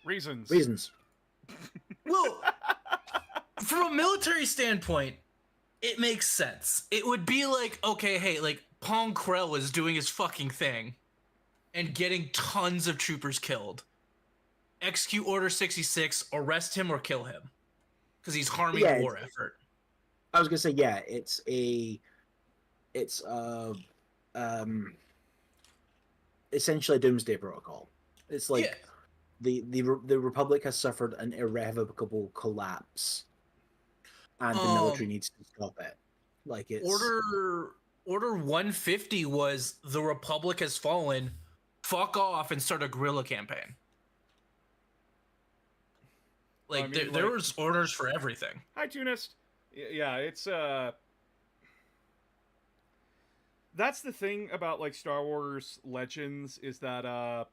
Reasons. Reasons. Well, from a military standpoint, it makes sense. It would be like, okay, hey, like Pong Krell is doing his fucking thing and getting tons of troopers killed. Execute Order 66, arrest him or kill him because he's harming Yeah, the war effort. I was gonna say, yeah, it's essentially a doomsday protocol. It's like the Republic has suffered an irrevocable collapse, and the military needs to stop it. Like it's Order 150 was the Republic has fallen. Fuck off and start a guerrilla campaign. Like, I mean, there was orders for everything. Hi, Tunist. Yeah, it's that's the thing about like Star Wars Legends is that how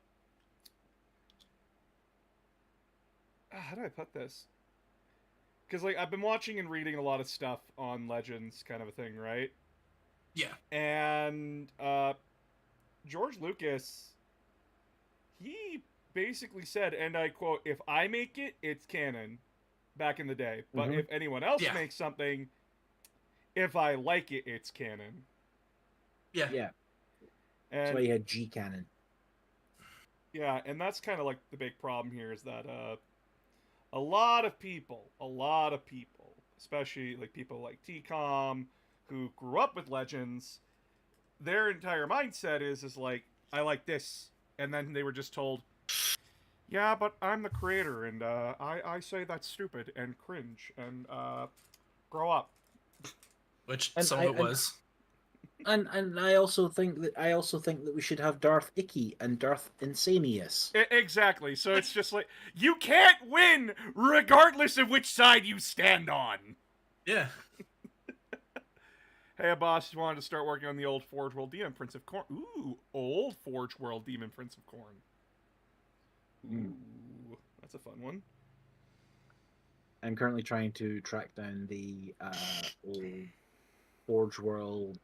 do I put this? Because like I've been watching and reading a lot of stuff on Legends, kind of a thing, right? Yeah. And George Lucas, he basically said, and I quote, "If I make it, it's canon." Back in the day, but if anyone else makes something, if I like it, it's canon. Yeah. Yeah. And that's why you had G canon. Yeah, and that's kind of like the big problem here is that a lot of people, especially like people like TCOM who grew up with Legends, their entire mindset is like, I like this, and then they were just told, yeah, but I'm the creator, and I say that's stupid and cringe, and grow up. Which some of it was. And I also think that we should have Darth Icky and Darth Insanius. Exactly. So it's just like you can't win regardless of which side you stand on. Yeah. Hey, a boss wanted to start working on the old Forge World Demon Prince of Corn. Ooh, old Forge World Demon Prince of Corn. Ooh, that's a fun one. I'm currently trying to track down the old Forge World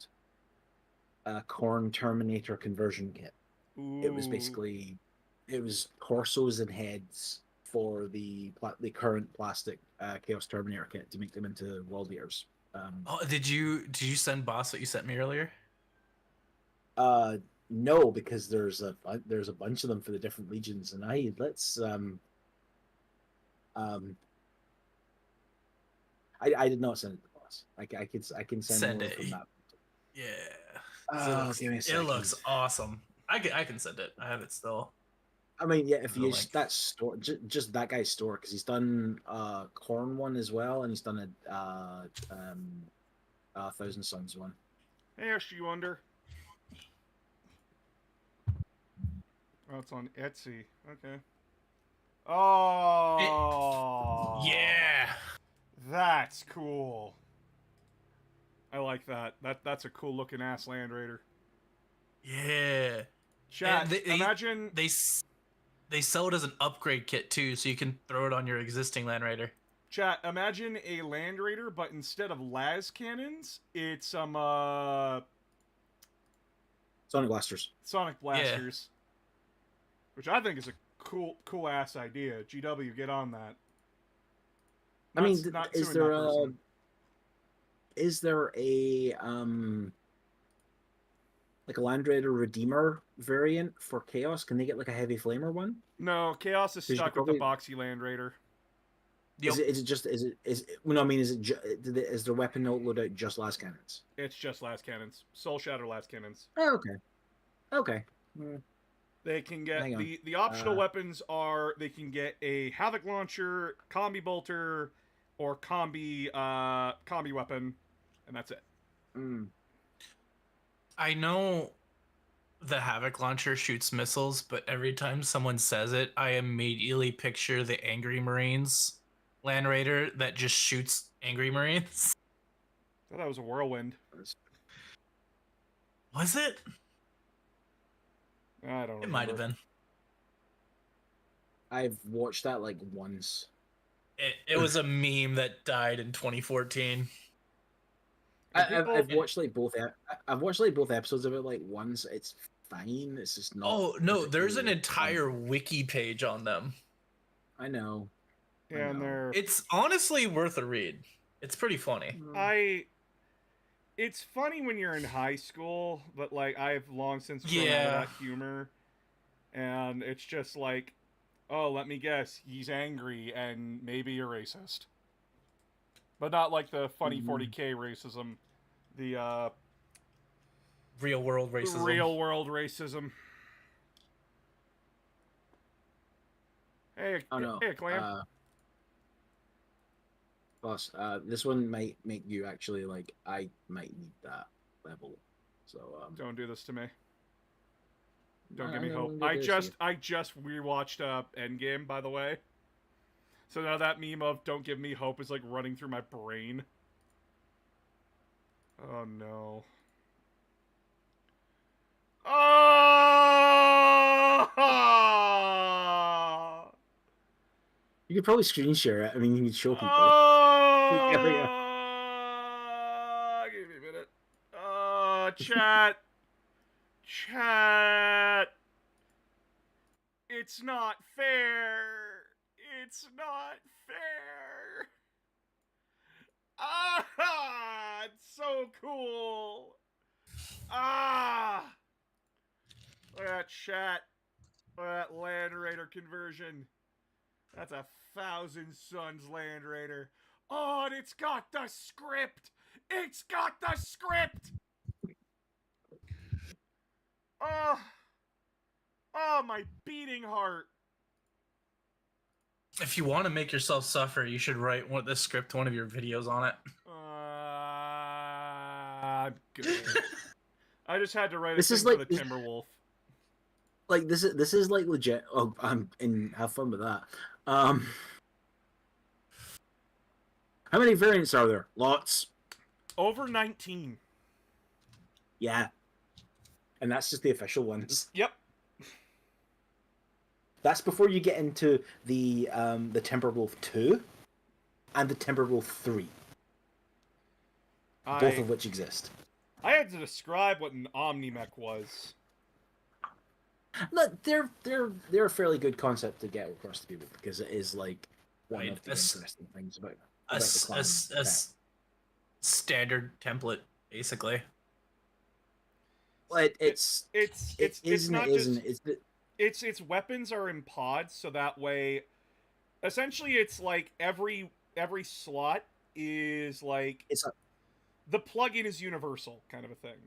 Corn Terminator conversion kit. Ooh. It was torsos and heads for the current plastic Chaos Terminator kit to make them into World Eaters. Did you send boss what you sent me earlier? No, because there's a bunch of them for the different legions, and I did not send it to boss. I can send more it from that. Yeah. Give me a second. It looks awesome. I can send it. I have it still. I mean, yeah, if you use that store, just that guy's store, because he's done Corn one as well, and he's done a Thousand Suns one. Hey, SG Wonder. Oh, it's on Etsy. Okay. Oh. Yeah. That's cool. I like that. That's a cool looking ass Land Raider. Yeah. Chat, imagine they sell it as an upgrade kit too, so you can throw it on your existing Land Raider. Chat, imagine a Land Raider, but instead of las cannons, it's Sonic Blasters. Sonic Blasters. Yeah. Which I think is a cool ass idea. GW, get on that. I mean, is there a like a Land Raider Redeemer variant for Chaos? Can they get like a Heavy Flamer one? No, Chaos is stuck with the boxy Land Raider. Yep. Is their weapon loadout just las cannons? It's just las cannons. Soul Shatter las cannons. Oh, okay. They can get the optional weapons are they can get a Havoc launcher, combi bolter, or combi weapon, and that's it. I know the Havoc launcher shoots missiles, but every time someone says it, I immediately picture the Angry Marines Land Raider that just shoots Angry Marines. I thought that was a Whirlwind. Was it? I don't know. It might have been. I've watched that like once. It was a meme that died in 2014. I've watched like both. I've watched like both episodes of it like once. It's fine. It's just not. Oh no, there's an particularly entire fun. wiki page on them. I know. I And know. they're It's honestly worth a read. It's pretty funny. it's funny when you're in high school, but like I've long since grown out of Yeah. that humor, and it's just like, oh, let me guess, he's angry and maybe a racist, but not like the funny 40K racism, the Real world racism. real world racism. Hey, Oh no. hey, Clam. Boss, this one might make you actually like. I might need that level. So Don't do this to me. Don't I give me know, hope. I'm gonna do this to I just rewatched Endgame, by the way. So now that meme of "Don't give me hope" is like running through my brain. Oh no. Oh! You could probably screen share it. I mean, you can show people. Oh! There we go. Give me a minute. Chat. Chat. It's not fair. It's not fair. Ah! It's so cool. Ah! Look at that chat. Look at that Land Raider conversion. That's 1,000 Suns Land Raider. Oh, and it's got the script. It's got the script. Oh, oh, my beating heart. If you want to make yourself suffer, you should write the script one of your videos on it. I'm good. I just had to write a This thing is for like- the Timberwolf. Like this is like legit. Oh, I'm and have fun with that. How many variants are there? Lots. Over 19. Yeah. And that's just the official ones. Yep. That's before you get into the Timberwolf 2 and the Timberwolf 3, both of which exist. I had to describe what an Omni-Mech was. No, they're a fairly good concept to get across to people because it is like one Right, of the that's- interesting things about A, the s- a clan s- a tech. s- standard template, basically. Well, it's It's not it just isn't. its weapons are in pods, so that way, essentially, it's like every slot is like It's a, the plugin is universal, kind of a thing.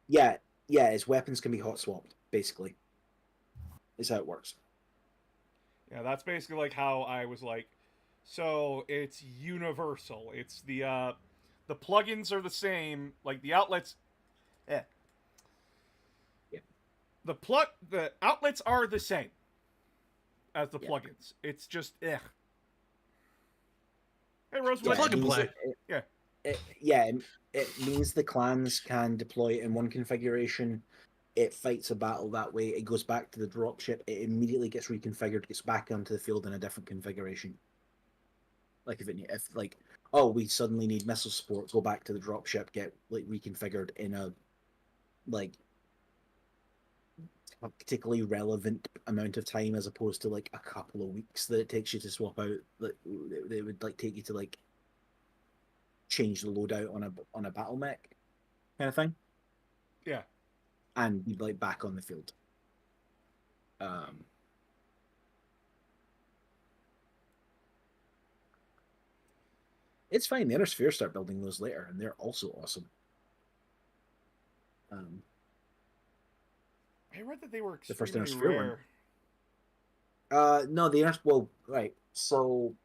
yeah. Its weapons can be hot swapped. Basically, is how it works. Yeah, that's basically like how I was like, so it's universal. It's the plugins are the same, like the outlets. Yeah. The outlets are the same as the Yeah. plugins. It's just Hey Rose, Yeah, what? plug it and means play. It means the clans can deploy in one configuration. It fights a battle that way. It goes back to the dropship. It immediately gets reconfigured. Gets back onto the field in a different configuration. Like if like, oh, we suddenly need missile support, go back to the dropship, get like reconfigured in a like a particularly relevant amount of time, as opposed to like a couple of weeks that it takes you to swap out. Like they would like take you to like change the loadout on a battle mech kind of thing. Yeah. And be like back on the field. It's fine. The Inner Sphere start building those later, and they're also awesome. I read that they were The first extremely Inner Sphere one. rare. No, the Inner well, right. So,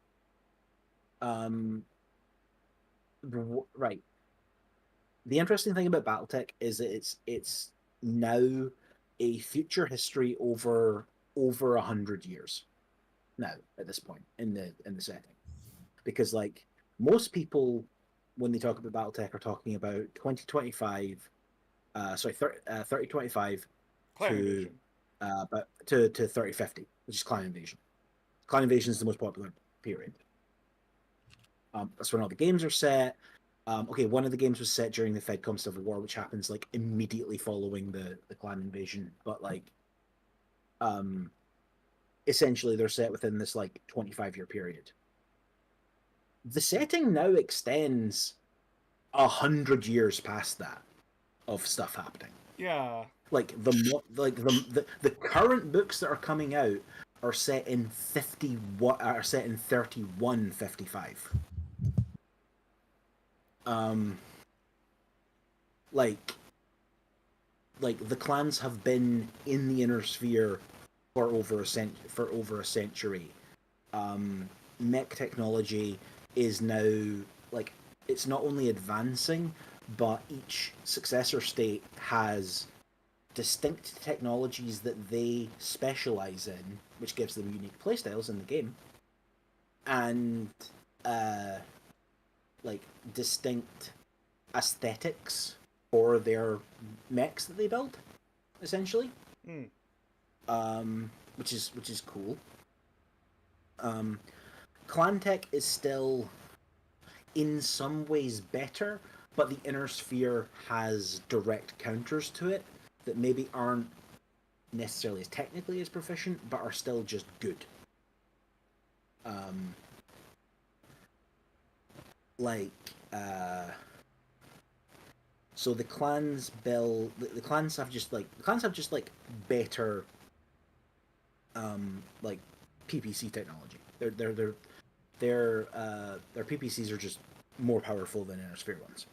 right. The interesting thing about BattleTech is that it's now a future history over 100 years now at this point in the setting, because like most people when they talk about BattleTech are talking about 2025, 3025 Clan to Invasion. but to 3050, which is Clan Invasion. Clan Invasion is the most popular period. That's when all the games are set. Okay, one of the games was set during the FedCom Civil War, which happens like immediately following the clan invasion, but like essentially they're set within this like 25-year period. The setting now extends 100 years past that of stuff happening. Yeah. Like the current books that are coming out are set in 3155. Like the clans have been in the inner sphere for over a century. Mech technology is now like it's not only advancing, but each successor state has distinct technologies that they specialize in, which gives them unique playstyles in the game, and like distinct aesthetics for their mechs that they build, essentially. Which is cool. Clan tech is still in some ways better, but the inner sphere has direct counters to it that maybe aren't necessarily as technically as proficient, but are still just good. So the clans build the clans have just like better like PPC technology. Their PPCs are just more powerful than Inner Sphere ones.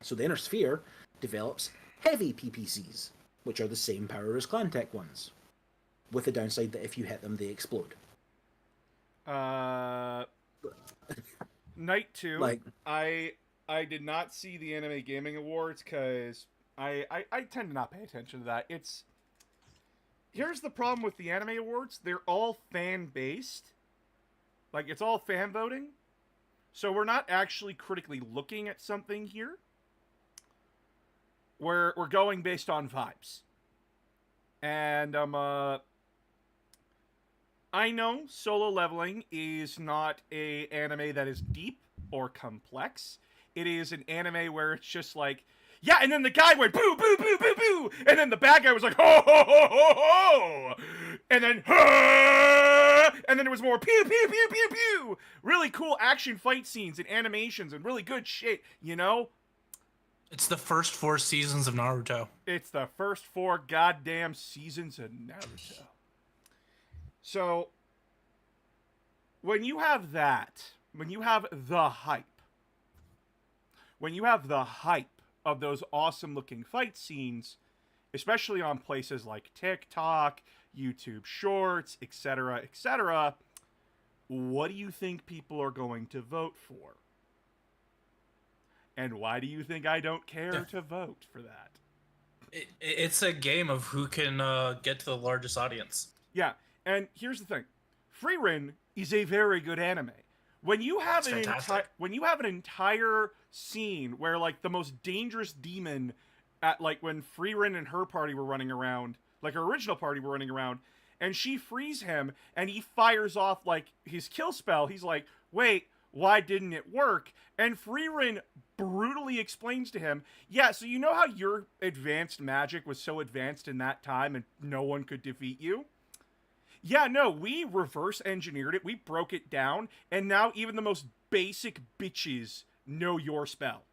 So the Inner Sphere develops heavy PPCs, which are the same power as Clan Tech ones, with the downside that if you hit them, they explode. Night 2. Like, I did not see the Anime Gaming Awards because I tend to not pay attention to that. Here's the problem with the Anime Awards. They're all fan-based. Like, it's all fan voting. So we're not actually critically looking at something here. We're going based on vibes. And I know Solo Leveling is not a anime that is deep or complex. It is an anime where it's just like, yeah, and then the guy went boo, boo, boo, boo, boo, and then the bad guy was like, ho, ho, ho, ho, ho, and then, and then there was more pew, pew, pew, pew, pew. Really cool action fight scenes and animations and really good shit, you know? It's the first 4 seasons of Naruto. It's the first 4 goddamn seasons of Naruto. So, when you have that, when you have the hype of those awesome looking fight scenes, especially on places like TikTok, YouTube Shorts, etc., etc., what do you think people are going to vote for? And why do you think I don't care to vote for that? It's a game of who can get to the largest audience. Yeah, and here's the thing. Frieren is a very good anime. When you have an entire scene where like the most dangerous demon at like when Frieren and her party were running around, like her original party were running around, and she frees him and he fires off like his kill spell, he's like, "Wait, why didn't it work?" And Frieren brutally explains to him, "Yeah, so you know how your advanced magic was so advanced in that time and no one could defeat you? Yeah, no, we reverse engineered it, we broke it down, and now even the most basic bitches know your spell.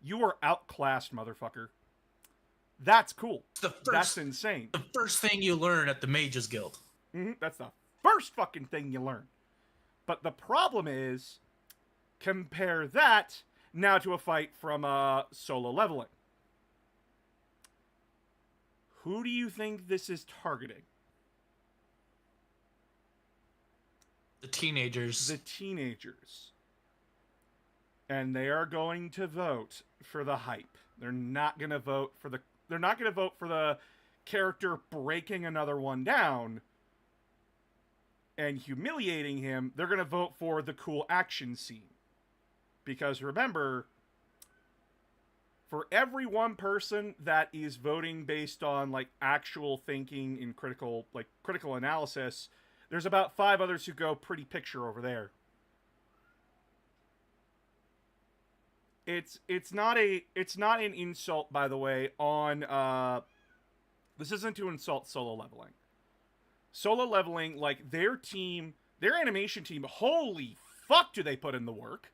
You are outclassed, motherfucker." That's cool. That's insane. The first thing you learn at the Mages Guild. That's the first fucking thing you learn. But the problem is, compare that now to a fight from Solo Leveling. Who do you think this is targeting? The teenagers. The teenagers. And they are going to vote for the hype. They're not going to vote for the character breaking another one down and humiliating him. They're going to vote for the cool action scene. Because remember, for every one person that is voting based on like actual thinking and critical analysis, there's about 5 others who go pretty picture over there. it's not an insult, by the way, on this isn't to insult Solo Leveling. Solo Leveling, like, their animation team, holy fuck do they put in the work.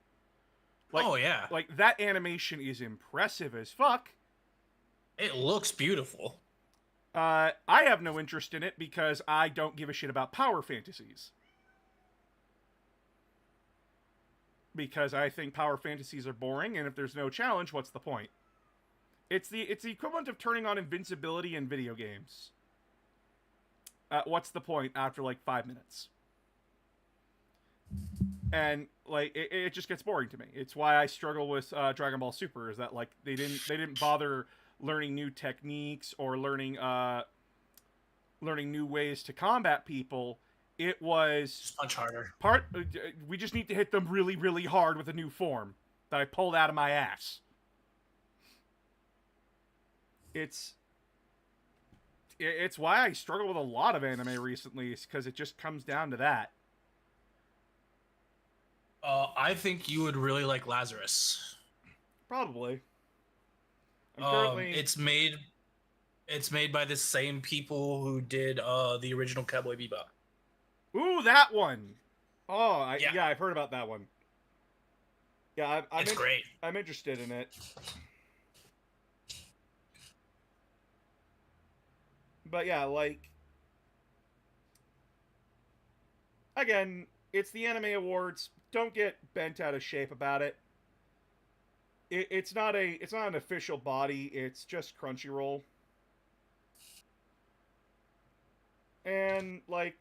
Like, oh yeah, like, that animation is impressive as fuck. it looks beautiful. I have no interest in it because I don't give a shit about power fantasies. Because I think power fantasies are boring, and if there's no challenge, what's the point? It's the equivalent of turning on invincibility in video games. What's the point after like 5 minutes? And like it just gets boring to me. It's why I struggle with Dragon Ball Super. Is that like they didn't bother learning new techniques or learning new ways to combat people. It was It's much harder. we just need to hit them really, really hard with a new form that I pulled out of my ass. It's why I struggle with a lot of anime recently, because it just comes down to that. I think you would really like Lazarus. Probably. Currently... It's made by the same people who did the original Cowboy Bebop. Ooh, that one. Oh, Yeah. yeah, I've heard about that one. Yeah, It's great. I'm interested in it. But yeah, like, again, it's the Anime Awards. Don't get bent out of shape about it. It's not an official body. It's just Crunchyroll. And like,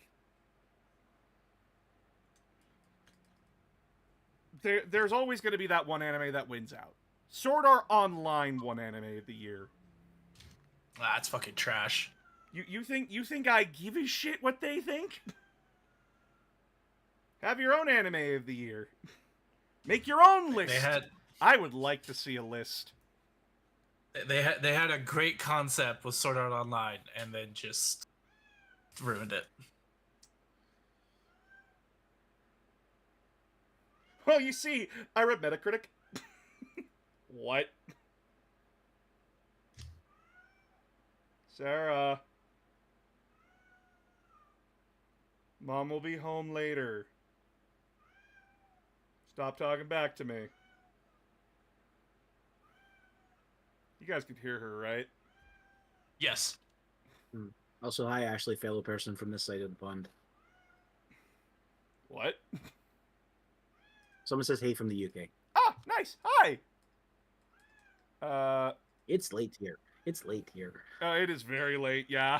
there's always going to be that one anime that wins out. Sword Art Online won Anime of the Year. That's fucking trash. You think I give a shit what they think? Have your own Anime of the Year. Make your own list. I would like to see a list. They had a great concept with Sword Art Online and then just ruined it. Well, you see, I read Metacritic. What? Sarah. Mom will be home later. Stop talking back to me. You guys could hear her, right? Yes. Also, hi, Ashley, fellow person from this side of the pond. What? Someone says hey from the UK. Ah, nice. Hi. It's late here. It's late here. It is very late. Yeah.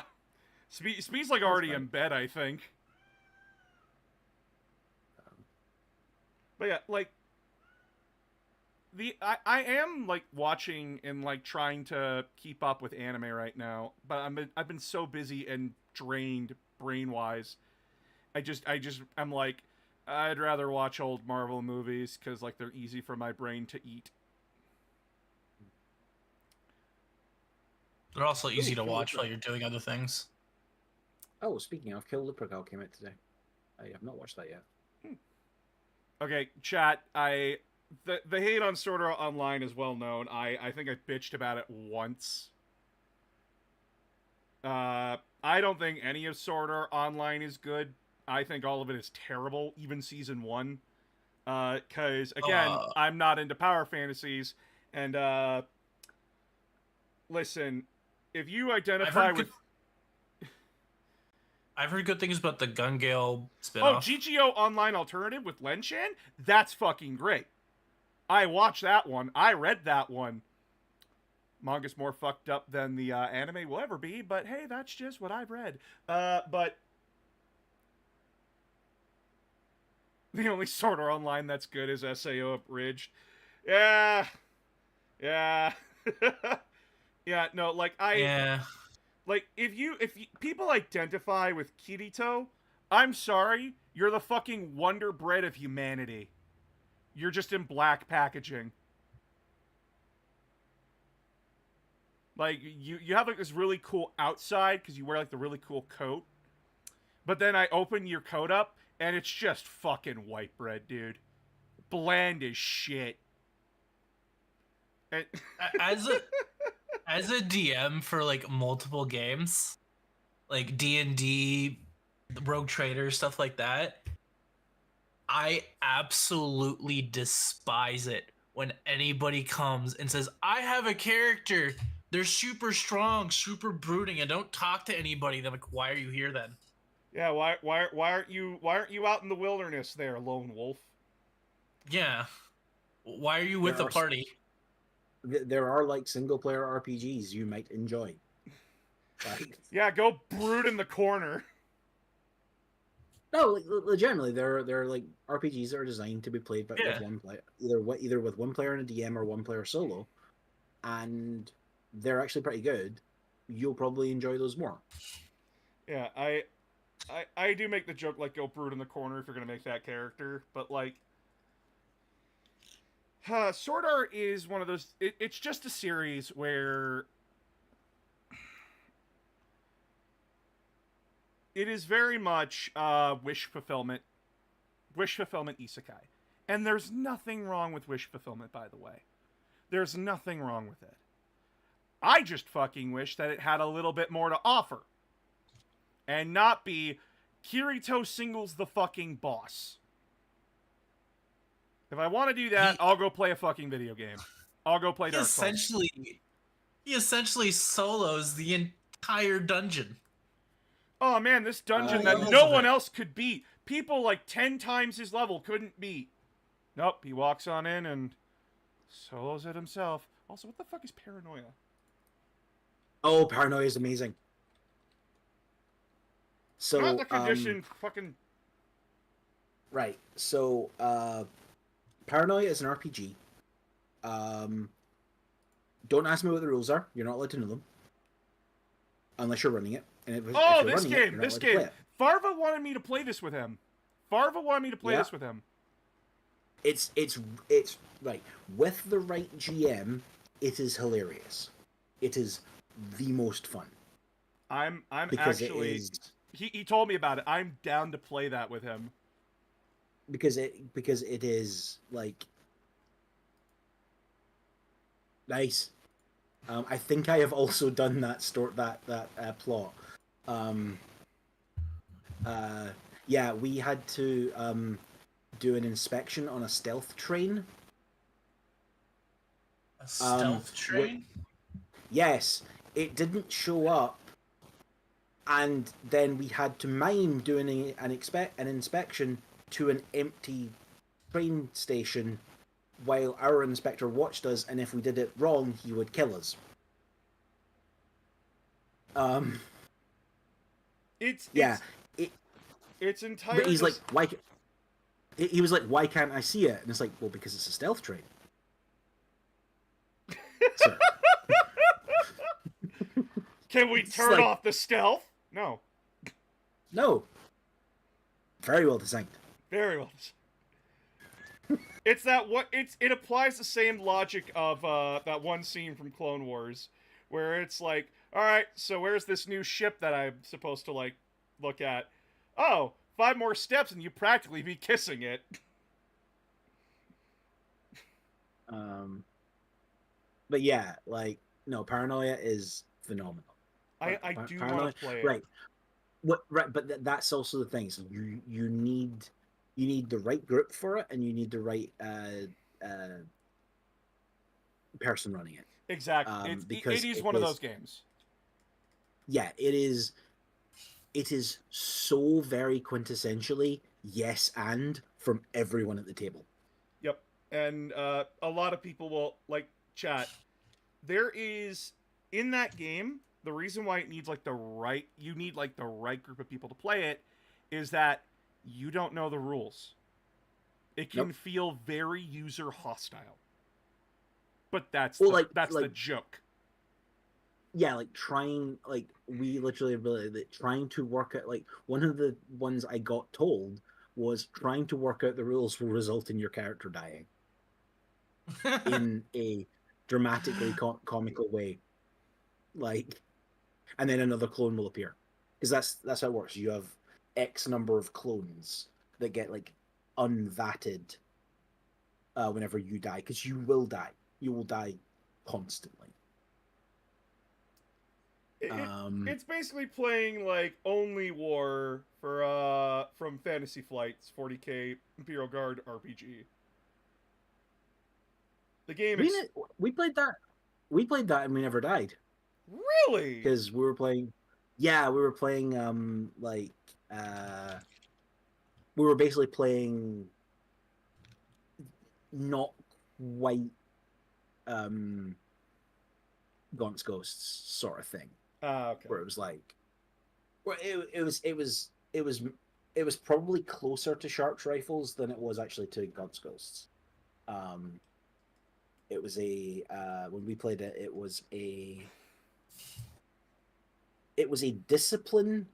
Speed's like already in bed, I think. But yeah, like, I am like watching and like trying to keep up with anime right now, but I've been so busy and drained brain wise. I'm like, I'd rather watch old Marvel movies because like they're easy for my brain to eat. They're also easy to watch while you're doing other things. Oh, speaking of, Kill Lupercal came out today. I have not watched that yet. Okay, chat. The hate on Sword Art Online is well known. I think I bitched about it once. I don't think any of Sword Art Online is good. I think all of it is terrible, even season 1. Because again, I'm not into power fantasies, and listen, if you identify with. I've heard good things about the Gun Gale spinoff. Oh, GGO Online Alternative with Lenshan? That's fucking great. I watched that one. I read that one. Manga's more fucked up than the anime will ever be, but hey, that's just what I've read. But the only Sword Art Online that's good is SAO Abridged. Yeah. Yeah. Yeah, no, like, Yeah. Like, if you people identify with Kirito, I'm sorry, you're the fucking Wonder Bread of humanity. You're just in black packaging. Like, you have like this really cool outside because you wear like the really cool coat, but then I open your coat up and it's just fucking white bread, dude. Bland as shit. And- As a DM for like multiple games, like D&D, Rogue Trader, stuff like that, I absolutely despise it when anybody comes and says, "I have a character. They're super strong, super brooding, and don't talk to anybody." They're like, "Why are you here then?" yeah, why aren't you out in the wilderness there, lone wolf? Yeah. Why are you There with the are party? there are like single player RPGs you might enjoy. Like Yeah, go brood in the corner. no, like legitimately, there are like RPGs that are designed to be played with Yeah. one player, either with one player and a DM or one player solo, and they're actually pretty good. You'll probably enjoy those more. Yeah, I do make the joke like go brood in the corner if you're gonna make that character, but like Sword Art is one of those. It's just a series where it is very much wish fulfillment isekai, and there's nothing wrong with wish fulfillment. By the way, there's nothing wrong with it. I just fucking wish that it had a little bit more to offer, and not be Kirito singles the fucking boss. If I want to do that, I'll go play a fucking video game. I'll go play Dark Souls. He essentially solos the entire dungeon. Oh man, this dungeon that levels no of one it. else could beat. People like 10 times his level couldn't beat. Nope, he walks on in and solos it himself. Also, what the fuck is paranoia? Oh, Paranoia is amazing. So Not the condition, fucking. right. So Paranoia is an RPG. Don't ask me what the rules are. You're not allowed to know them unless you're running it. And if Oh, you're this running it, game, you're not this allowed to play game. it. Farva wanted me to play this with him. It's right with the right GM. It is hilarious. It is the most fun I'm because actually. it is He told me about it. I'm down to play that with him. because it is like nice. I think I have also done that plot. Yeah, we had to do an inspection on a stealth train. A stealth train? Yes, it didn't show up, and then we had to mime doing an inspection to an empty train station while our inspector watched us, and if we did it wrong, he would kill us. It's entirely. But he's like, why? He was like, why can't I see it? And it's like, well, because it's a stealth train. So, Can we turn like- off the stealth? No. no. Very well designed. Very well. It's that what it applies the same logic of that one scene from Clone Wars, where it's like, all right, so where's this new ship that I'm supposed to like look at? Oh, 5 more steps and you practically be kissing it. But yeah, like no, Paranoia is phenomenal. I do want to play it. Right. Right, but that's also the thing. So you need the right group for it, and you need the right person running it. Exactly. Because it is it one of is- those games. Yeah, it is. It is so very quintessentially yes and from everyone at the table. Yep. And a lot of people will like chat. There is in that game, the reason why it needs like the right group of people to play it is that you don't know the rules. It can Nope. feel very user hostile. But that's Well, the joke. Yeah, like we literally really trying to work out like one of the ones I got told was trying to work out the rules will result in your character dying in a dramatically comical way, like, and then another clone will appear because that's how it works. You have X number of clones that get like unvatted whenever you die, because you will die. You will die constantly. It's basically playing like Only War for from Fantasy Flight's 40K Imperial Guard RPG. The game is we played that. We played that and we never died really because we were playing. Yeah, we were playing like we were basically playing not quite Gaunt's Ghosts sort of thing. okay. Where it was like, where it was probably closer to Shark's Rifles than it was actually to Gaunt's Ghosts. It was a when we played it, it was a discipline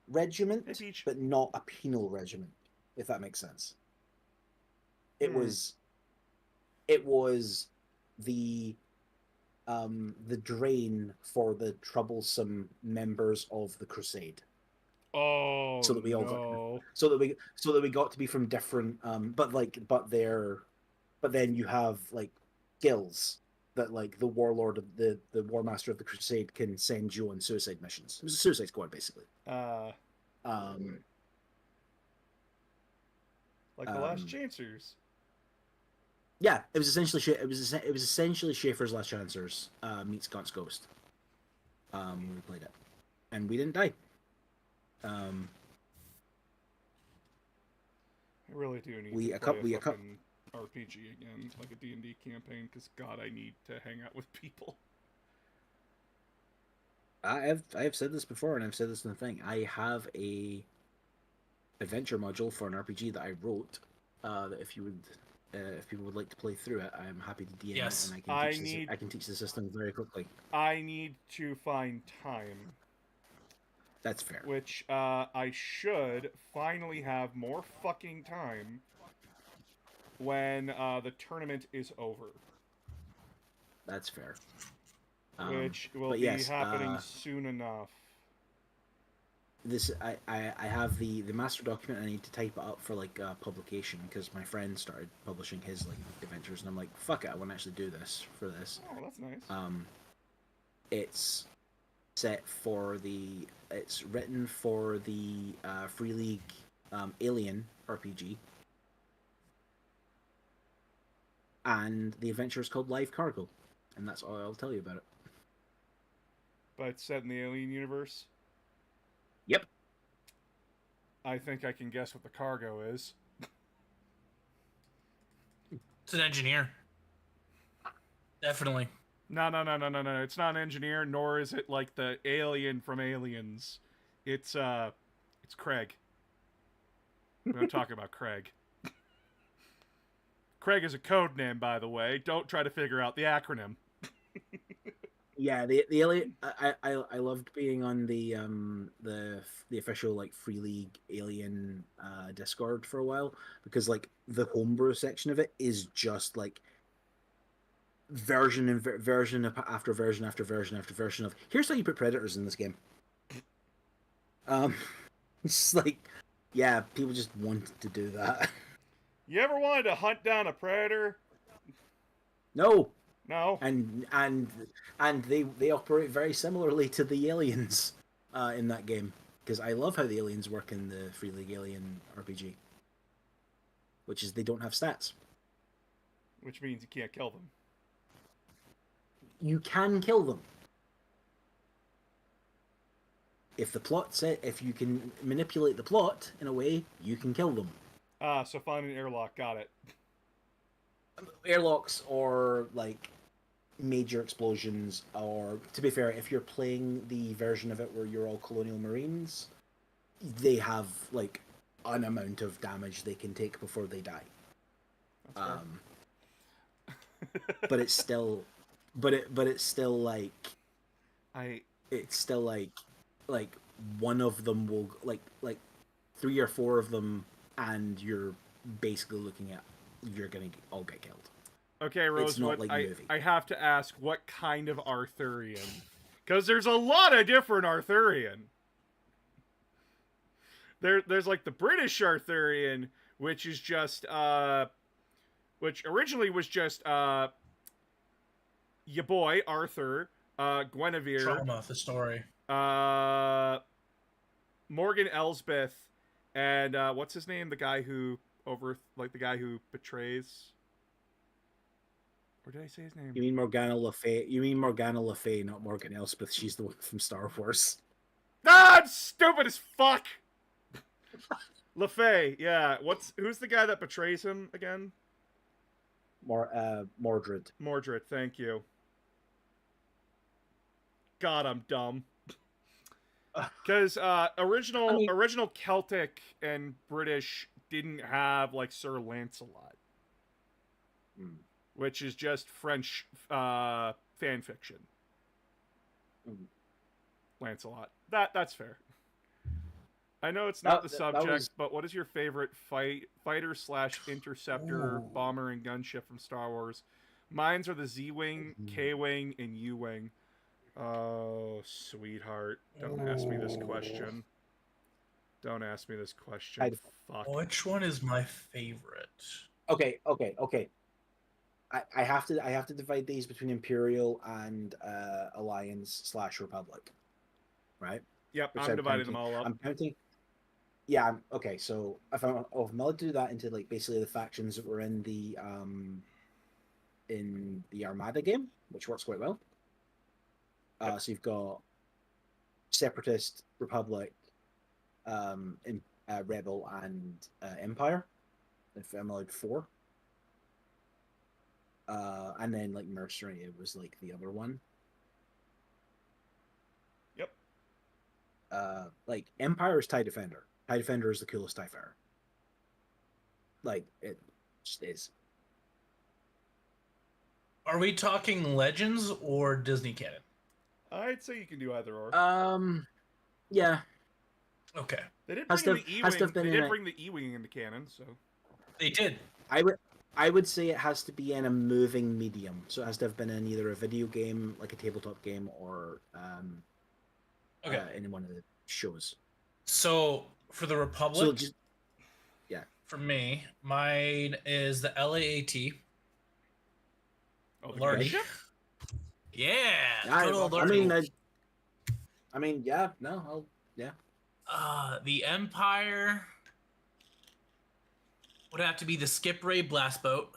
regiment, but not a penal regiment, if that makes sense. It was the drain for the troublesome members of the Crusade. Oh, so that we all got, so that we got to be from different but then you have like guilds that like the warlord of the war master of the Crusade can send you on suicide missions. It was a suicide squad basically. Like the Last Chancers. Yeah, it was essentially Schaefer's Last Chancers meets Gaunt's Ghost. When we played it, and we didn't die. I really do need to play a fucking RPG again, like a D&D campaign, because God, I need to hang out with people. I have said this before, and I've said this in the thing. I have a adventure module for an RPG that I wrote. That if people would like to play through it, I'm happy to DM it, and I can teach the system very quickly. I need to find time. That's fair. Which I should finally have more fucking time when the tournament is over. That's fair. Which will be happening soon enough. I have the master document. I need to type it up for like publication because my friend started publishing his like adventures, and I'm like, fuck it, I want to actually do this for this. Oh, that's nice. It's set for it's written for the Free League Alien RPG, and the adventure is called Live Cargo, and that's all I'll tell you about it. But it's set in the Alien universe? Yep. I think I can guess what the cargo is. It's an engineer. Definitely. No. It's not an engineer, nor is it like the alien from Aliens. It's Craig. We don't talk about Craig. Craig is a code name, by the way. Don't try to figure out the acronym. Yeah, the alien. I loved being on the official like Free League Alien Discord for a while, because like the homebrew section of it is just like version after version after version after version of here's how you put predators in this game. It's like, yeah, people just wanted to do that. You ever wanted to hunt down a predator? No. And they operate very similarly to the aliens in that game, because I love how the aliens work in the Free League Alien RPG, which is they don't have stats, which means you can't kill them. You can kill them if you can manipulate the plot in a way, you can kill them. So find an airlock. Got it. Airlocks or like major explosions, or to be fair, if you're playing the version of it where you're all Colonial Marines, they have like an amount of damage they can take before they die. But it's still it's still like one of them will like 3 or 4 of them, and you're basically looking at you're gonna all get killed. Okay, Rosewood, like I have to ask, what kind of Arthurian? Because there's a lot of different Arthurian. There's like the British Arthurian, which is just which originally was just your boy Arthur, Guinevere, Trauma, the story. Morgan Elsbeth, and what's his name? The guy who the guy who betrays. Or did I say his name? You mean Morgana Le Fay? You mean Morgana Le Fay, not Morgan Elspeth? She's the one from Star Wars. Ah, I'm stupid as fuck. LeFay, yeah. Who's the guy that betrays him again? Mordred. Mordred, thank you. God, I'm dumb. Because original Celtic and British didn't have like Sir Lancelot, which is just French fan fiction. Lancelot. That's fair. I know it's not the subject, but what is your favorite fighter / interceptor, bomber, and gunship from Star Wars? Mine's are the Z-Wing, K-Wing, and U-Wing. Oh, sweetheart. Don't ask me this question. Don't ask me this question. Fuck. Which one is my favorite? Okay. I have to divide these between Imperial and Alliance / Republic. Right? Yep, I'm dividing them all up. I'm counting. Yeah, okay, so if I'm allowed to do that into like basically the factions that were in the Armada game, which works quite well. Yep. So you've got Separatist, Republic, Rebel, and Empire. If I'm allowed 4. And then like Mercenary was like the other one. Yep. Like Empire is TIE Defender. TIE Defender is the coolest TIE fighter. Like it just is. Are we talking Legends or Disney canon? I'd say you can do either or. Yeah. Okay. They did bring the E-Wing. They did bring the E-Wing into canon, so they did. I would say it has to be in a moving medium, so it has to have been in either a video game, like a tabletop game, or in one of the shows. So for the Republic, yeah. For me, mine is the LAAT. Oh, the Large. Yeah. I mean, yeah. No, yeah. The Empire would have to be the Skip Ray Blast Boat.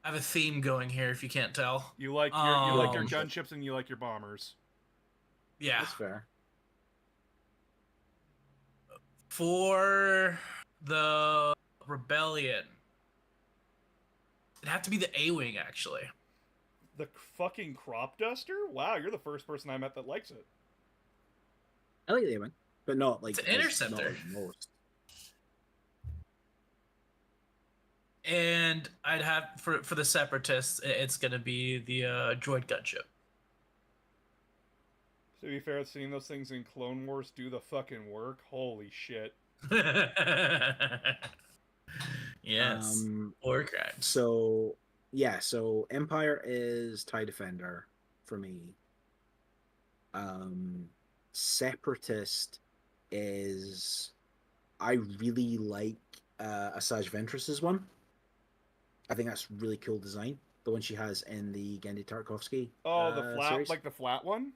I have a theme going here, if you can't tell. You like your gunships and you like your bombers. Yeah, that's fair. For the Rebellion, it'd have to be the A-Wing, actually. The fucking crop duster? Wow, you're the first person I met that likes it. I like the A-Wing, but not like it's an interceptor. Not most. And I'd have for the Separatists, it's gonna be the droid gunship. To be fair, seeing those things in Clone Wars do the fucking work. Holy shit. Yes. Warcraft. So yeah, so Empire is TIE Defender for me. Separatist is, I really like Asajj Ventress's one. I think that's really cool design. The one she has in the Genndy Tartakovsky. Oh, the flat, series. like the flat one.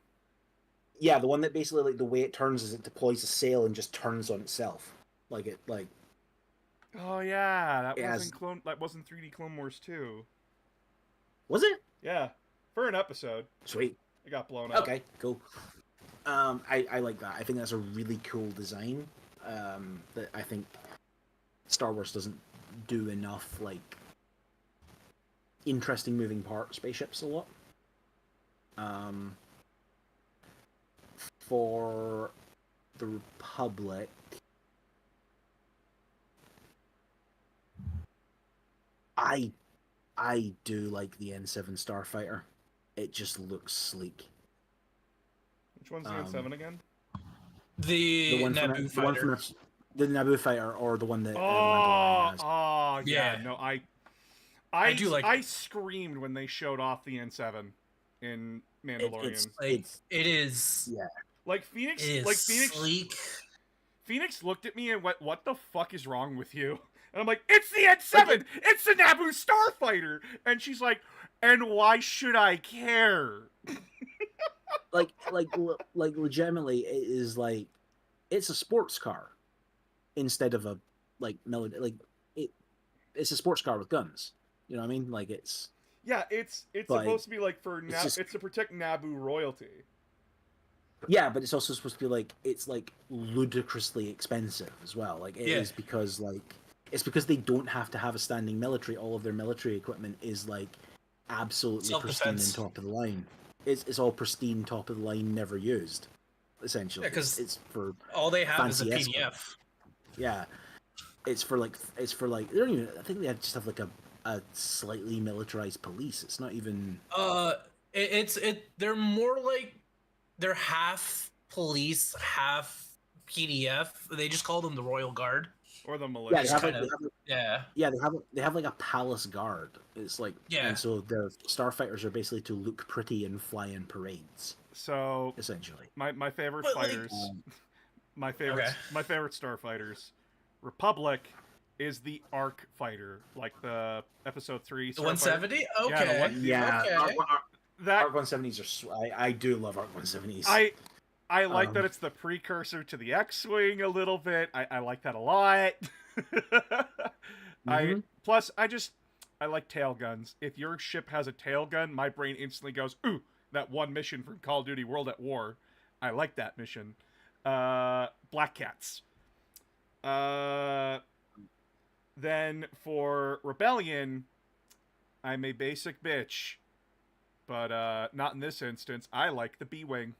Yeah, the one that basically like the way it turns is it deploys a sail and just turns on itself, like it like. Oh yeah, that wasn't 3D Clone Wars 2. Was it? Yeah, for an episode. Sweet. It got blown up. Okay, cool. I like that. I think that's a really cool design. That I think Star Wars doesn't do enough like interesting moving part spaceships a lot. For the Republic, I do like the N7 Starfighter. It just looks sleek. Which one's the N7 again? The one Naboo fighter. The Naboo fighter, or the one that. Yeah. No, I do like. I screamed when they showed off the N7 in Mandalorian. It is. Yeah. Like Phoenix, sleek. Phoenix looked at me and went, "What the fuck is wrong with you?" And I'm like, it's the N7! It's the Naboo Starfighter! And she's like, and why should I care? like legitimately, it is like it's a sports car instead of a like military. Like it's a sports car with guns. You know what I mean? Like it's Yeah, it's But supposed to be like for it's just- it's to protect Naboo royalty. yeah, but it's also supposed to be like it's like ludicrously expensive as well. Like it is Yeah. because like it's because they don't have to have a standing military. All of their military equipment is like absolutely pristine and Self-defense. top of the line. It's all pristine, top of the line, never used. Essentially, Yeah, 'cause it's for All they have is a Fancy PDF. yeah, it's for like they don't even. I think they just have like a slightly militarized police. It's not even. They're more like they're half police, half PDF. They just call them the Royal Guard. Or the Yeah, militia. they have, kind like, of- Yeah. they have like a palace guard. It's like Yeah. and so their starfighters are basically to look pretty and fly in parades, So essentially. my favorite But, like- fighters, Um, my favorite Okay. my favorite starfighters, Republic is the Arc fighter, like the Episode 3 The starfighter. 170? Yeah, the Okay. one- yeah, Okay. That Arc 170s are. I do love Arc 170s. I like that Um, it's the precursor to the X-wing a little bit. I like that a lot. Mhm. Plus I like tail guns. If your ship has a tail gun, my brain instantly goes, ooh, that one mission from Call of Duty World at War. I like that mission. Black Cats. Then for Rebellion, I'm a basic bitch. But not in this instance. I like the B-Wing.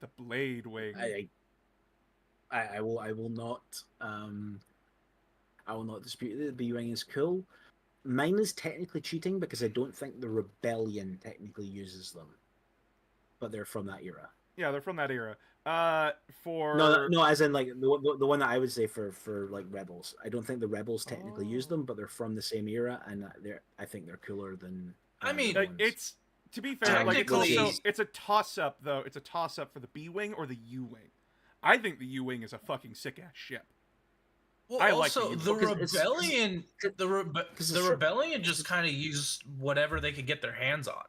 The Blade Wing. I will not dispute that the B-Wing is cool. Mine is technically cheating because I don't think the Rebellion technically uses them, but they're from that era. Yeah, they're from that era. For No, as in like the one that I would say for like Rebels. I don't think the Rebels technically use Oh. them, but they're from the same era, and I think they're cooler than. I mean, the like, ones. it's to be fair, like it's Technically- also it's a toss up though. It's a toss up for the B-Wing or the U-Wing. I think the U-Wing is a fucking sick ass ship. Well, I like also the the Because it's- rebellion, it's the a- rebellion just kind of used whatever they could get their hands on.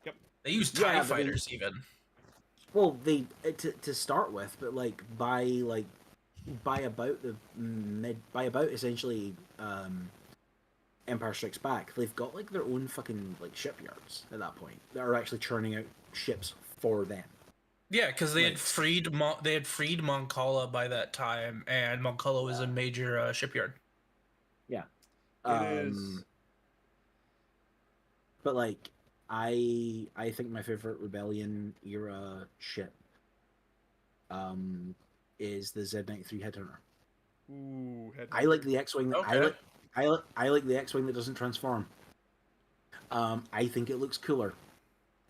Yep. They used Yeah, TIE but they- fighters even. Well, they to start with, but like by about essentially Empire Strikes Back, they've got like their own fucking like shipyards at that point that are actually churning out ships for them. Yeah, because they Like- had freed Mon Cala by that time, and Mon Cala was a major shipyard. It is. But like I think my favorite Rebellion era ship is the Z93 Headhunter. Ooh, I like the X-wing. Okay. I like the X-wing that doesn't transform. I think it looks cooler.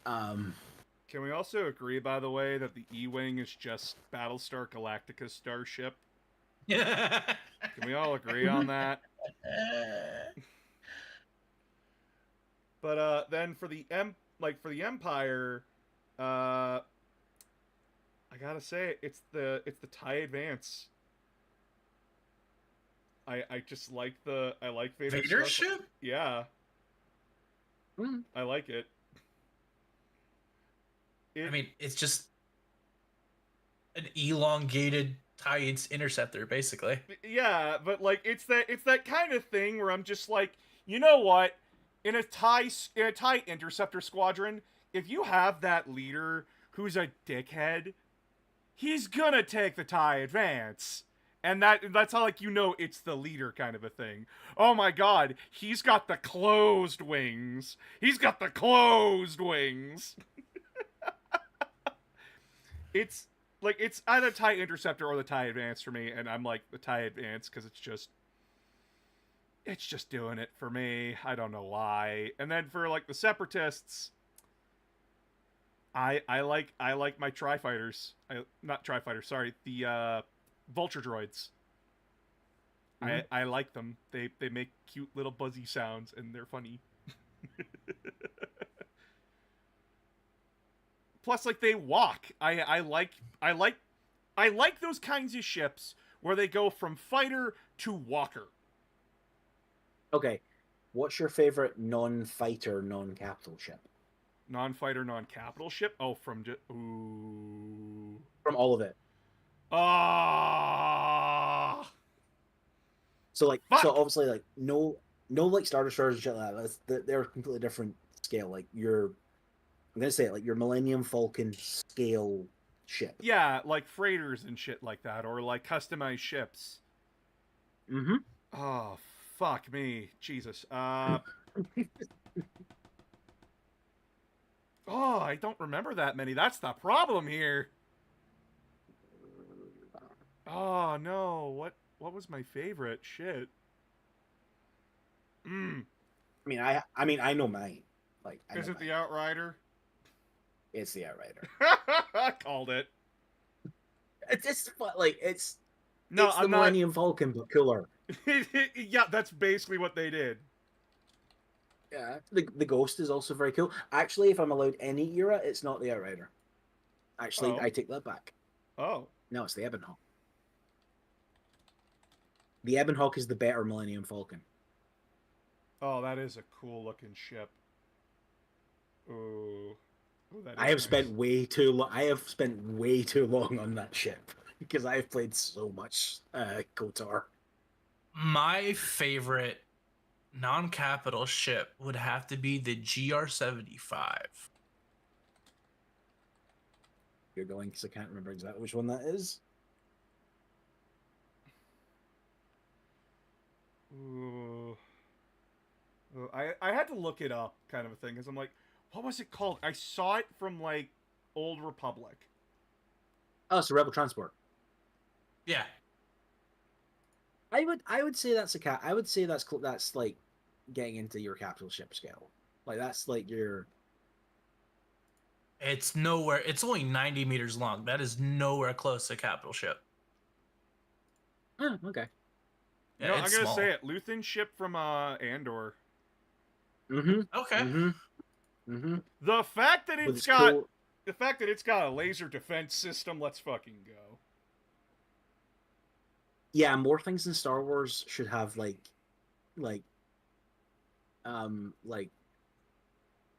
Can we also agree, by the way, that the E-Wing is just Battlestar Galactica's starship? Yeah. Can we all agree on that? But then for the Empire, I gotta say it's the TIE Advance. I just like Vader's Vader's stuff. ship? Yeah, Mm. I like it. I mean, it's just an elongated TIE interceptor, basically. Yeah, but like it's that kind of thing where I'm just like, you know what? In a TIE interceptor squadron, if you have that leader who's a dickhead, he's gonna take the TIE Advance. And that's how, like, you know it's the leader kind of a thing. Oh my god, he's got the closed wings. He's got the closed wings. It's like it's either TIE Interceptor or the TIE Advance for me, and I'm like the TIE Advance because it's just doing it for me. I don't know why. And then for like the Separatists, I like my Tri-Fighters. Not Tri-Fighters, sorry, the Vulture droids. Mhm. I like them. They make cute little buzzy sounds and they're funny. Plus, like, they walk. I like those kinds of ships where they go from fighter to walker. Okay, what's your favorite non-fighter, non-capital ship Non-fighter, non-capital ship. Oh, from ooh. from all of it? Ah. So like, Fuck! so obviously like no like Star Destroyers and shit like that. They're a completely different scale. Like I'm gonna say it, like your Millennium Falcon scale ship. Yeah, like freighters and shit like that, or like customized ships. Mm-hmm. Oh, fuck me. Jesus. Oh, I don't remember that many. That's the problem here. Oh, no. What was my favorite? Shit. I mean, I know mine. Like, I Is know it mine. the Outrider? It's the Outrider. I called it. It's like it's No, it's the I'm not. Millennium Falcon, but cooler. Yeah, that's basically what they did. Yeah, the Ghost is also very cool. Actually, if I'm allowed any era, it's not the Outrider. Actually, Oh. I take that back. Oh. No, it's the Ebon Hawk. The Ebon Hawk is the better Millennium Falcon. Oh, that is a cool looking ship. Ooh. Ooh, that is I have nice. spent way too long. I have spent way too long on that ship because I've played so much KOTOR. My favorite non-capital ship would have to be the GR-75. You're going because I can't remember exactly which one that is. Ooh. I had to look it up, kind of a thing, because I'm like, what was it called? I saw it from like Old Republic. Oh, it's a Rebel Transport. Yeah. I would say that's a cat. I would say that's like getting into your capital ship scale. Like that's like your. It's nowhere. It's only 90 meters long. That is nowhere close to capital ship. Oh, okay. Yeah, No, I'm it's gonna small. say it. Luthen ship from Andor. Mm-hmm. Okay. Mm-hmm. Mm-hmm. The fact that With it's its got cool- the fact that it's got a laser defense system, let's fucking go. Yeah, more things in Star Wars should have like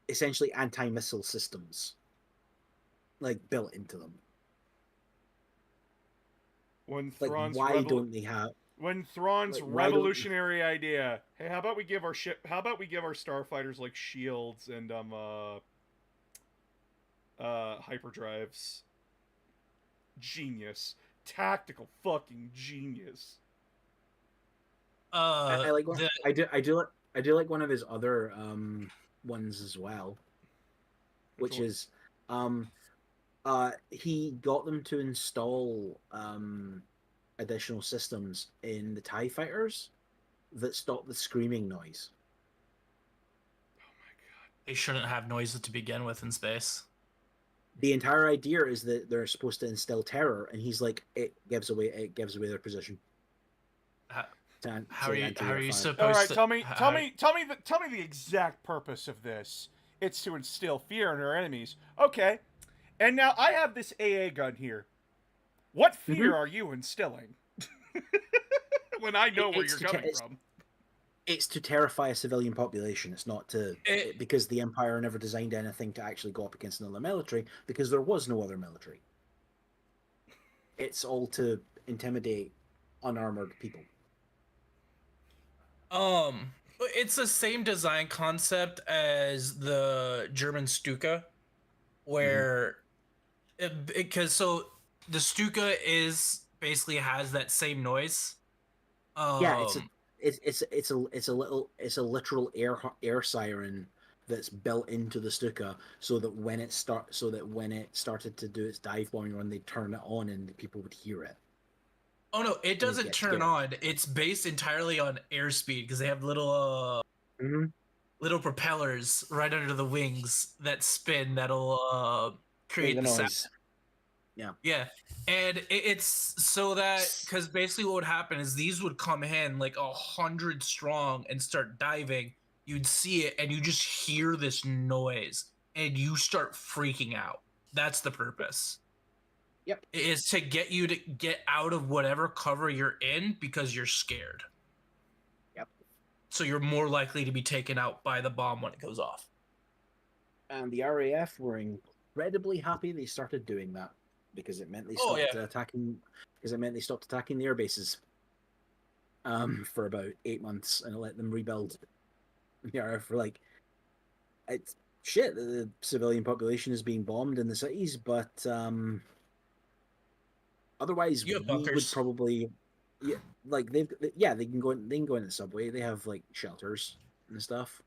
essentially anti-missile systems like built into them. When Like Thrawn's why don't they have when Thrawn's like, why don't- revolutionary idea, hey, how about we give our starfighters like shields and hyperdrives? Genius. Tactical fucking genius. I like one, the- I do like one of his other ones as well, which one? is he got them to install additional systems in the TIE fighters that stop the screaming noise. they shouldn't have noises to begin with in space. The entire idea is that they're supposed to instill terror, and he's like, it gives away their position. How are you supposed All right, to? tell me the exact purpose of this. It's to instill fear in our enemies. Okay, and now I have this AA gun here. What fear are you instilling? When I know where you're coming from. It's to terrify a civilian population. It's not to because the Empire never designed anything to actually go up against another military because there was no other military. It's all to intimidate unarmored people. It's the same design concept as the German Stuka, where because the Stuka is basically has that same noise. Yeah, it's a literal air siren that's built into the Stuka so that when it started to do its dive bombing run, they turn it on and people would hear it. Oh no, it doesn't gets turn scared. on. It's based entirely on airspeed because they have little little propellers right under the wings that spin that'll create the sound. noise. Yeah, and it's so that because basically what would happen is these would come in like 100 strong and start diving. You'd see it and you just hear this noise and you start freaking out. That's the purpose. Yep. Is to get you to get out of whatever cover you're in because you're scared. Yep. So you're more likely to be taken out by the bomb when it goes off. And the RAF were incredibly happy they started doing that because it meant they stopped attacking. Because it meant they stopped attacking the air bases. For about 8 months, and it let them rebuild the RAF for like, it's shit. The civilian population is being bombed in the cities, but otherwise You have we would bunkers. probably, they can go in the subway. They have like shelters and stuff.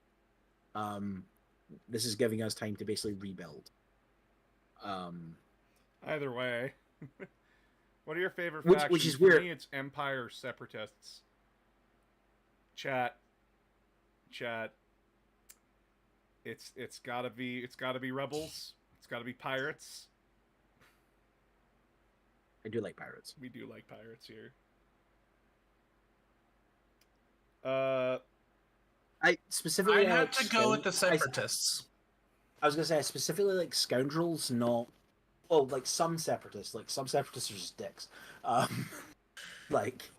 This is giving us time to basically rebuild. Either way. What are your favorite Which factions? is For weird. me, it's Empire Separatists. Chat. It's gotta be rebels. It's gotta be pirates. I do like pirates. We do like pirates here. I specifically I'd have to go with the I separatists. was gonna say I specifically like scoundrels, not like some separatists. Like some separatists are just dicks. Like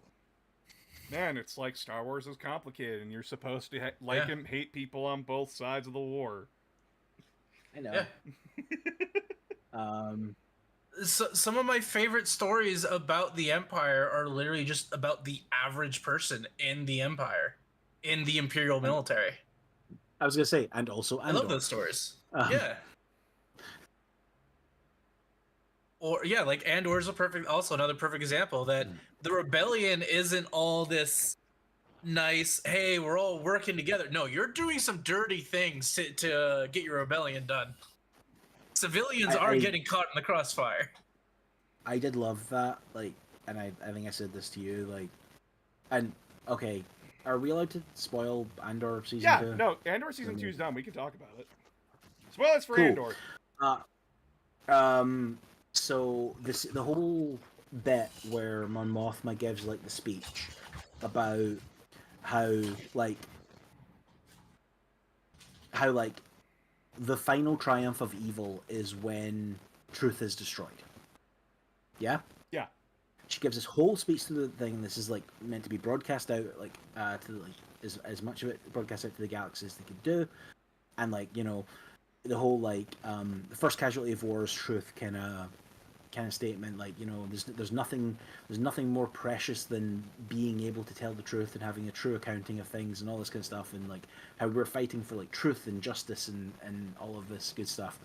Man, it's like Star Wars is complicated, and you're supposed to like and hate people on both sides of the war. I know. Yeah. So, some of my favorite stories about the Empire are literally just about the average person in the Empire, in the Imperial military. I was gonna say, and also I love those stories. Yeah. Or like Andor is also another perfect example that the rebellion isn't all this nice, hey, we're all working together. No, you're doing some dirty things to get your rebellion done. Civilians are getting caught in the crossfire. I did love that, like, and I think I said this to you, like, and okay, are we allowed to spoil Andor season 2? Yeah, no, Andor season 2 is done. We can talk about it. Spoilers for Cool. Andor. So the whole bit where Mon Mothma gives like the speech about how the final triumph of evil is when truth is destroyed. Yeah? Yeah. She gives this whole speech to the thing. This is like meant to be broadcast out to like as much of it broadcast out to the galaxy as they could do. And like, you know, the whole like the first casualty of war is truth kind of statement, like, you know, there's nothing more precious than being able to tell the truth and having a true accounting of things and all this kind of stuff, and like how we're fighting for like truth and justice and all of this good stuff.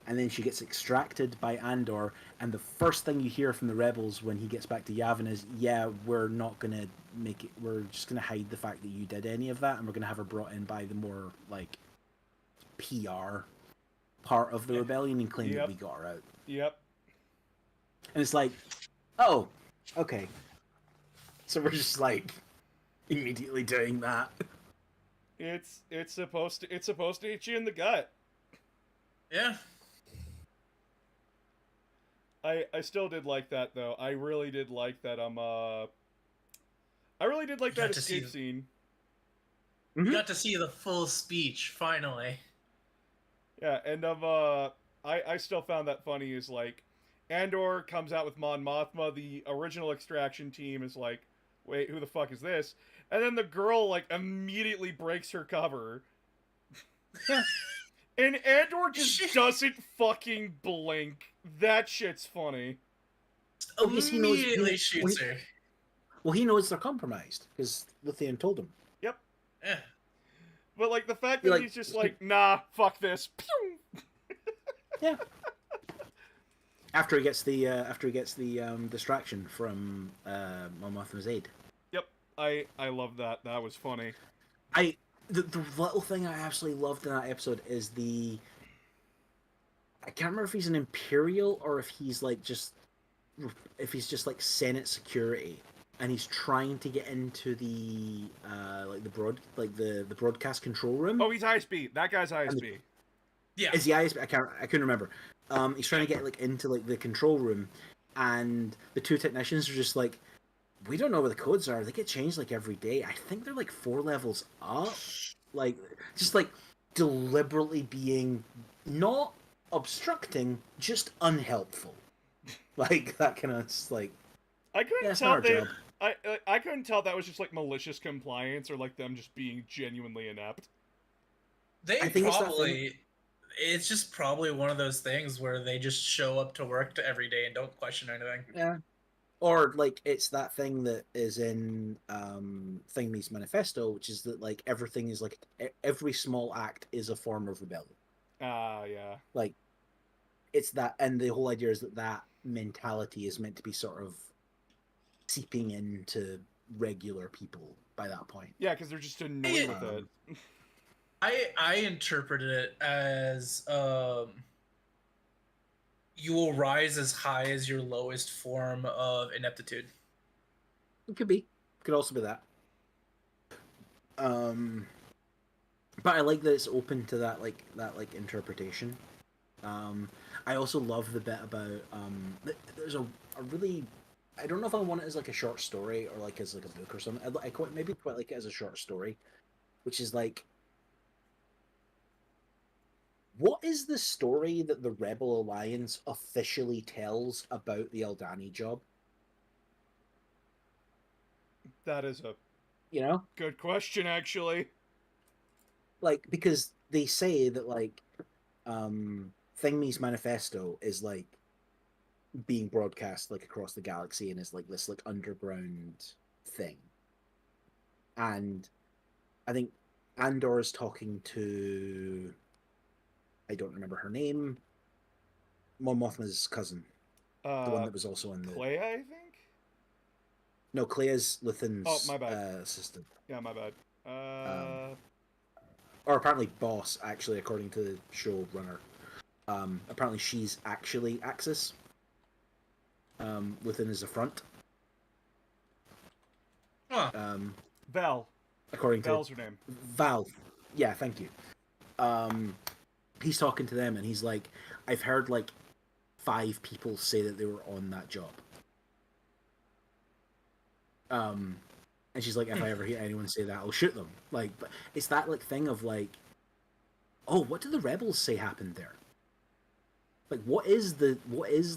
And then she gets extracted by Andor, and the first thing you hear from the rebels when he gets back to Yavin is, yeah, we're not gonna make it, we're just gonna hide the fact that you did any of that, and we're gonna have her brought in by the more like PR part of the rebellion and claim that we got her out. Yep. And it's like, oh, okay. So we're just like immediately doing that. It's supposed to hit you in the gut. Yeah. I still did like that though. I really did like that. I really did like that escape scene. You got to see the full speech finally. Yeah, and I still found that funny. Is like, Andor comes out with Mon Mothma. The original extraction team is like, wait, who the fuck is this? And then the girl like immediately breaks her cover. And Andor just doesn't fucking blink. That shit's funny. Oh, yes, he knows. Immediately shoots her. Well, he knows they're compromised because Luthien told him. Yep. Yeah. But like the fact that he's just like, nah, fuck this. Pew! Yeah. After he gets the distraction from Mon Mothma's aide. Yep. I love that. That was funny. The little thing I absolutely loved in that episode is I can't remember if he's an Imperial or if he's just like Senate security, and he's trying to get into the the broadcast control room. Oh, he's ISB. That guy's ISB. Yeah. Is he ISB? I couldn't remember. He's trying to get like into like the control room, and the two technicians are just like, we don't know where the codes are. They get changed like every day. I think they're like 4 levels up. Like, just like deliberately being not obstructing, just unhelpful. Like that kind of like I couldn't yeah, it's not tell our they. job. I couldn't tell if that was just like malicious compliance or like them just being genuinely inept. They I think it's that thing. probably. It's just probably one of those things where they just show up to work every day and don't question anything. Yeah. Or like it's that thing that is in Thingy's manifesto, which is that like everything is like every small act is a form of rebellion. Yeah. Like it's that, and the whole idea is that that mentality is meant to be sort of seeping into regular people by that point. Yeah, because they're just annoyed with it. I interpreted it as you will rise as high as your lowest form of ineptitude. It could be. Could also be that. But I like that it's open to that interpretation. I also love the bit about there's a really, I don't know if I want it as like a short story or like as like a book or something. I maybe quite like it as a short story, which is like, what is the story that the Rebel Alliance officially tells about the Aldani job? That is a good question, actually. Like, because they say that like Thingme's manifesto is like being broadcast like across the galaxy and is like this like underground thing. And I think Andor is talking to, I don't remember her name, Mon Mothma's cousin, the one that was also in the Clea, I think. No, Clea's Luthen's Oh, my bad. Assistant. Yeah, my bad. Or apparently boss, actually, according to the showrunner. Apparently she's actually Axis. Luthen is the front. Huh. Val. According to Val's her name. Val. Yeah, thank you. He's talking to them and he's like, I've heard like 5 people say that they were on that job. And she's like, if I ever hear anyone say that, I'll shoot them. Like, but it's that like thing of like, oh, what do the rebels say happened there? Like, what is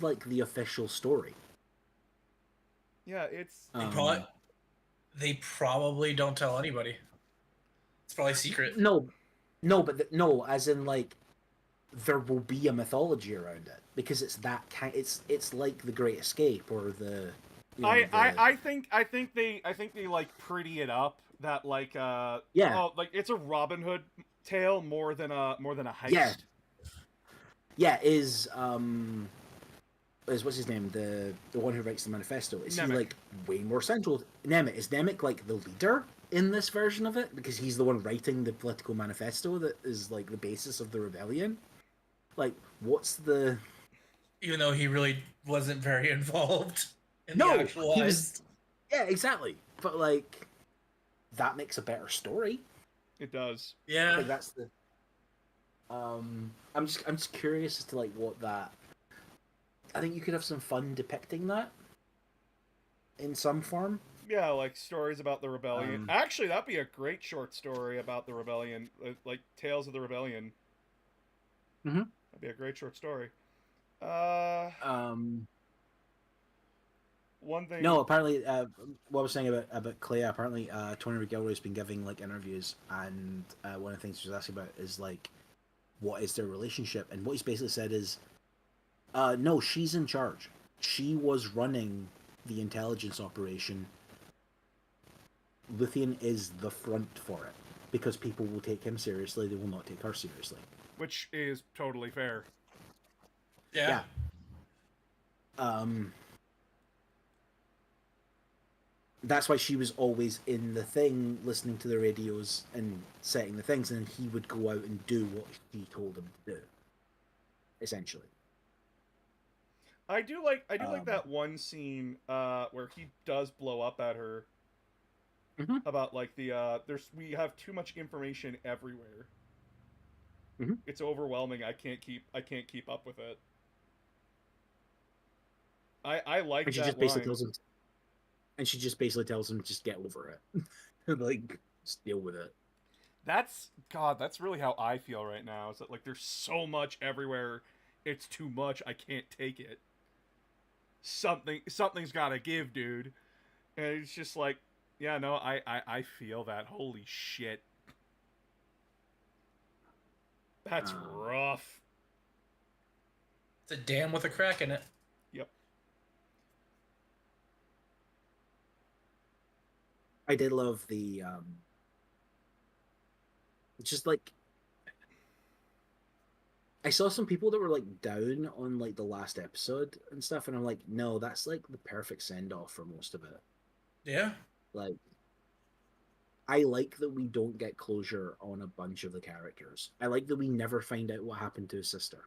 like the official story? Yeah, it's they probably don't tell anybody. It's probably secret. No, no, as in like, there will be a mythology around it because it's that kind. It's like the Great Escape or the. I think they like pretty it up that like like it's a Robin Hood tale more than a heist. Is what's his name, the one who writes the manifesto, is Nemec. He like way more central? Nemec, is Nemec like the leader in this version of it because he's the one writing the political manifesto that is like the basis of the rebellion? Like, what's the, even though he really wasn't very involved. No, he was. Yeah, exactly. But like, that makes a better story. It does. Yeah. Like that's the. I'm just curious as to like what that. I think you could have some fun depicting that. In some form. Yeah, like stories about the rebellion. Actually, that'd be a great short story about the rebellion, like Tales of the Rebellion. Mm-hmm. That'd be a great short story. One thing. No, apparently, what I was saying about Clea. Apparently, Tony Gilroy's been giving like interviews, and one of the things he was asking about is like, what is their relationship? And what he's basically said is, no, she's in charge. She was running the intelligence operation. Luthien is the front for it because people will take him seriously. They will not take her seriously. Which is totally fair. Yeah. That's why she was always in the thing, listening to the radios and setting the things, and then he would go out and do what she told him to do. Essentially. I do like that one scene where he does blow up at her about like the we have too much information everywhere. It's overwhelming. I can't keep up with it. I like and she that just basically line. tells him, and she just basically tells him, just get over it. Like, just deal with it. That's really how I feel right now. Is that like there's so much everywhere, it's too much. I can't take it. something's got to give, dude. And it's just like, yeah, no, I feel that. Holy shit. That's rough. It's a dam with a crack in it. Yep. I did love the just like I saw some people that were like down on like the last episode and stuff, and I'm like, no, that's like the perfect send off for most of it. Yeah. Like, I like that we don't get closure on a bunch of the characters. I like that we never find out what happened to his sister.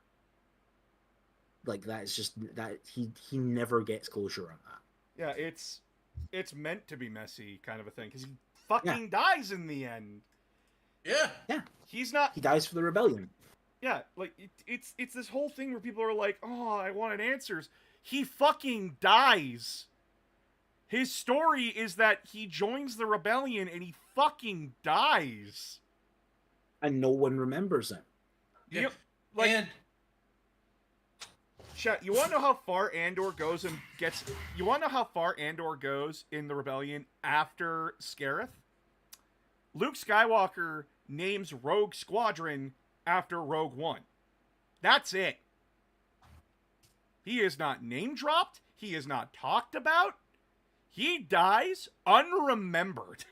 Like, that's just that he never gets closure on that. Yeah, it's meant to be messy, kind of a thing, because he fucking dies in the end. Yeah. Yeah. He's not. He dies for the rebellion. Yeah, like it's this whole thing where people are like, "Oh, I wanted answers." He fucking dies. His story is that he joins the rebellion and he fucking dies. And no one remembers him. Yeah. You, like, And chat, you want to know how far Andor goes and gets? You want to know how far Andor goes in the rebellion after Scarif? Luke Skywalker names Rogue Squadron after Rogue One. That's it. He is not name dropped. He is not talked about. He dies unremembered.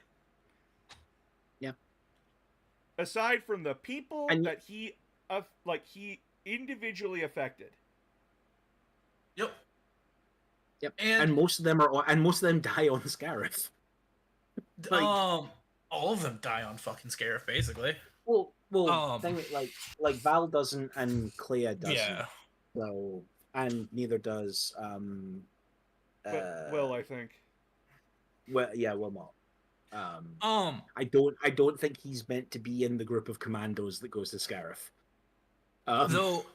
Yeah. Aside from the people And that he individually affected. Yep. Yep. And- And most of them die on Scarif. Like- all of them die on fucking Scarif, basically. Well, thing like Val doesn't and Clea doesn't. Yeah. So and neither does Will, I think. Wilmot. I don't think he's meant to be in the group of commandos that goes to Scarif. Though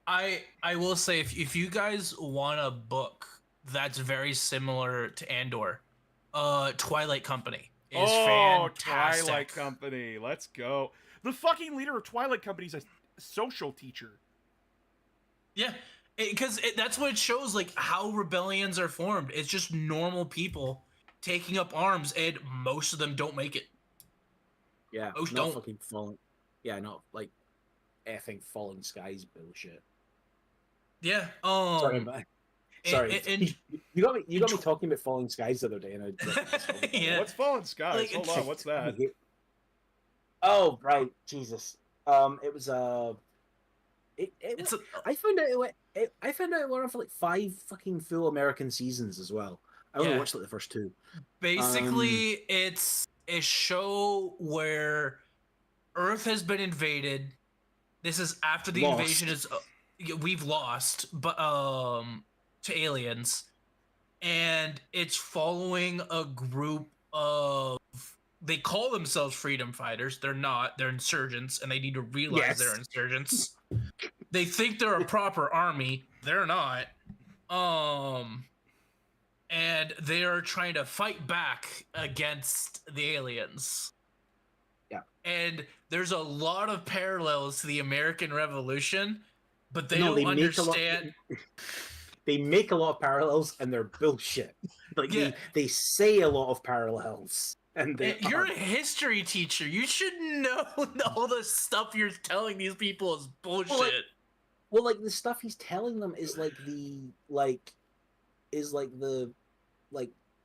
I will say if you guys want a book that's very similar to Andor, Twilight Company is fantastic. Twilight Company. Let's go. The fucking leader of Twilight Company is a social teacher. Yeah, because that's what it shows, like how rebellions are formed. It's just normal people taking up arms, and most of them don't make it. Yeah, most not don't. fucking falling. Yeah, not like effing falling skies bullshit. Yeah. Sorry, man. Sorry, and you got me talking about falling skies the other day, and I yeah. What's Fallen Skies? Like, Hold on, what's that? Oh right, Jesus. It was It's I found out it went on for like 5 fucking full American seasons as well. I only watched like the first 2. basically it's a show where Earth has been invaded. This is after the Lost. invasion is we've lost, but to aliens, and it's following a group of, they call themselves freedom fighters. They're not. They're insurgents, and they need to realize Yes. they're insurgents. They think they're a proper army. They're not. And they are trying to fight back against the aliens. Yeah. And there's a lot of parallels to the American Revolution, but they No, don't they make a lot- understand. They make a lot of parallels, and they're bullshit. Like Yeah. they say a lot of parallels, and they You're aren't. a history teacher. You should know all the stuff you're telling these people is bullshit. Well, like the stuff he's telling them is like the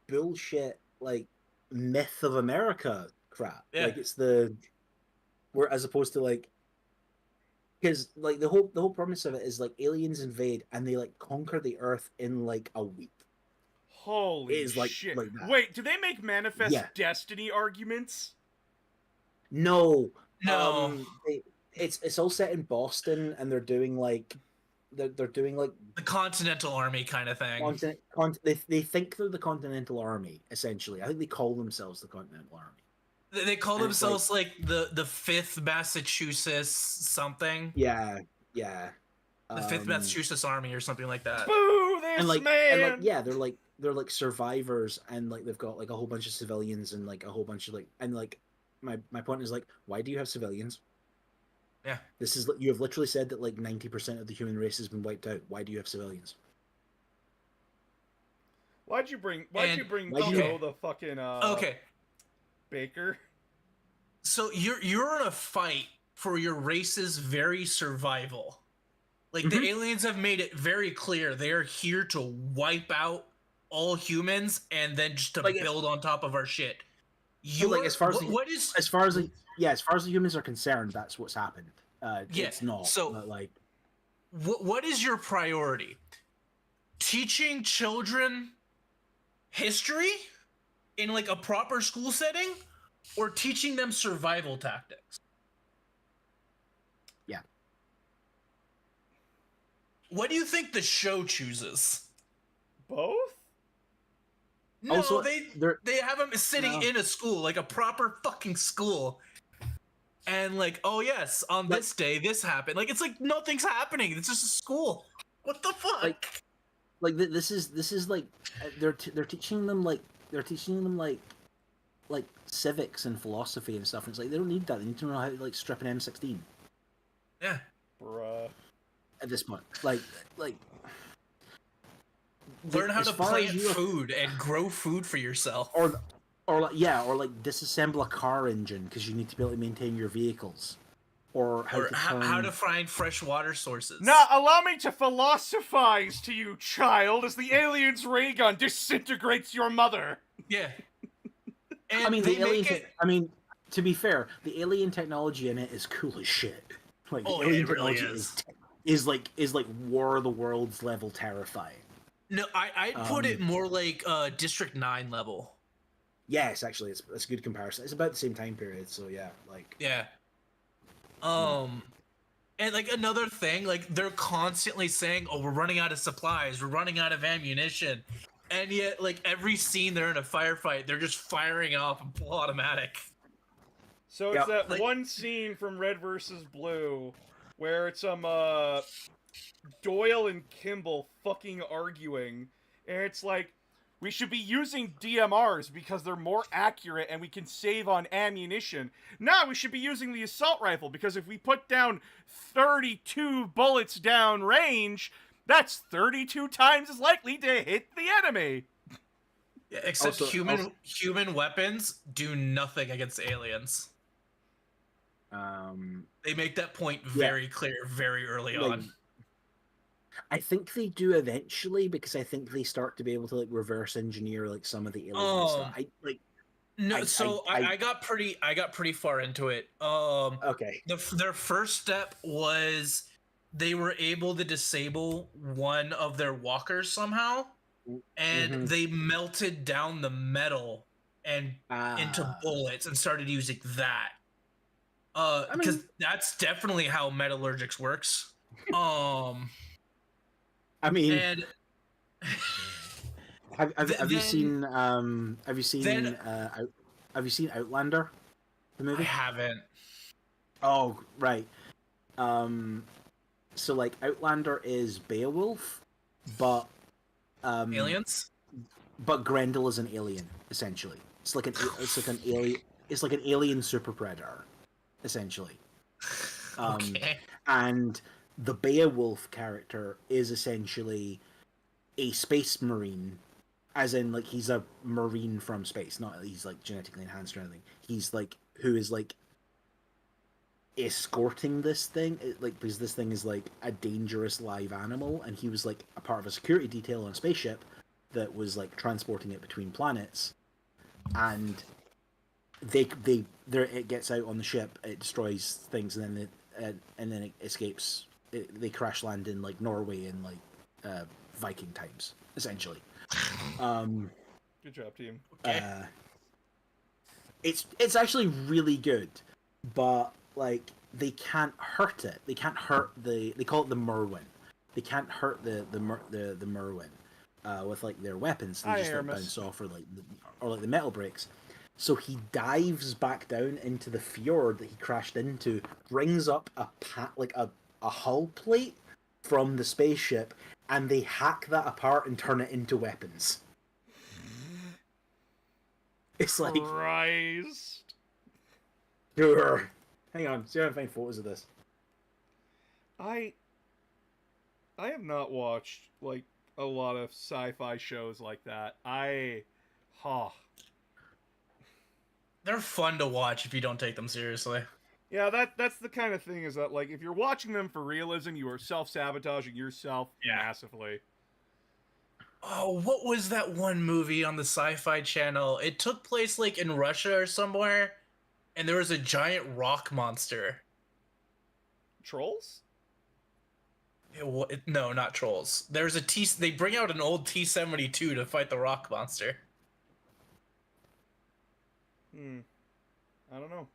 bullshit like myth of America crap. Yeah. Like it's the where as opposed to like because like the whole premise of it is like aliens invade and they like conquer the Earth in like a week. Holy It is like- shit. like that. Wait, do they make Manifest Yeah. Destiny arguments? No, No. It's all set in Boston, and they're doing like they're doing like The Continental Army kind of thing. they think they're the Continental Army essentially. I think they call themselves the Continental Army. They call And it's themselves like the 5th Massachusetts something. Yeah. The 5th Massachusetts Army or something like that. Boo this and like man! yeah, they're like survivors, and like they've got like a whole bunch of civilians and like a whole bunch of like and like my point is like, why do you have civilians? Yeah. This is you have literally said that like 90% of the human race has been wiped out. Why do you have civilians? Why'd you bring Why'd you- Joe the fucking Okay, baker? so you're in a fight for your race's very survival. Like the aliens have made it very clear they are here to wipe out all humans and then just to Like, build on top of our shit. But, like, as far as as far as the humans are concerned, that's what's happened. Yeah, It's not. so- but, like, what is your priority? Teaching children history in like a proper school setting, or teaching them survival tactics? Yeah. What do you think the show chooses? Both? No, Also, they they're- have them sitting No. in a school, like a proper fucking school. And like, oh yes, on this day this happened. Like it's like nothing's happening. It's just a school. What the fuck? this is like they're teaching them like civics and philosophy and stuff. And it's like they don't need that. They need to know how to like strip an M16 Yeah. Bruh. at this point. Like Learn how as to far as plant you are- food and grow food for yourself. or like disassemble a car engine because you need to be able to maintain your vehicles, or how Or to how turn- to find fresh water sources. Now, allow me to philosophize to you, child, as the alien's ray gun disintegrates your mother. Yeah. And I mean, they the alien. make it. I mean, to be fair, the alien technology in it is cool as shit. Like, Oh, the alien it really technology is like War of the Worlds level terrifying. No, I'd put it more like District 9 level. Yes, actually, it's a good comparison. It's about the same time period, so yeah, like Yeah. And like another thing, like they're constantly saying, "Oh, we're running out of supplies, we're running out of ammunition," and yet, like every scene they're in a firefight, they're just firing off a full automatic. So it's Yep. that Like- one scene from Red vs. Blue where it's Doyle and Kimball fucking arguing, and it's like, we should be using DMRs because they're more accurate and we can save on ammunition. No, we should be using the assault rifle because if we put down 32 bullets down range, that's 32 times as likely to hit the enemy. Yeah, except Also- human weapons do nothing against aliens. They make that point very clear very early like, on. I think they do eventually because I think they start to be able to like reverse engineer like some of the alien stuff. No, I- so I- I got pretty far into it. Okay. Their first step was they were able to disable one of their walkers somehow, and Mhm. they melted down the metal and into Ah. bullets and started using that. I Because mean- that's definitely how metallurgics works. I mean, And have you then- seen have you seen then- have you seen Outlander, the I movie? haven't. Oh, right. So like Outlander is Beowulf, but Aliens? but Grendel is an alien essentially. It's like an alien. It's like an alien super predator, essentially. Okay. And the Beowulf character is essentially a space marine, as in like he's a marine from space, not he's like genetically enhanced or anything. He's like who is like escorting this thing, like because this thing is like a dangerous live animal, and he was like a part of a security detail on a spaceship that was like transporting it between planets, and it gets out on the ship, it destroys things, and then it escapes. They crash land in like Norway in like Viking times, essentially. Good job, team. Okay. It's actually really good, but like they can't hurt it. They can't hurt they call it the Merwin. They can't hurt the Merwin with like their weapons. They Hi, just like Aramis. bounce off or the metal breaks. So he dives back down into the fjord that he crashed into, brings up a hull plate from the spaceship, and they hack that apart and turn it into weapons. It's like, Christ. sure. Hang on, see if I can find photos of this. I have not watched like a lot of sci-fi shows like that. They're fun to watch if you don't take them seriously. Yeah, that's the kind of thing is that like if you're watching them for realism, you are self-sabotaging yourself massively. Oh, what was that one movie on the Sci-Fi Channel? It took place like in Russia or somewhere, and there was a giant rock monster. Trolls? No, not Trolls. There's a T. They bring out an old T-72 to fight the rock monster. I don't know.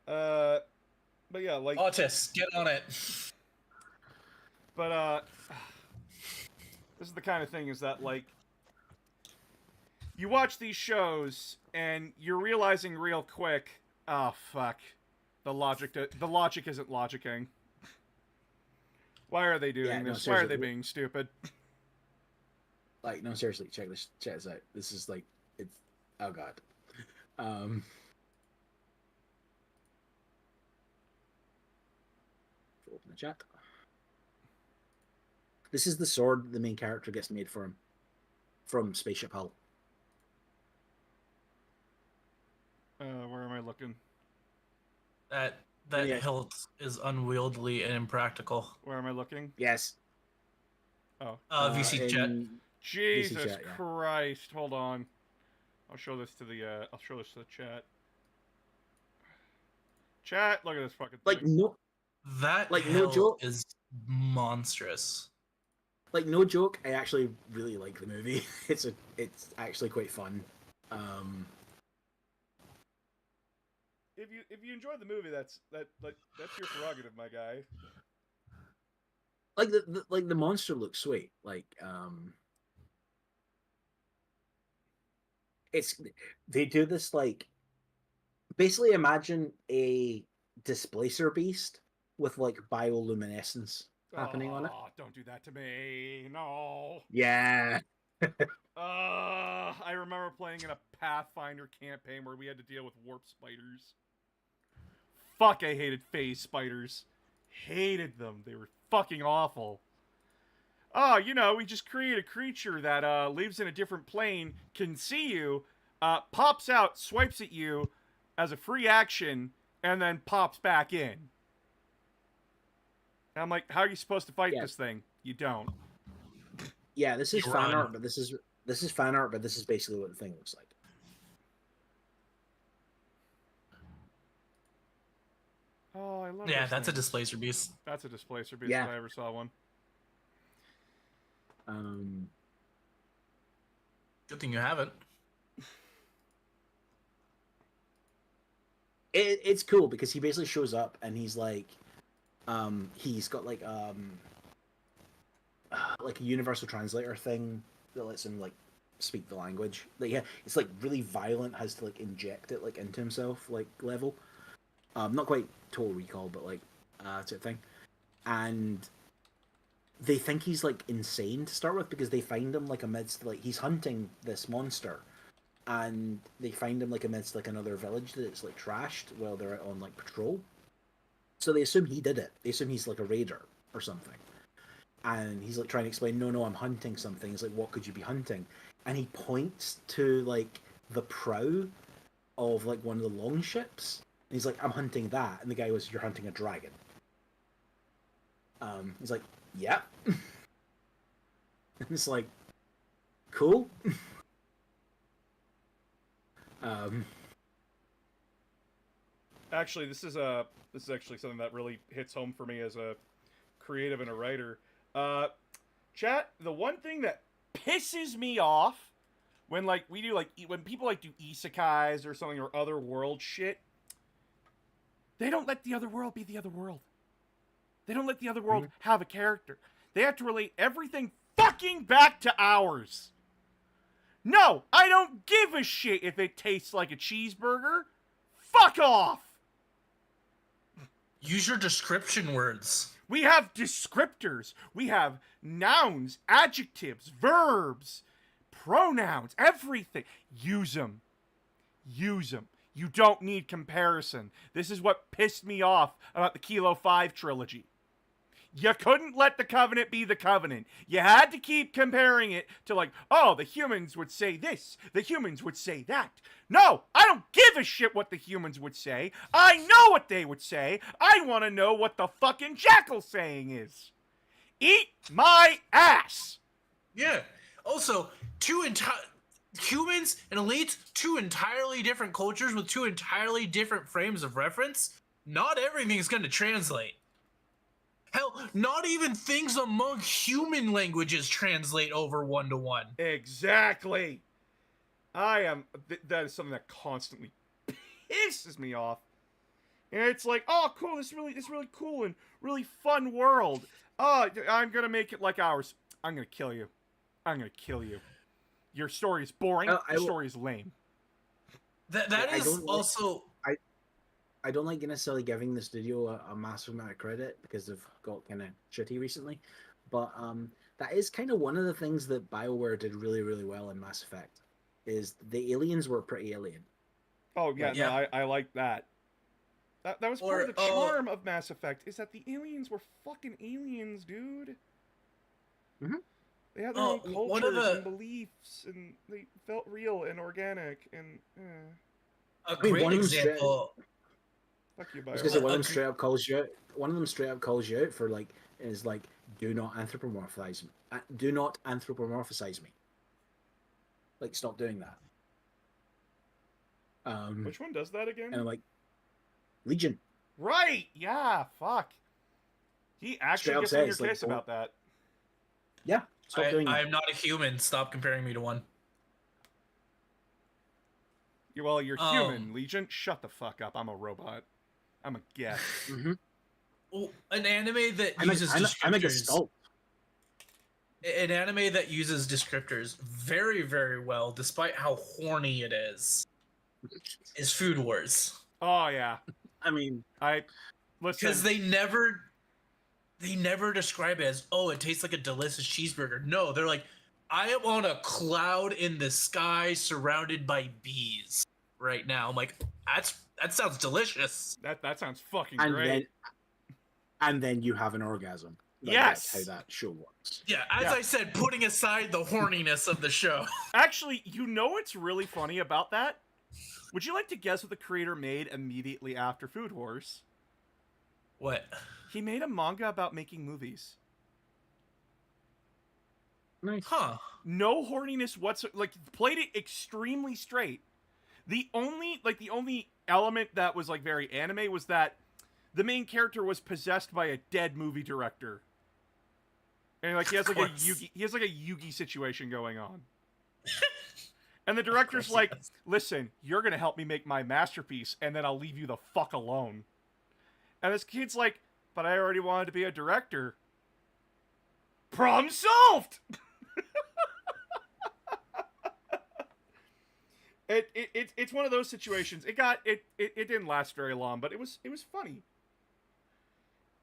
But yeah, like Autists, get on it. But this is the kind of thing is that like you watch these shows and you're realizing real quick, oh fuck, the logic isn't logicking. Why are they doing this? Why are they being stupid? Like, no, seriously, check this out. This is like, it's, oh god. Open the chat. This is the sword the main character gets made for him from Spaceship Hull. Where am I looking? That hilt is unwieldy and impractical. Where am I looking? Yes. Oh. VC chat. Jesus VC chat, yeah. Christ! Hold on. I'll show this to the chat. Chat, look at this fucking Like thing. no, That like hilt no joke. is monstrous. Like no joke. I actually really like the movie. It's actually quite fun. If you enjoyed the movie, that's your prerogative, my guy. Like the monster looks sweet. Like they do this like basically imagine a displacer beast with like bioluminescence happening on it. Oh, don't do that to me. No. Yeah. I remember playing in a Pathfinder campaign where we had to deal with warp spiders. Fuck, I hated phase spiders. Hated them. They were fucking awful. Oh, we just create a creature that lives in a different plane, can see you, pops out, swipes at you as a free action, and then pops back in. And I'm like, how are you supposed to fight this thing? You don't. Yeah, this is fan art, but this is fan art, but this is basically what the thing looks like. Oh, I love. Yeah, that's a displacer beast. That's a displacer beast. Yeah. If I ever saw one. Good thing you haven't. It's cool because he basically shows up and he's like, he's got like a universal translator thing that lets him like speak the language. Like, yeah, it's like really violent, has to like inject it like into himself like level. Not quite Total Recall, but like sort of thing. And they think he's like insane to start with because they find him like amidst like he's hunting this monster, and they find him like amidst like another village that's like trashed while they're out on like patrol. So they assume he did it. They assume he's like a raider or something. And he's like trying to explain, no, I'm hunting something. He's like, what could you be hunting? And he points to like the prow of like one of the long ships. And he's like, I'm hunting that. And the guy goes, you're hunting a dragon. He's like, yep. And it's like, cool. Actually, this is actually something that really hits home for me as a creative and a writer. Chat, the one thing that pisses me off when like we do like when people like do isekais or something or other world shit, they don't let the other world be the other world. They don't let the other world have a character. They have to relate everything fucking back to ours. No, I don't give a shit if it tastes like a cheeseburger. Fuck off. Use your description words. We have descriptors. We have nouns, adjectives, verbs, pronouns, everything. Use them. Use them. You don't need comparison. This is what pissed me off about the Kilo 5 trilogy. You couldn't let the Covenant be the Covenant. You had to keep comparing it to like, oh, the humans would say this, the humans would say that. No, I don't give a shit what the humans would say. I know what they would say. I want to know what the fucking Jackal saying is. Eat my ass. Yeah. Also, humans and elites, two entirely different cultures with two entirely different frames of reference. Not everything's going to translate. Hell, not even things among human languages translate over 1-to-1. Exactly. That is something that constantly pisses me off. And it's like, oh, cool, this really cool and really fun world. Oh, I'm gonna make it like ours. I'm gonna kill you. I'm gonna kill you. Your story is boring. Your story is lame. That is also. I don't like necessarily giving the studio a massive amount of credit because they've got kind of shitty recently, but that is kind of one of the things that BioWare did really, really well in Mass Effect, is the aliens were pretty alien. Oh yeah, yeah. No, I like that. That was part of the charm of Mass Effect, is that the aliens were fucking aliens, dude. Mm-hmm. They had their own cultures and beliefs, and they felt real and organic, and a great example. Fuck you, I was gonna say one of them straight up calls you out. One of them straight up calls you out for like is like, do not anthropomorphize me. Do not anthropomorphize me. Like, stop doing that. Which one does that again? And I'm like, Legion. Right. Yeah. Fuck. He actually gets on your case about that. Yeah. Stop doing that. I am not a human. Stop comparing me to one. Well, you're human, Legion. Shut the fuck up. I'm a robot. I'm a guest. Mm-hmm. Well, an anime that uses descriptors. I'm a gestalt. An anime that uses descriptors very, very well, despite how horny it is Food Wars. Oh yeah. I mean, because they never describe it as, oh, it tastes like a delicious cheeseburger. No, they're like, I am on a cloud in the sky surrounded by bees right now. I'm like, that sounds delicious. That sounds fucking great. And then you have an orgasm. Yes, that's how that show works. Yeah, as I said, putting aside the horniness of the show. Actually, you know what's really funny about that? Would you like to guess what the creator made immediately after Food Wars? What? He made a manga about making movies. Nice. Huh. No horniness whatsoever. Like, played it extremely straight. The only element that was like very anime was that the main character was possessed by a dead movie director. And like he has like a Yugi situation going on. And the director's like, listen, you're gonna help me make my masterpiece, and then I'll leave you the fuck alone. And this kid's like, but I already wanted to be a director. Problem solved! It's one of those situations. It didn't last very long, but it was funny.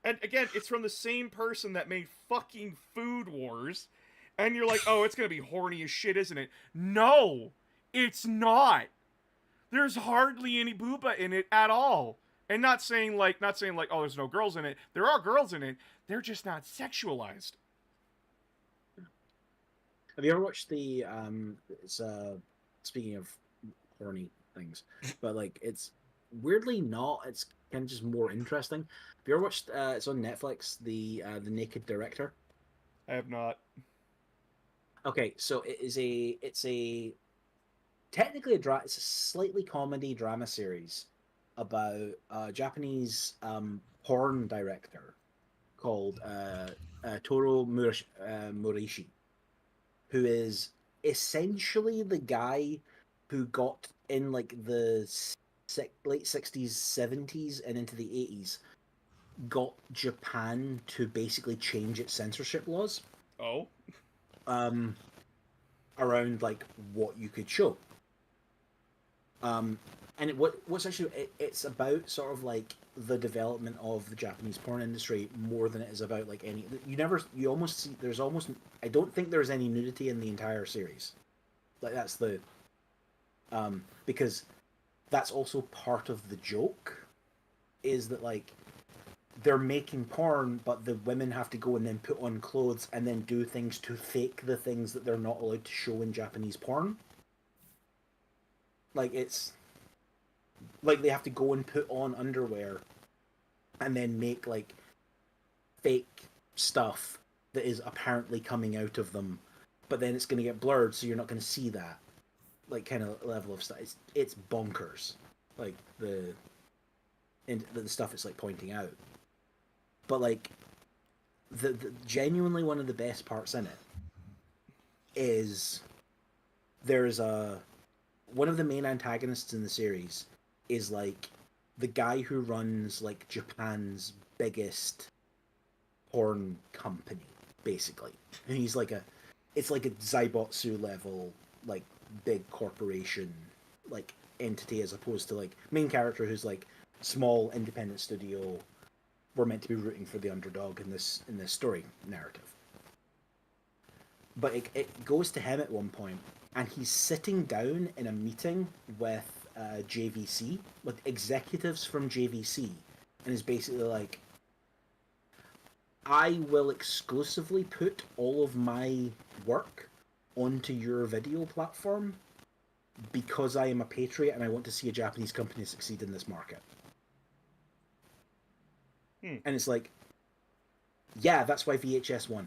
And again, it's from the same person that made fucking Food Wars. And you're like, oh, it's gonna be horny as shit, isn't it? No, it's not. There's hardly any booba in it at all. And not saying like, oh, there's no girls in it. There are girls in it. They're just not sexualized. Have you ever watched the speaking of horny things, but like it's weirdly not. It's kind of just more interesting. Have you ever watched? It's on Netflix. The Naked Director. I have not. Okay, so it's a technically it's a slightly comedy drama series about a Japanese porn director called Toru Morishi, who is essentially the guy who got in like the late 60s, 70s, and into the 80s, got Japan to basically change its censorship laws. Oh. Around like what you could show. And what's actually it's about sort of like the development of the Japanese porn industry more than it is about like any. You almost see there's almost. I don't think there's any nudity in the entire series. Like that's the. Because that's also part of the joke, is that like they're making porn, but the women have to go and then put on clothes and then do things to fake the things that they're not allowed to show in Japanese porn. Like, it's like they have to go and put on underwear and then make like fake stuff that is apparently coming out of them, but then it's going to get blurred, so you're not going to see that like kind of level of stuff. It's bonkers, like the stuff it's like pointing out. But like the genuinely one of the best parts in it is there's one of the main antagonists in the series is like the guy who runs like Japan's biggest porn company, basically. And he's like it's like a Zaibotsu level, like big corporation, like entity, as opposed to like main character who's like small independent studio. We're meant to be rooting for the underdog in this story narrative. But it goes to him at one point, and he's sitting down in a meeting with JVC, with executives from JVC, and is basically like, I will exclusively put all of my work onto your video platform because I am a patriot and I want to see a Japanese company succeed in this market. And it's like, yeah, that's why VHS won.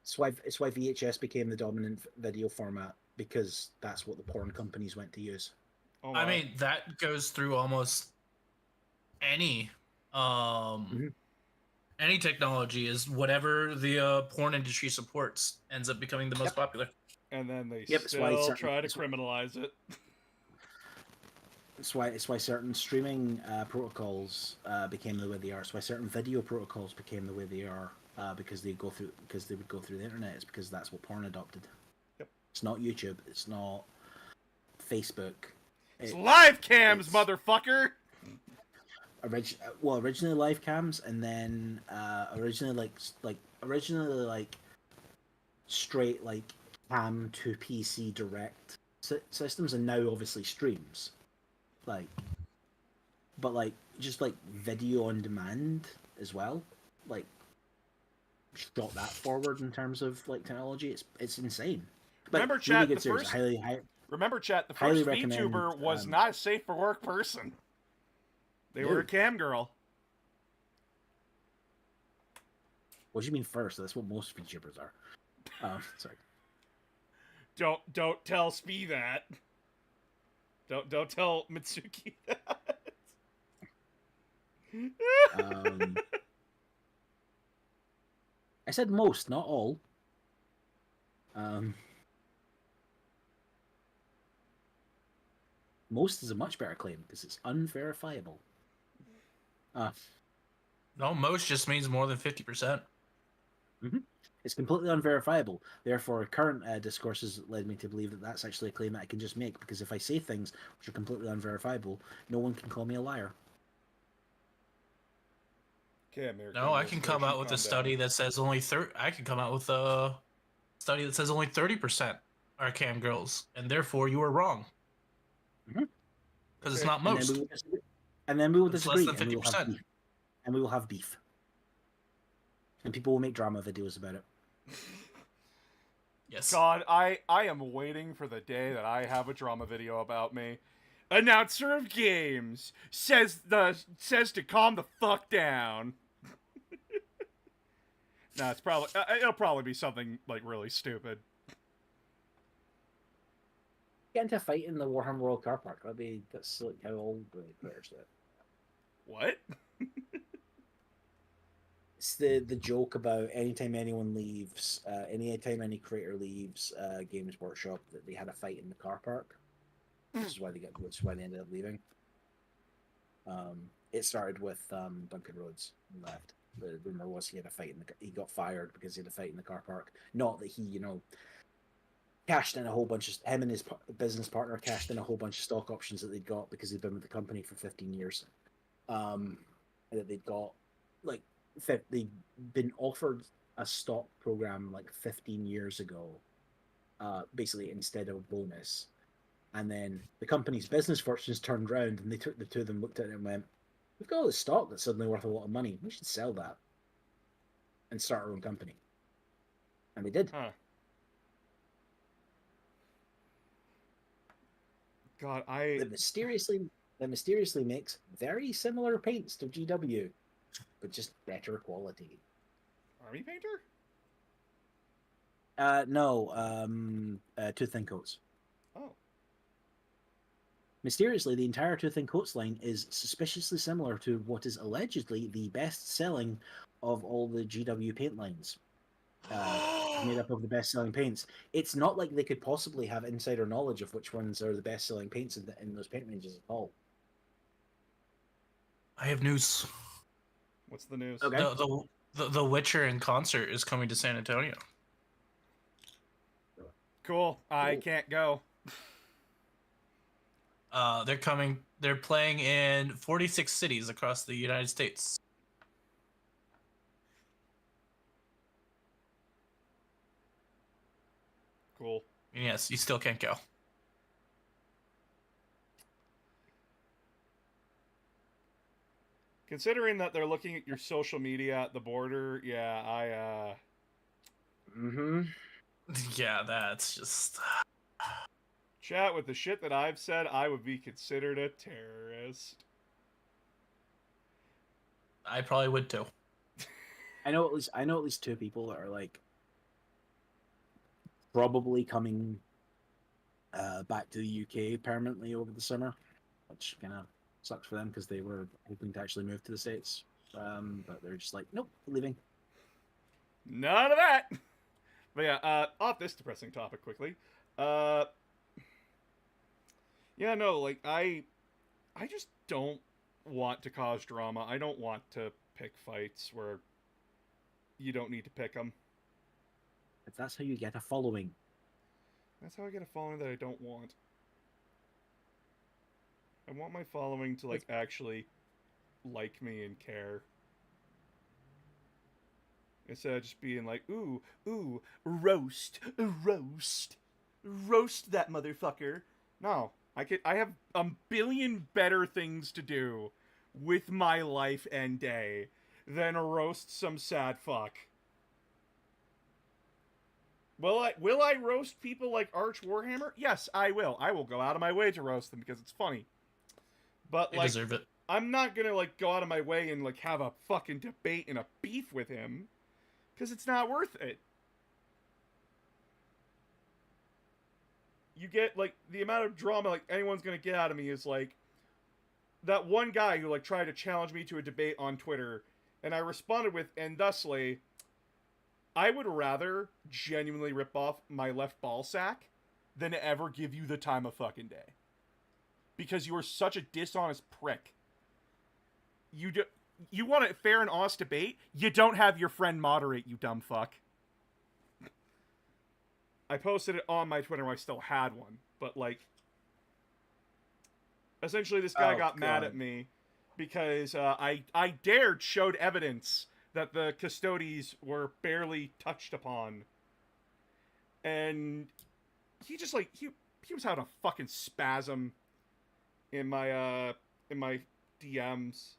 It's why VHS became the dominant video format, because that's what the porn companies went to use. Oh, wow. I mean, that goes through almost any any technology. Is whatever the porn industry supports ends up becoming the most popular. And then they Yep, still try to criminalize it. It's why certain streaming protocols became the way they are. It's why certain video protocols became the way they are, because they would go through the internet. It's because that's what porn adopted. Yep. It's not YouTube. It's not Facebook. It's live cams, motherfucker. Originally live cams, and then originally straight like cam to PC direct systems, and now obviously streams. But just like video on demand as well, like shot that forward in terms of like technology. It's insane. But Remember, really chat, good the series. first Highly VTuber was not a safe for work person. They were a cam girl. What do you mean first? That's what most VTubers are. Sorry. Don't tell Spee that. Don't tell Mitsuki that. I said most, not all. Most is a much better claim because it's unverifiable. No, most just means more than 50%. It's completely unverifiable. Therefore, current discourses led me to believe that that's actually a claim that I can just make, because if I say things which are completely unverifiable, no one can call me a liar. Okay, American. No, I can come out with a study that says only 30. I can come out with a study that says only 30% are cam girls, and therefore you are wrong. Because it's not most. And then we will disagree. Less than 50%. And we will have beef. And people will make drama videos about it. Yes. God, I am waiting for the day that I have a drama video about me. Announcer of games says to calm the fuck down. No, it'll probably be something like really stupid. Get into a fight in the Warhammer World car park. That's like how all the players do it. What? It's the joke about anytime anyone leaves, anytime any creator leaves Games Workshop, that they had a fight in the car park. Which is why they ended up leaving. It started with Duncan Rhodes left. The rumor was he got fired because he had a fight in the car park. Not that he, cashed in a whole bunch of, him and his business partner cashed in a whole bunch of stock options that they'd got because they'd been with the company for 15 years. That they'd got, they'd been offered a stock program 15 years ago, basically instead of a bonus. And then the company's business fortunes turned round, and they took the two of them, looked at it, and went, "We've got all this stock that's suddenly worth a lot of money. We should sell that and start our own company." And they did. Huh. God, That mysteriously makes very similar paints to GW, but just better quality. Army Painter? No, Tooth and Coats. Oh. Mysteriously, the entire Tooth and Coats line is suspiciously similar to what is allegedly the best-selling of all the GW paint lines. Made up of the best-selling paints. It's not like they could possibly have insider knowledge of which ones are the best-selling paints in those paint ranges at all. I have news. What's the news? Okay. The Witcher in concert is coming to San Antonio. Cool. I Cool. can't go. They're playing in 46 cities across the United States. Cool. And yes, you still can't go. Considering that they're looking at your social media at the border, yeah, Mm-hmm. Yeah, that's just. chat with the shit that I've said, I would be considered a terrorist. I probably would too. I know at least two people that are like probably coming back to the UK permanently over the summer, which kind of sucks for them because they were hoping to actually move to the States, but they're just like, nope, leaving. None of that. But yeah, off this depressing topic quickly. Yeah, no, like I just don't want to cause drama. I don't want to pick fights where you don't need to pick them. If that's how you get a following. That's how I get a following that I don't want. I want my following to like actually like me and care. Instead of just being like, ooh, roast that motherfucker. No, I have a billion better things to do with my life and day than roast some sad fuck. Will I roast people like Arch Warhammer? Yes, I will. I will go out of my way to roast them because it's funny. But They like, deserve it. I'm not gonna like go out of my way and like have a fucking debate and a beef with him, because it's not worth it. You get like the amount of drama like anyone's gonna get out of me is like that one guy who like tried to challenge me to a debate on Twitter, and I responded with, and thusly, I would rather genuinely rip off my left ball sack than ever give you the time of fucking day. Because you are such a dishonest prick. You want a fair and honest debate? You don't have your friend moderate, you dumb fuck. I posted it on my Twitter when I still had one, but like, essentially this guy got mad at me because I showed evidence that the Custodes were barely touched upon, and he just like he was having a fucking spasm in my DMs.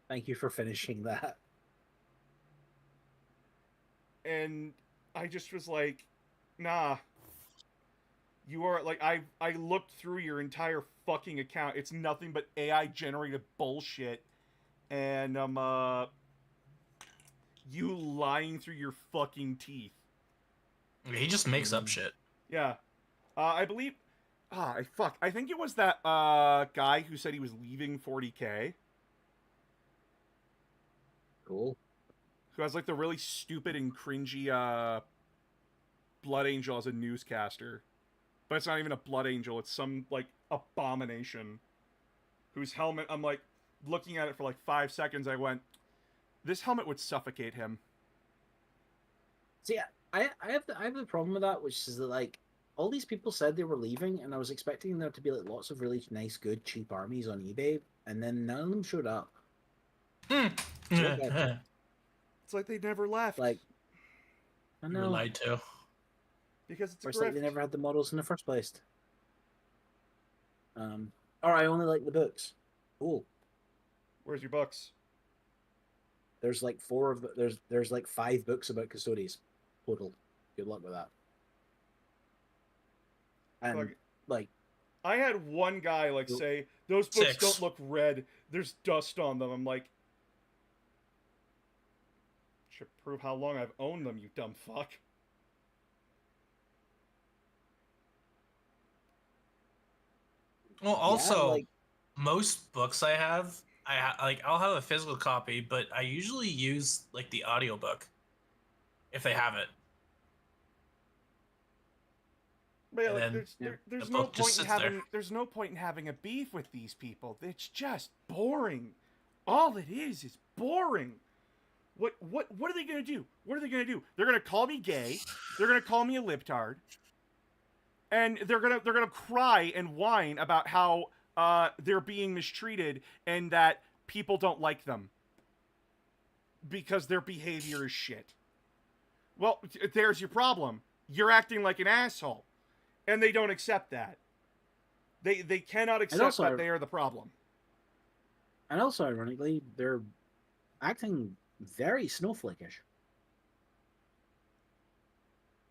Thank you for finishing that. And I just was like, nah. You are like I looked through your entire fucking account. It's nothing but AI generated bullshit. And you lying through your fucking teeth. He just makes up shit. Yeah. I believe I think it was that guy who said he was leaving 40K. Cool. Who has like the really stupid and cringy Blood Angel as a newscaster. But it's not even a Blood Angel, it's some like abomination. Whose helmet, I'm like looking at it for like 5 seconds, I went, this helmet would suffocate him. See, I have the problem with that, which is that like all these people said they were leaving, and I was expecting there to be like lots of really nice, good, cheap armies on eBay, and then none of them showed up. It's like they never left. Like, I You were know. lied to. Because it's a Or it's like grift. they never had the models in the first place. Or I only like the books. Cool. Where's your books? There's like there's like 5 books about Custodes total. Good luck with that. And Fuck. like I had one guy like Nope. say those books 6. don't look red. There's dust on them. I'm like, should prove how long I've owned them, you dumb fuck. Well, yeah, also, like most books I have, like I'll have a physical copy, but I usually use like the audiobook if they have it. But yeah, And like, then there's the no book just point in sits there. having there's no point in having a beef with these people. It's just boring. All it is boring. What are they gonna do? What are they gonna do? They're gonna call me gay. They're gonna call me a libtard. And they're gonna cry and whine about how they're being mistreated and that people don't like them because their behavior is shit. Well, there's your problem. You're acting like an asshole, and they don't accept that. They cannot accept also- that they are the problem. and also ironically, they're acting very snowflakish.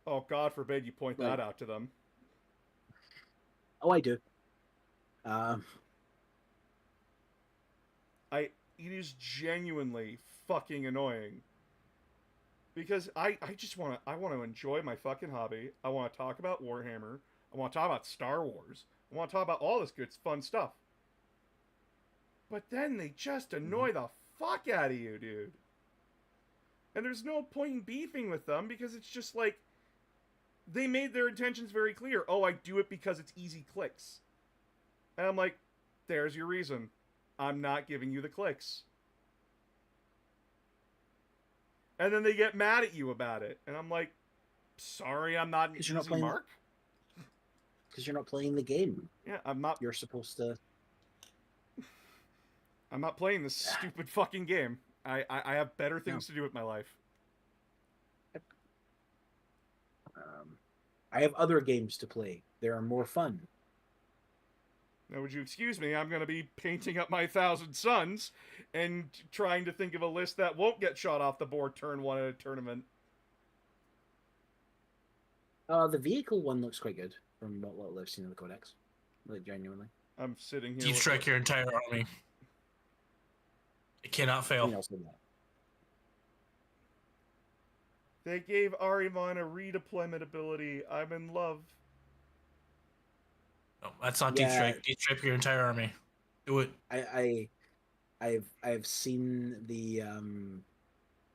Oh, God forbid you point Like- that out to them. Oh, I do. Um, It is genuinely fucking annoying. Because I just want to enjoy my fucking hobby. I want to talk about Warhammer. I want to talk about Star Wars. I want to talk about all this good fun stuff. But then they just annoy the fuck out of you, dude. And there's no point in beefing with them because it's just like they made their intentions very clear. Oh, I do it because it's easy clicks. And I'm like, there's your reason. I'm not giving you the clicks. And then they get mad at you about it. And I'm like, sorry, I'm not an 'Cause you're not easy playing- mark. because you're not playing the game. Yeah, I'm not You're supposed to. playing this stupid fucking game. I have better things to do with my life. I have other games to play. They are more fun. Now, would you excuse me? I'm going to be painting up my 1,000 Suns and trying to think of a list that won't get shot off the board turn 1 at a tournament. The vehicle one looks quite good from what little I've seen in the codex. Like genuinely. I'm sitting here. Deep with- strike your entire army. It cannot I fail. mean, also that. They gave Ahriman a redeployment ability. I'm in love. No, that's not deep Yeah. strike. Deep strike your entire army. Do it. I've seen the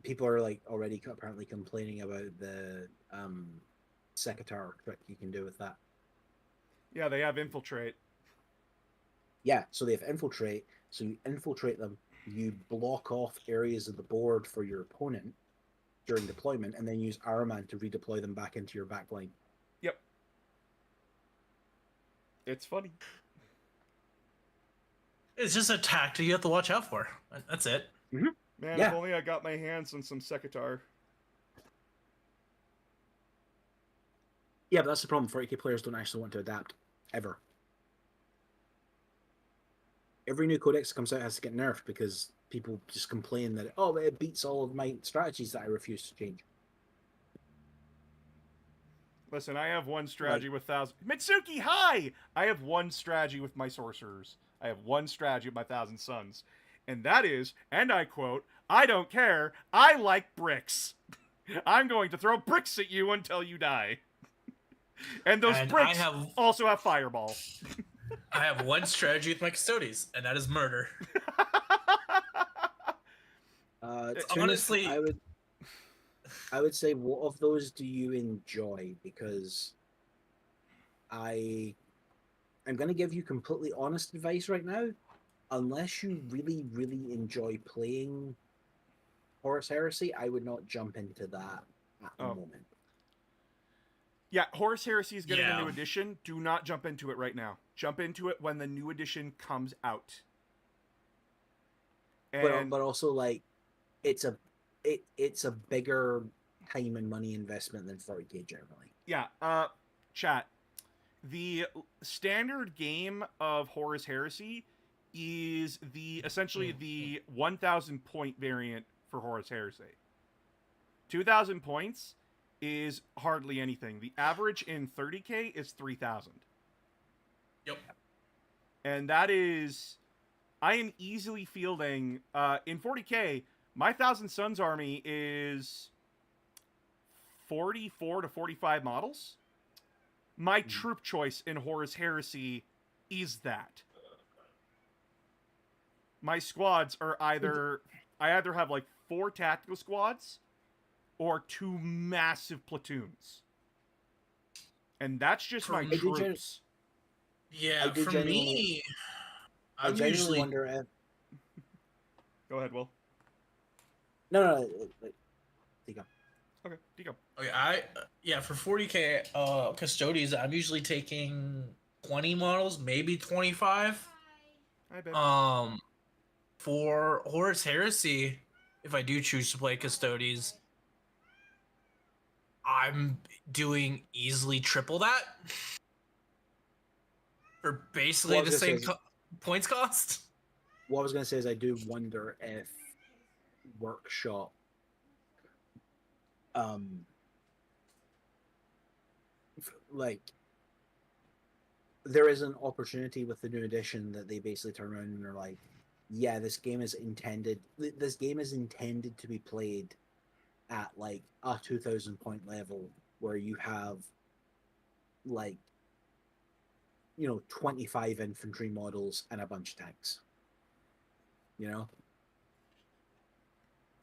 people are like already apparently complaining about the Sekitar trick you can do with that. Yeah, they have infiltrate. Yeah, so they have infiltrate. So you infiltrate them, you block off areas of the board for your opponent during deployment, and then use Ahriman to redeploy them back into your back line. Yep. It's funny. It's just a tactic you have to watch out for. That's it. Man, Yeah. if only I got my hands on some Sekitar. Yeah, but that's the problem. 40k players don't actually want to adapt ever. Every new codex that comes out has to get nerfed because people just complain that it beats all of my strategies that I refuse to change. Listen, I have one strategy with 1,000... Mitsuki, hi! I have one strategy with my sorcerers. I have one strategy with my 1,000 Suns. And that is, and I quote, I don't care, I like bricks. I'm going to throw bricks at you until you die. And those And bricks I have also have fireball. I have one strategy with my custodies, and that is murder. To be honest, Honestly- I would say, what of those do you enjoy? Because I'm going to give you completely honest advice right now. Unless you really, really enjoy playing Horus Heresy, I would not jump into that at the Oh. moment. Yeah, Horus Heresy is getting a Yeah. new edition. Do not jump into it right now. Jump into it when the new edition comes out. And But also, like, it's a bigger time and money investment than 40k generally. yeah, chat. the standard game of Horus Heresy is essentially the 1,000 point variant for Horus Heresy. 2,000 points is hardly anything. The average in 30K is 3,000. Yep. And that is, I am easily fielding, in 40K, my Thousand Suns army is 44 to 45 models. My troop choice in Horus Heresy is that. My squads are I either have like 4 tactical squads or 2 massive platoons. And that's just my troops. Yeah, for me, I I'm genuinely usually wonder if... Go ahead, Will. No, Dico. Okay, Dico. Okay, for 40K custodians, I'm usually taking 20 models, maybe 25. I bet. For Horus Heresy, if I do choose to play custodians, I'm doing easily triple that for basically the same points cost. What I was going to say is I do wonder if Workshop like there is an opportunity with the new edition that they basically turn around and are like, yeah, this game is intended to be played at like a 2,000 point level where you have like 25 infantry models and a bunch of tanks,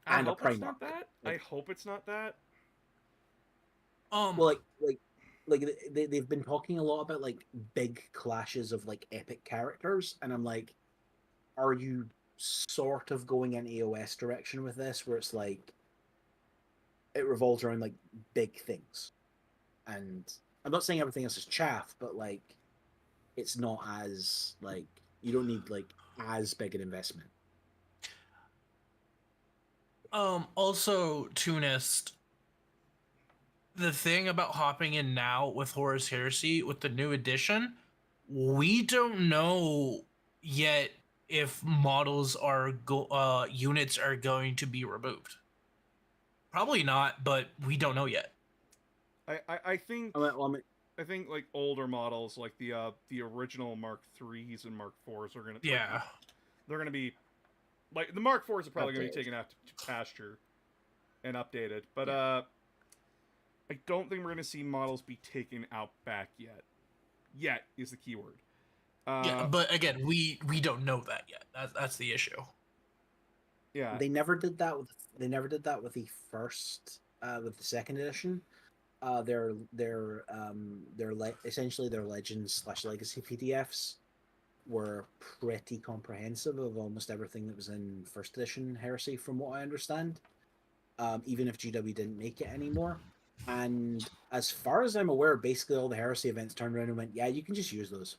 I and a hope it's Primarch. not that. I hope it's not that. Well, they've been talking a lot about like big clashes of like epic characters, and I'm like, are you sort of going in AOS direction with this, where it's like it revolves around like big things? And I'm not saying everything else is chaff, but like it's not as like you don't need like as big an investment. Also, Tunist, the thing about hopping in now with Horus Heresy with the new edition, we don't know yet if models are units are going to be removed. Probably not, but we don't know yet. I think I think like older models like the original Mark IIIs and Mark IVs are gonna they're gonna be like the Mark IVs are probably gonna be taken out to pasture and updated, but I don't think we're gonna see models be taken out back yet. Yet is the key word. Yeah, but again, we don't know that yet. That's the issue. Yeah, they never did that with the first with the second edition. Essentially their Legends/Legacy PDFs were pretty comprehensive of almost everything that was in first edition Heresy, from what I understand. Even if GW didn't make it anymore. And as far as I'm aware, basically all the Heresy events turned around and went, yeah, you can just use those.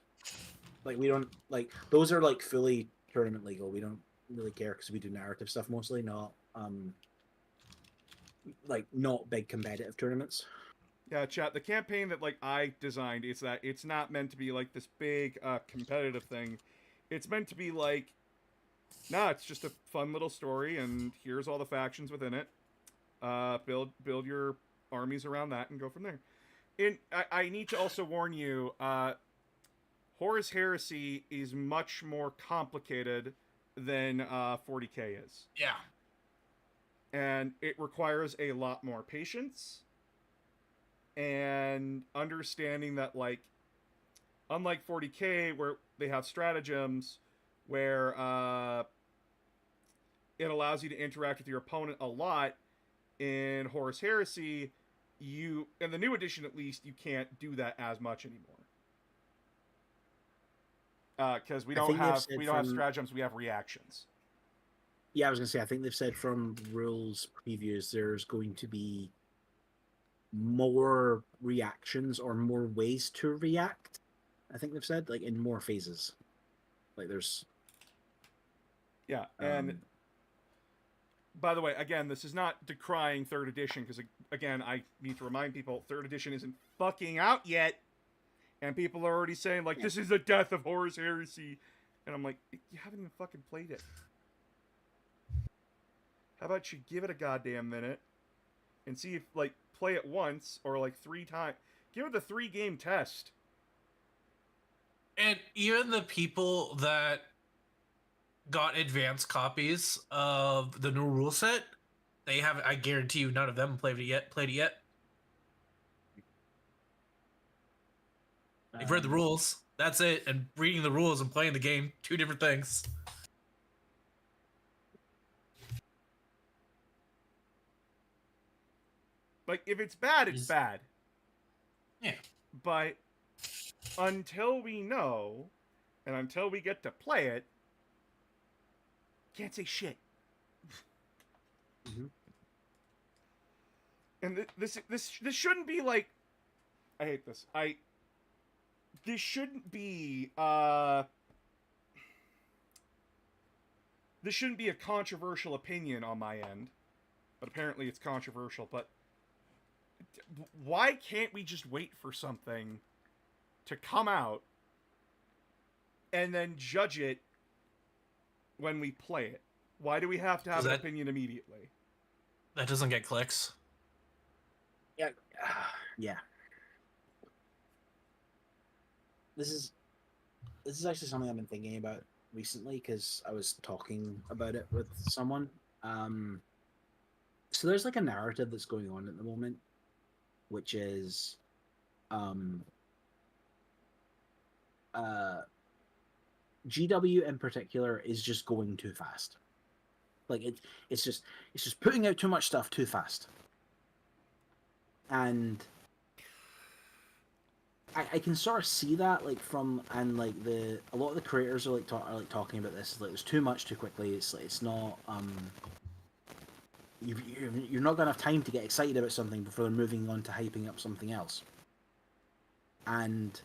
Like, we don't, like, those are, like, fully tournament legal. We don't really care because we do narrative stuff mostly, not big competitive tournaments. Yeah, chat, the campaign that, like, I designed is that it's not meant to be, like, this big competitive thing. It's meant to be, like, it's just a fun little story, and here's all the factions within it. Build your armies around that and go from there. I need to also warn you, Horus Heresy is much more complicated than 40K is. Yeah. And it requires a lot more patience and understanding that, like, unlike 40K, where they have stratagems, where it allows you to interact with your opponent a lot, in Horus Heresy, in the new edition at least, you can't do that as much anymore. Because we don't have stratagems, we have reactions. Yeah, I was gonna say, I think they've said from rules previews there's going to be more reactions or more ways to react. I think they've said, like, in more phases. Like, there's... Yeah, and... by the way, again, this is not decrying 3rd edition, because, again, I need to remind people, 3rd edition isn't fucking out yet. And people are already saying, like, this is the death of Horus Heresy. And I'm like, you haven't even fucking played it. How about you give it a goddamn minute and see if, like, play it once or, like, 3 times. Give it the 3-game test. And even the people that got advanced copies of the new rule set, they haven't. I guarantee you, none of them played it yet. They've read the rules. That's it. And reading the rules and playing the game, 2 different things. Like, if it's bad, it's bad. Yeah. But until we know, and until we get to play it, can't say shit. Mm-hmm. And this shouldn't be like, I hate this. This shouldn't be this shouldn't be a controversial opinion on my end, but apparently it's controversial. But why can't we just wait for something to come out and then judge it when we play it? Why do we have to have an opinion immediately? That doesn't get clicks. Yeah. Yeah. This is actually something I've been thinking about recently because I was talking about it with someone. So there's like a narrative that's going on at the moment, which is GW in particular is just going too fast. Like it's just putting out too much stuff too fast. And I can sort of see that, like, from, and like a lot of the creators are talking about this. Like, it was too much too quickly. It's not you're not gonna have time to get excited about something before they're moving on to hyping up something else. And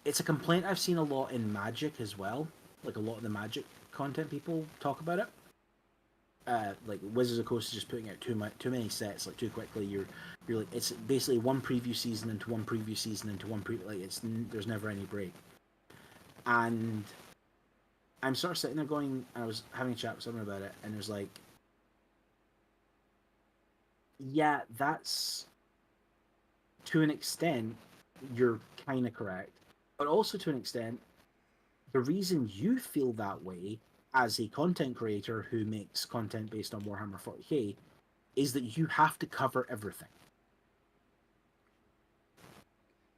it's a complaint I've seen a lot in Magic as well. Like, a lot of the Magic content people talk about it. Like, Wizards of the Coast is just putting out too many sets, like, too quickly. You're like, it's basically one preview season into one preview season into one preview. Like, there's never any break. And I'm sort of sitting there going, I was having a chat with someone about it, and there's like, yeah, that's, to an extent, you're kind of correct. But also, to an extent, the reason you feel that way as a content creator who makes content based on Warhammer 40k is that you have to cover everything.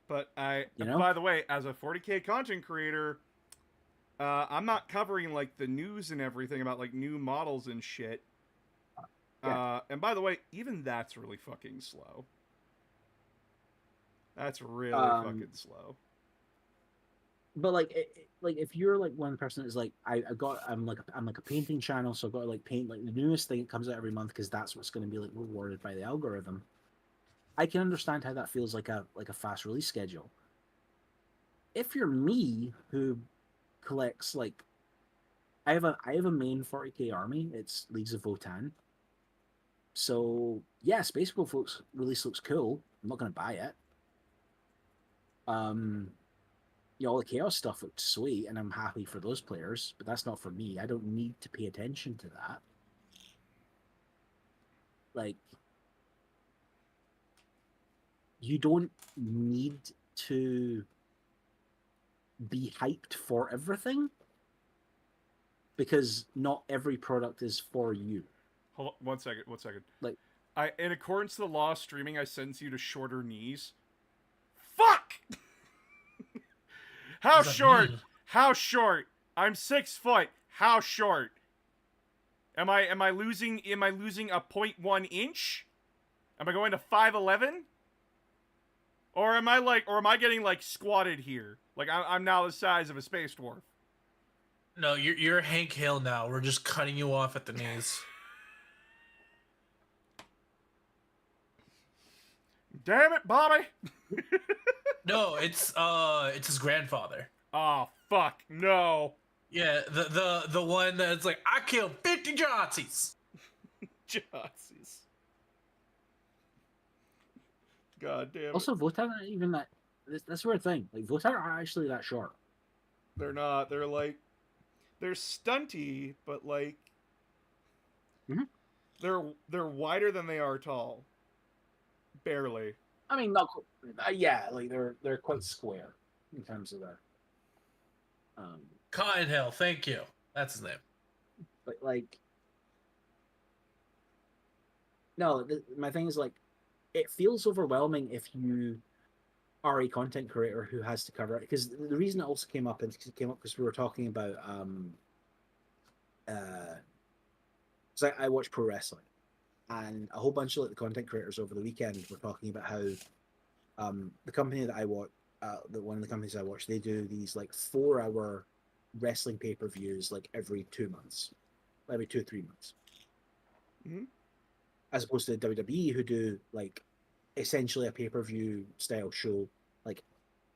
But by the way, as a 40k content creator, I'm not covering, like, the news and everything about, like, new models and shit. Yeah. And by the way, even that's really fucking slow. That's really fucking slow. But like if you're like one person is like, I'm like a painting channel, so I've got to like paint like the newest thing that comes out every month because that's what's going to be like rewarded by the algorithm. I can understand how that feels like a fast release schedule. If you're me, who collects, like, I have a main 40k army. It's Leagues of Votann. So yeah, Space Wolf release looks cool. I'm not going to buy it. You know, all the Chaos stuff looked sweet, and I'm happy for those players, but that's not for me. I don't need to pay attention to that. Like, you don't need to be hyped for everything, because not every product is for you. Hold on, one second. Like, in accordance to the law, streaming, I sentence you to shorter knees. Fuck! How short? mean? How short? I'm 6 foot. How short? Am I losing a 0.1 inch? Am I going to 5'11"? Or am I getting, like, squatted here? Like, I'm now the size of a space dwarf. No, you're Hank Hill now. We're just cutting you off at the knees. Damn it, Bobby! No, it's his grandfather. Oh, fuck, no. Yeah, the one that's like, I killed 50 Johnsons. Johnsons. God damn it. also, Votann aren't even that That's the weird thing. Like those aren't actually that short. They're not. They're like they're stunty, but like Mhm. they're wider than they are tall. Barely. I mean, not yeah, like they're quite square in terms of their um, Cotton Hill, thank you. That's his name. but like no, my thing is like it feels overwhelming if you are a content creator who has to cover it because the reason it also came up because we were talking about uh because I watch pro wrestling and a whole bunch of like the content creators over the weekend were talking about how the company that I watch one of the companies I watch they do these like 4 hour wrestling pay-per-views like every 2 months, every 2 3 months, Mm-hmm. as opposed to WWE who do like essentially a pay-per-view style show like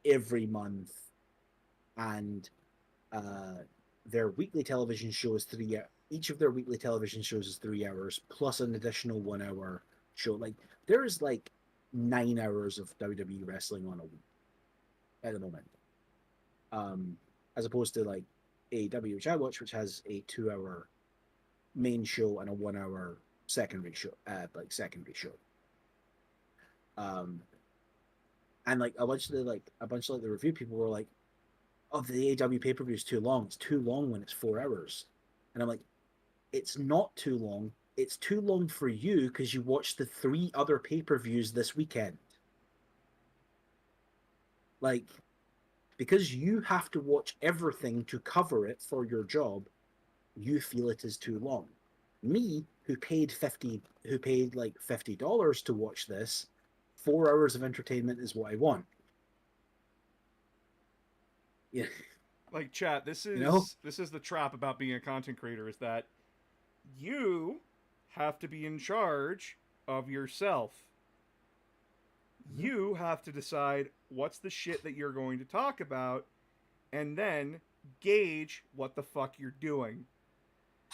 every month, and their weekly television show is each of their weekly television shows is 3 hours plus an additional 1 hour show. Like there is like 9 hours of WWE wrestling on a week at the moment, as opposed to like AEW, which I watch, which has a 2 hour main show and a 1 hour secondary show, secondary show. Um, and like a bunch of the review people were like, "Oh, the AEW pay per view is too long. It's too long when it's 4 hours." And I'm like, "It's not too long. It's too long for you because you watched the 3 other pay per views this weekend. Like, because you have to watch everything to cover it for your job, you feel it is too long. Me, who paid like $50 to watch this, 4 hours of entertainment is what I want." Yeah, Like chat, this you know. is the trap about being a content creator is that you have to be in charge of yourself. You have to decide what's the shit that you're going to talk about and then gauge what the fuck you're doing.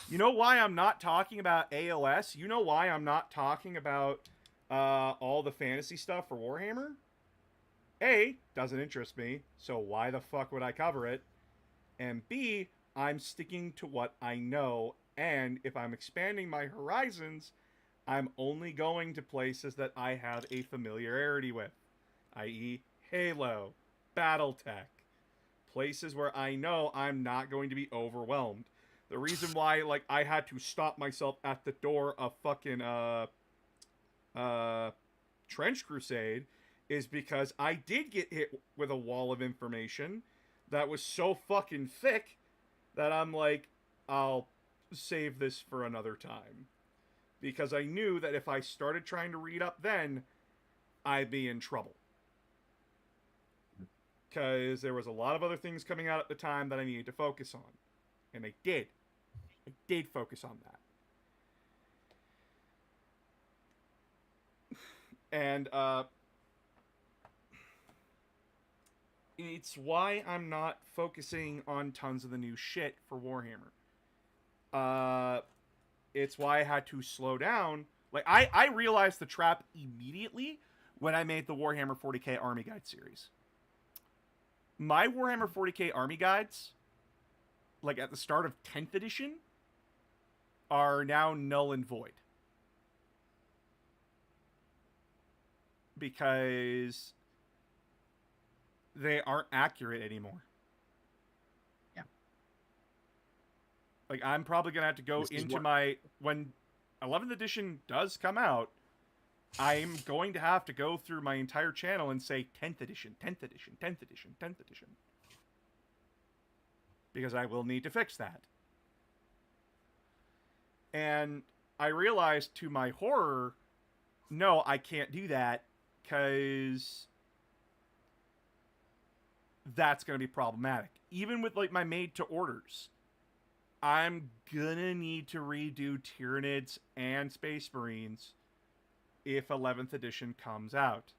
You know why I'm not talking about AOS? You know why I'm not talking about all the fantasy stuff for Warhammer? A, doesn't interest me, so why the fuck would I cover it? And B, I'm sticking to what I know, and if I'm expanding my horizons, I'm only going to places that I have a familiarity with, i.e., Halo, Battletech, places where I know I'm not going to be overwhelmed. The reason why, like, I had to stop myself at the door of fucking Trench Crusade is because I did get hit with a wall of information that was so fucking thick that I'm like, I'll save this for another time. Because I knew that if I started trying to read up then, I'd be in trouble. Because there was a lot of other things coming out at the time that I needed to focus on. And I did. I did focus on that. And it's why I'm not focusing on tons of the new shit for Warhammer. It's why I had to slow down. Like I realized the trap immediately when I made the Warhammer 40k Army Guide series. My Warhammer 40k Army Guides, like at the start of 10th edition, are now null and void. Because they aren't accurate anymore. Yeah. Like I'm probably gonna have to go into my when 11th edition does come out. I'm going to have to go through my entire channel and say 10th edition, 10th edition, 10th edition, 10th edition. Because I will need to fix that. And I realized to my horror, no, I can't do that because that's going to be problematic. Even with like my made to orders, I'm gonna need to redo Tyranids and Space Marines if 11th edition comes out.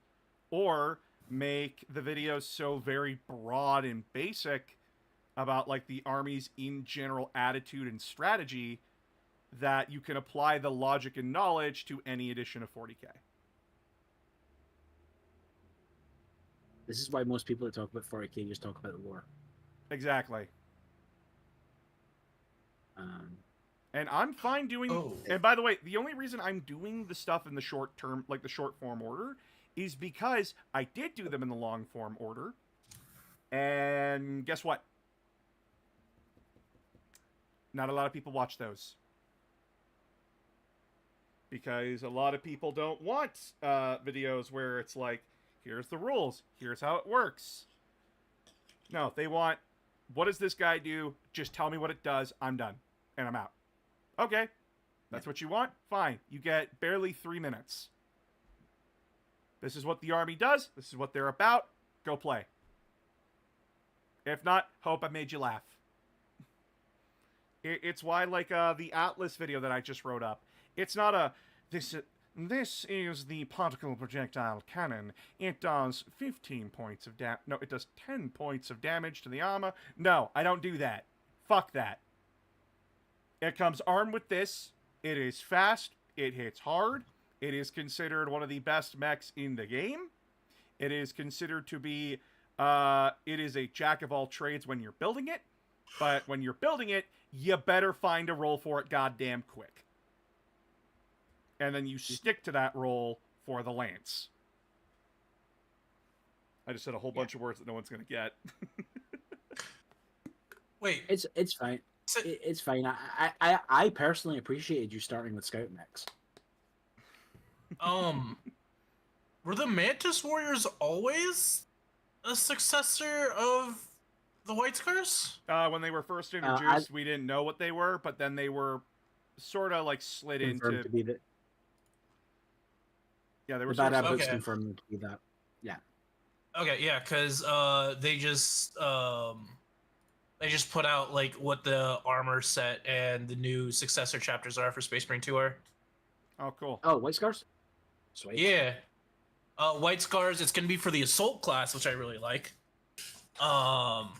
Or make the videos so very broad and basic about like the army's in general attitude and strategy that you can apply the logic and knowledge to any edition of 40k. This is why most people that talk about 40k just talk about the lore. Exactly. Um, And I'm fine doing. Oh. And by the way, the only reason I'm doing the stuff in the short term, like the short form order, is because I did do them in the long form order. And guess what? Not a lot of people watch those. Because a lot of people don't want videos where it's like, here's the rules, here's how it works. No, they want, what does this guy do? Just tell me what it does. I'm done. And I'm out. Okay. That's what you want? Fine. You get barely 3 minutes. This is what the army does. This is what they're about. Go play. If not, hope I made you laugh. It's why, like, the Atlas video that I just wrote up, it's not a, this is the particle projectile cannon. It does 15 points of damage. No, it does 10 points of damage to the armor. No, I don't do that. Fuck that. It comes armed with this. It is fast. It hits hard. It is considered one of the best mechs in the game. It is considered to be, it is a jack of all trades when you're building it. But when you're building it, you better find a role for it goddamn quick. And then you stick to that role for the lance. I just said a whole bunch of words that no one's going to get. Wait. it's fine. It's fine. I personally appreciated you starting with scout mechs. Were the Mantis Warriors always a successor of the White Scars? When they were first introduced, we didn't know what they were, but then they were sort of like slid Confirmed into. to be the, Yeah, they were the bad sort of. habits Okay. confirmed to be that. Yeah. Okay, yeah, because they just put out like what the armor set and the new successor chapters are for Space Marine 2 are. Oh, cool. Oh, White Scars? Sweet. Yeah. White Scars, it's gonna be for the assault class, which I really like. Aren't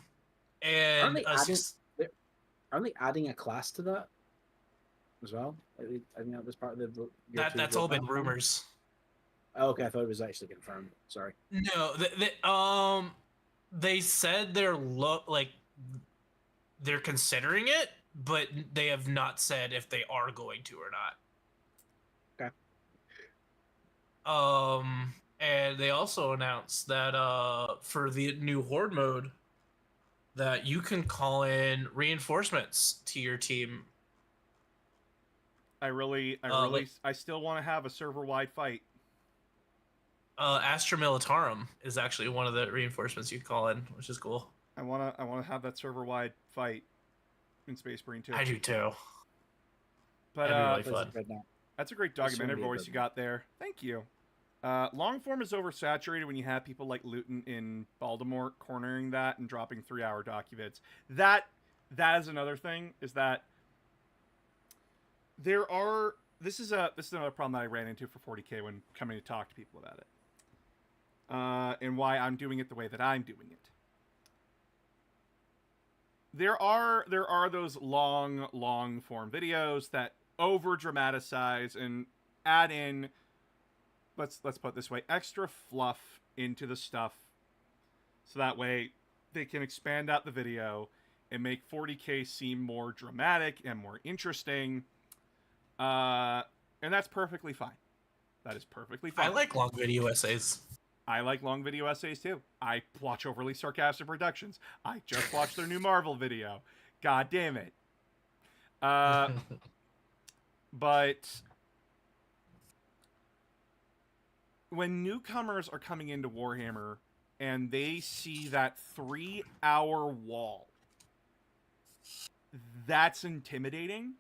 And they aren't they adding a class to that as well? I think that was part of the. that's all been rumors. Oh, okay, I thought it was actually confirmed. Sorry. No, they said they're they're considering it, but they have not said if they are going to or not. Okay. And they also announced that for the new Horde mode, that you can call in reinforcements to your team. I still want to have a server-wide fight. Astra Militarum is actually one of the reinforcements you call in, which is cool. I want to have that server-wide fight in Space Marine 2. I do too. But That'd be really fun. that's a great This documentary one would be a voice good you got there. Thank you. Long form is oversaturated when you have people like Luton in Baltimore cornering that and dropping 3-hour docu-vids. That is another thing, is that there are this is another problem that I ran into for 40k when coming to talk to people about it. And why I'm doing it the way that I'm doing it. There are those long form videos that over dramatize and add in, let's put it this way, extra fluff into the stuff, so that way they can expand out the video and make 40k seem more dramatic and more interesting. And that's perfectly fine. That is perfectly fine. I like long video essays. I like long video essays too. I watch Overly Sarcastic Productions. I just watched their new Marvel video. God damn it. But when newcomers are coming into Warhammer and they see that 3-hour wall, that's intimidating,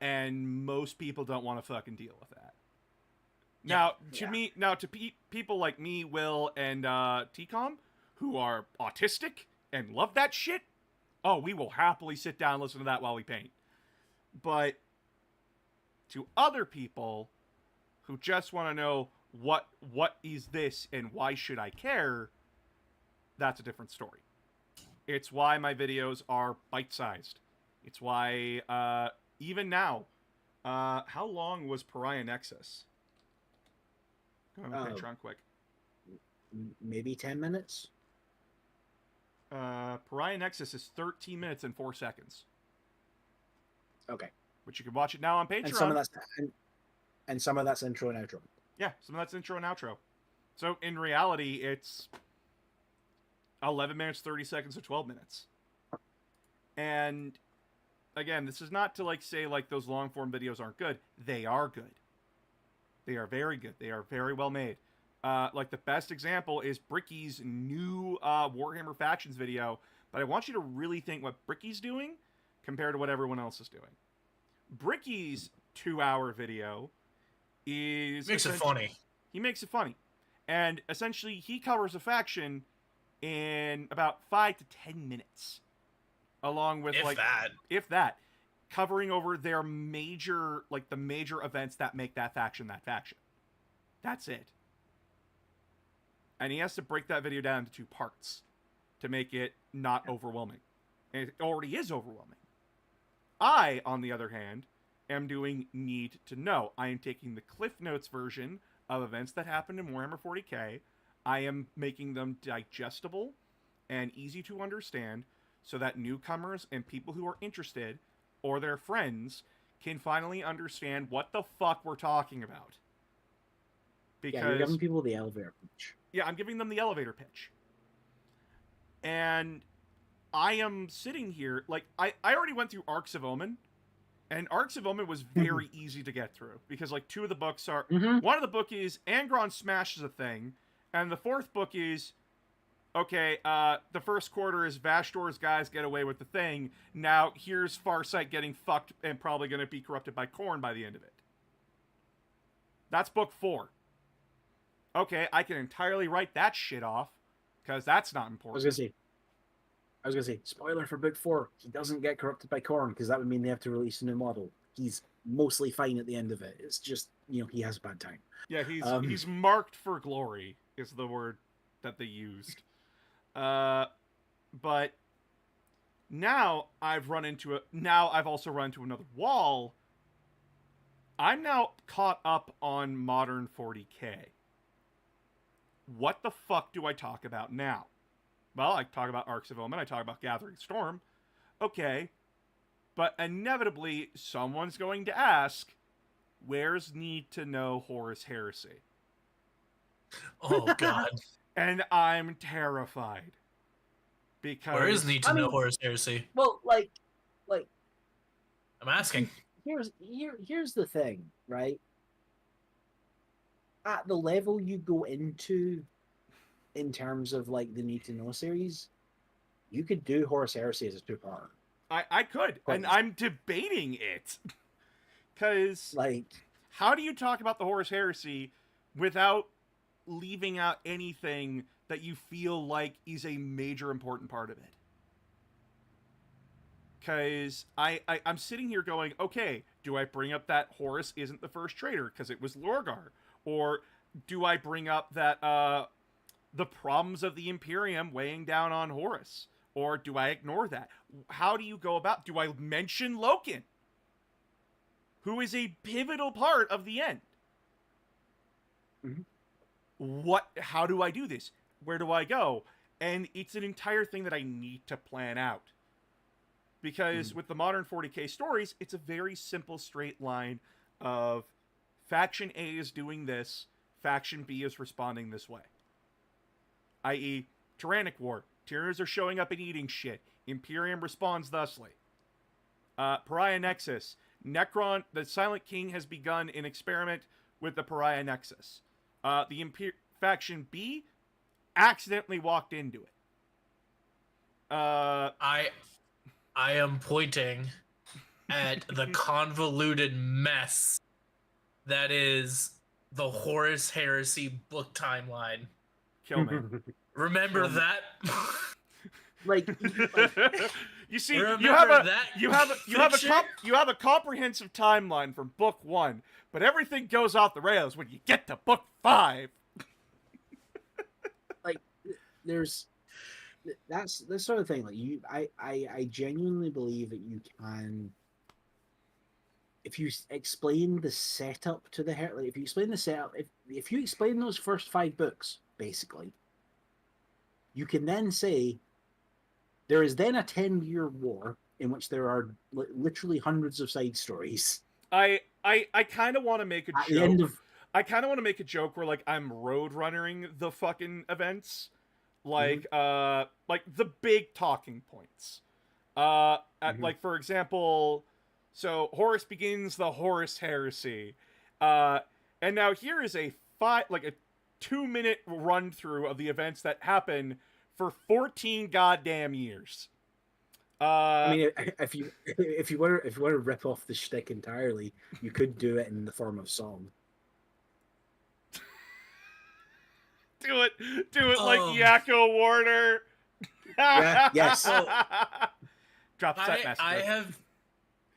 and most people don't want to fucking deal with that. Now, to people like me, Will, and TCOM, who are autistic and love that shit, oh, we will happily sit down and listen to that while we paint. But to other people who just want to know what is this and why should I care, that's a different story. It's why my videos are bite-sized. It's why, even now, how long was Pariah Nexus? Go on the Patreon quick. maybe 10 minutes. Pariah Nexus is 13 minutes and 4 seconds. Okay. Which you can watch it now on Patreon. And some of that's intro and outro. Yeah, some of that's intro and outro. So in reality, it's 11 minutes, 30 seconds to 12 minutes. And again, this is not to like say like those long form videos aren't good. They are good. They are very good. They are very well made. Like the best example is Bricky's new Warhammer Factions video. But I want you to really think what Bricky's doing compared to what everyone else is doing. Bricky's 2-hour video makes it funny. He makes it funny. And essentially, he covers a faction in about 5 to 10 minutes. Along with, if that, covering over their major, like, the major events that make that faction. That's it. And he has to break that video down into 2 parts to make it not overwhelming. And it already is overwhelming. I, on the other hand, am doing Need to Know. I am taking the Cliff Notes version of events that happened in Warhammer 40k. I am making them digestible and easy to understand so that newcomers and people who are interested or their friends can finally understand what the fuck we're talking about. Because you're giving people the elevator pitch. Yeah, I'm giving them the elevator pitch. And I am sitting here, like, I already went through Arcs of Omen, and Arcs of Omen was very easy to get through, because, like, 2 of the books are... One of the book is Angron smashes a thing, and the 4th book is, okay, the first quarter is Vashtor's guys get away with the thing, now here's Farsight getting fucked and probably going to be corrupted by Khorne by the end of it. That's book 4. Okay, I can entirely write that shit off, because that's not important. I was gonna say, spoiler for book 4, he doesn't get corrupted by Khorne, because that would mean they have to release a new model. He's mostly fine at the end of it. It's just, he has a bad time. Yeah, he's marked for glory, is the word that they used. But now I've also run into another wall. I'm now caught up on modern 40k. What the fuck do I talk about now? Well, I talk about Arcs of Omen, I talk about Gathering Storm. Okay. But inevitably, someone's going to ask, where's Need to Know Horus Heresy? Oh, God. And I'm terrified. Because... Where is Need to Know Horus Heresy? Well, like... I'm asking. Here's the thing, right? At the level you go into, in terms of like the Need to Know series, you could do Horus Heresy as a 2-part. I could, and I'm debating it. Because, like, how do you talk about the Horus Heresy without leaving out anything that you feel like is a major important part of it? Because I'm sitting here going, okay, do I bring up that Horus isn't the first traitor because it was Lorgar? Or do I bring up that the problems of the Imperium weighing down on Horus? Or do I ignore that? How do you go about... Do I mention Loken? Who is a pivotal part of the end? Mm-hmm. How do I do this? Where do I go? And it's an entire thing that I need to plan out. Because with the modern 40k stories, it's a very simple straight line of Faction A is doing this, Faction B is responding this way. I.e., Tyrannic War. Tyranids are showing up and eating shit. Imperium responds thusly. Pariah Nexus. Necron, the Silent King, has begun an experiment with the Pariah Nexus. Faction B accidentally walked into it. I am pointing at the convoluted mess that is the Horus Heresy book timeline. Kill me. Remember that? You see, Remember you have a comprehensive timeline from book 1, but everything goes off the rails when you get to book 5. Like, that's the sort of thing. Like, I genuinely believe that you can, if you explain the setup to the if you explain the setup, if you explain those first 5 books basically. You can then say there is then a 10-year war in which there are literally hundreds of side stories. I kind of want to make a At joke. the end of I kind of want to make a joke where like I'm road runnering the fucking events, like like the big talking points. Like for example, so Horus begins the Horus Heresy, and now here is a 2-minute run through of the events that happen for 14 goddamn years. I mean, if you want to rip off the shtick entirely, you could do it in the form of song. Do it like Yakko Warner. Yeah, yes. Drop set massacre.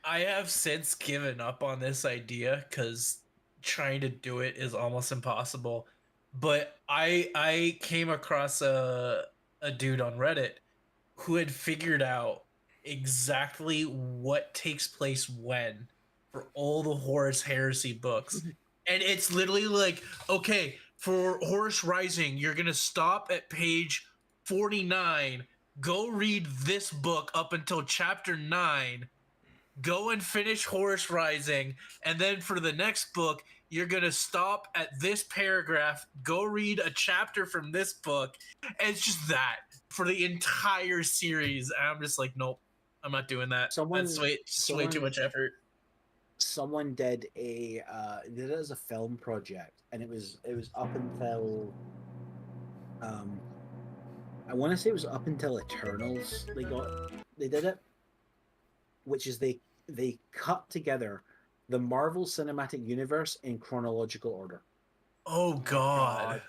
I have since given up on this idea because trying to do it is almost impossible. But I came across a dude on Reddit who had figured out exactly what takes place when for all the Horus Heresy books. And it's literally like, okay, for Horus Rising, you're going to stop at page 49, go read this book up until chapter 9, go and finish Horus Rising, and then for the next book, you're going to stop at this paragraph, go read a chapter from this book, and it's just that for the entire series. And I'm just like, nope, I'm not doing that. That's way too much effort. Someone did did it as a film project, and it was up until I want to say it was up until Eternals they did it, which is they cut together the Marvel Cinematic Universe in chronological order. Oh God.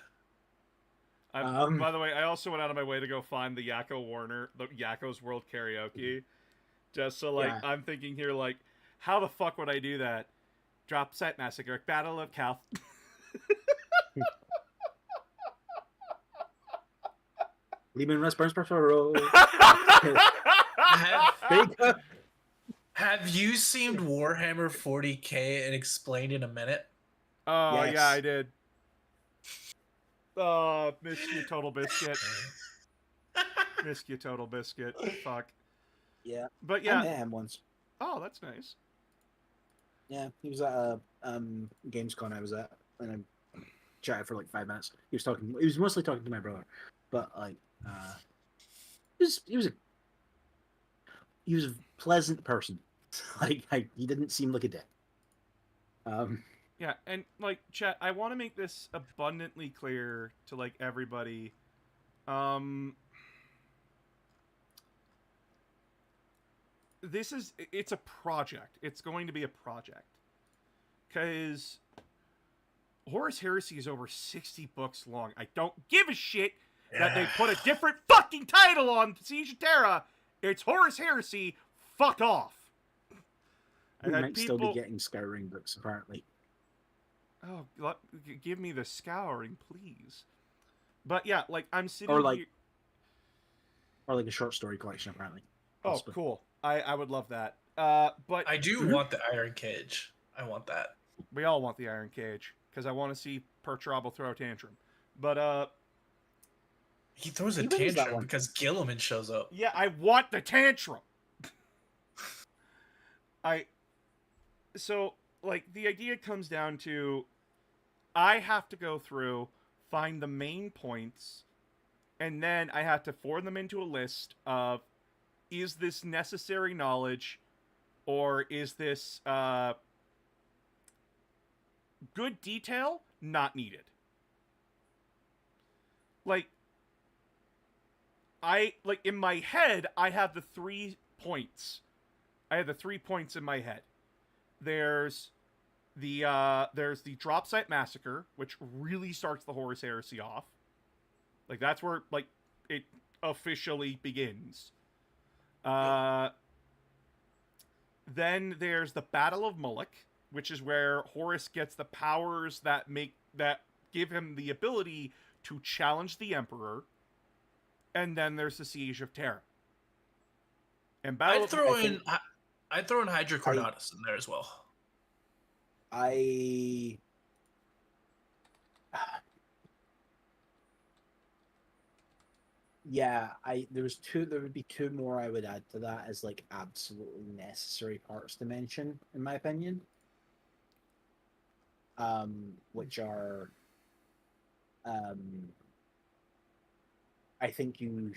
By the way, I also went out of my way to go find the Yakko Warner, the Yakko's World Karaoke, just so I'm thinking here like, how the fuck would I do that? Drop set massacre, Battle of Calth. Lehman Russ Burns Road. Have you seen Warhammer 40K and Explained in a Minute? Oh, yes. Yeah, I did. Oh, missed you, Total Biscuit. Missed you, Total Biscuit. Fuck. Yeah. But yeah. I met him once. Oh, that's nice. Yeah, he was at a Gamescom I was at, and I chatted for like 5 minutes. He was mostly talking to my brother, but like, he was a pleasant person. Like, he didn't seem like a dick. Yeah, and like, chat, I want to make this abundantly clear to like everybody. It's a project. It's going to be a project. Because Horus Heresy is over 60 books long. I don't give a shit that they put a different fucking title on Siege of Terra. It's Horus Heresy. Fuck off. We might still be getting Scouring books, apparently. Oh, give me the Scouring, please. But yeah, like, I'm sitting or like, here... Or like a short story collection, apparently. Oh, cool. I would love that. But I do want the Iron Cage. I want that. We all want the Iron Cage, because I want to see Perturabo throw a tantrum. But, he throws a tantrum because Gilliman shows up. Yeah, I want the tantrum! So, like, the idea comes down to, I have to go through, find the main points, and then I have to form them into a list of, is this necessary knowledge, or is this, good detail, not needed? Like, in my head, I have the 3 points. I have the 3 points in my head. There's the Drop Site Massacre, which really starts the Horus Heresy off. Like, that's where, like, it officially begins. Then there's the Battle of Moloch, which is where Horus gets the powers that give him the ability to challenge the Emperor. And then there's the Siege of Terra. And I'd throw in Hydra Cordatus in there as well. Yeah, there would be two more I would add to that as like absolutely necessary parts to mention, in my opinion. Which are I think you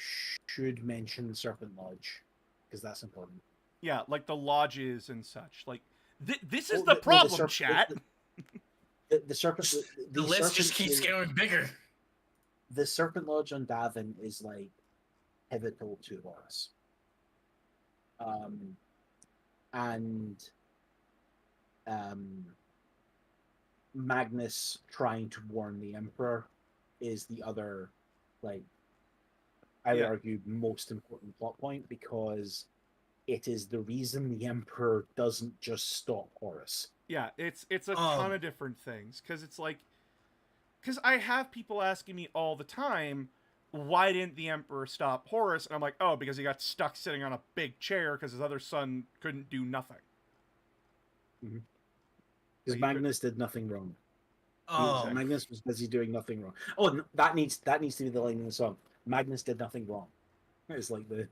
should mention the Serpent Lodge because that's important. Yeah, like the lodges and such. Like this is Well, the the problem, Serp- chat. the Serpent The list just keeps getting bigger. The Serpent Lodge on Davin is like pivotal to Horus. And Magnus trying to warn the Emperor is the other, like, I would argue, most important plot point because it is the reason the Emperor doesn't just stop Horus. Yeah, it's a ton of different things because it's like, because I have people asking me all the time, why didn't the Emperor stop Horus? And I'm like, oh, because he got stuck sitting on a big chair because his other son couldn't do nothing. Because Magnus did nothing wrong. Oh, Magnus was busy doing nothing wrong. Oh, that needs to be the line in the song. Magnus did nothing wrong. It's like the.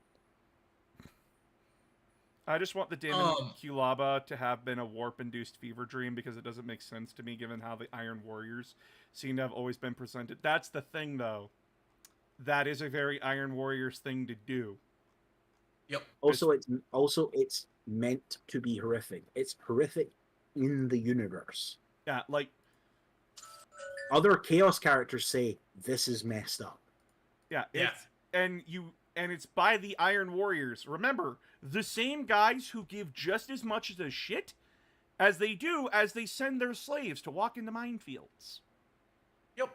I just want the Daemon Kulaba to have been a warp-induced fever dream because it doesn't make sense to me given how the Iron Warriors seem to have always been presented. That's the thing, though. That is a very Iron Warriors thing to do. Yep. Also it's meant to be horrific. It's horrific in the universe. Yeah, like other Chaos characters say this is messed up. Yeah, and it's by the Iron Warriors. Remember, the same guys who give just as much as a shit as they do as they send their slaves to walk into minefields. Yep.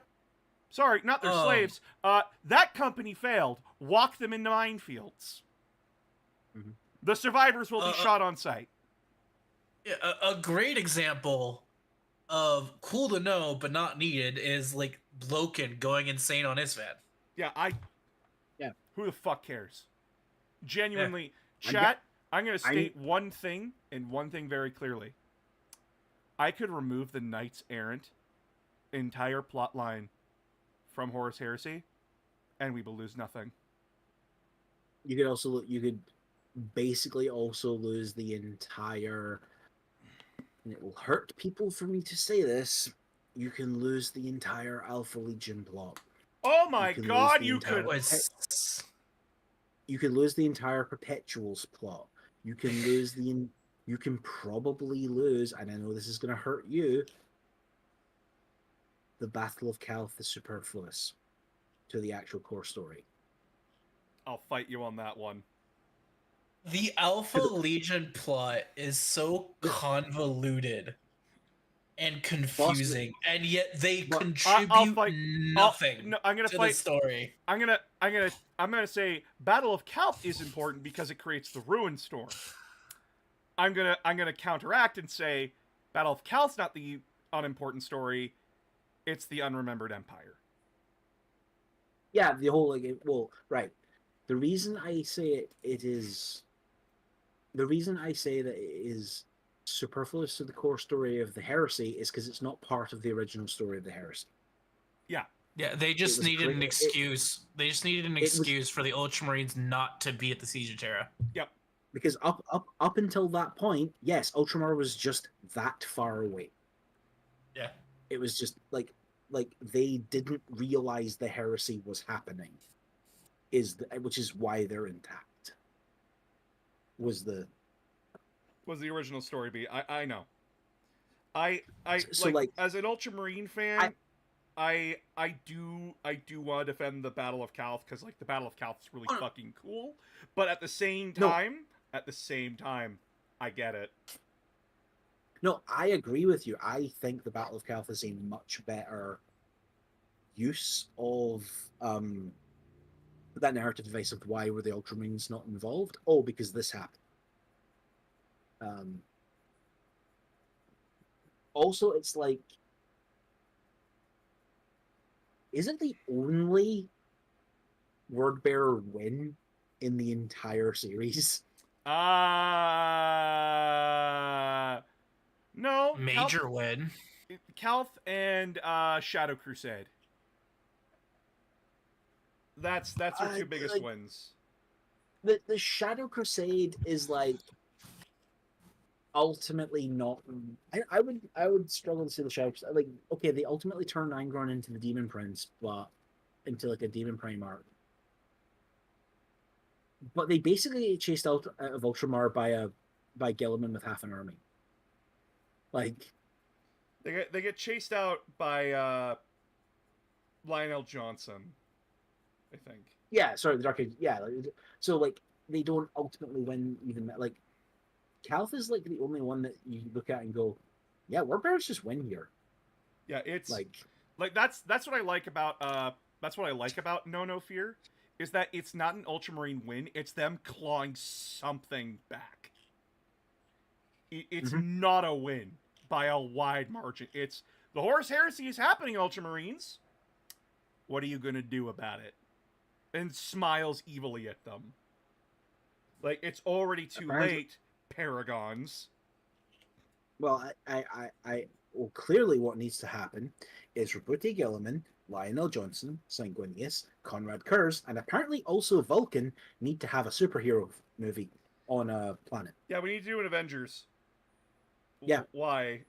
Sorry, not their slaves. That company failed. Walk them into minefields. Mm-hmm. The survivors will be shot on sight. Yeah, a great example of cool to know but not needed is like Bloken going insane on Isvan. Yeah, who the fuck cares? Genuinely, yeah. chat, I'm going to state one thing, and one thing very clearly. I could remove the Knights Errant entire plot line from Horus Heresy, and we will lose nothing. You could basically also lose the entire, and it will hurt people for me to say this, you can lose the entire Alpha Legion plot. Oh my god, you could. You could lose the entire Perpetuals plot. You can lose you can probably lose, and I know this is going to hurt you, the Battle of Calth is superfluous to the actual core story. I'll fight you on that one. The Alpha Legion plot is so convoluted and confusing, and yet they contribute nothing to the story. I'm gonna say Battle of Calth is important because it creates the Ruin Storm. I'm gonna counteract and say Battle of Calth's not the unimportant story; it's the Unremembered Empire. Yeah, the whole right. The reason I say that it is superfluous to the core story of the Heresy is because it's not part of the original story of the Heresy. Yeah, they just needed an excuse. They just needed an excuse for the Ultramarines not to be at the Siege of Terra. Yep. Because up until that point, yes, Ultramar was just that far away. Yeah. It was just like they didn't realize the Heresy was happening. Which is why they're intact. Was the original story be? I know. I so like as an Ultramarine fan, I do want to defend the Battle of Calth because like the Battle of Calth is really fucking cool, but at the same time, I get it. No, I agree with you. I think the Battle of Calth is a much better use of that narrative device of why were the Ultramarines not involved? Oh, because this happened. Also, it's like, isn't the only Wordbearer win in the entire series? No. Major win. Calth and Shadow Crusade. That's their two biggest like, wins. The Shadow Crusade is like ultimately not. I would struggle to say the Shadow Crusade. Like, okay, they ultimately turn Angron into the Demon Prince, but into like a Demon Primarch. But they basically get chased out of Ultramar by Gilliman with half an army. Like, They get chased out by Lionel Johnson, I think. yeah, sorry, the Dark Age. Yeah, so like they don't ultimately win even that. Like, Calth is like the only one that you look at and go, yeah, Warbearers just win here. Yeah, it's Like that's what I like about No Fear, is that it's not an Ultramarine win, it's them clawing something back. It's not a win by a wide margin. It's the Horus Heresy is happening, Ultramarines. What are you gonna do about it? And smiles evilly at them. Like, it's already too late, Paragons. well, well, clearly what needs to happen is Roboute Gilliman, Lionel Johnson, Sanguinius, Conrad Kurz, and apparently also Vulcan need to have a superhero movie on a planet. Yeah, we need to do an Avengers. Yeah. Why?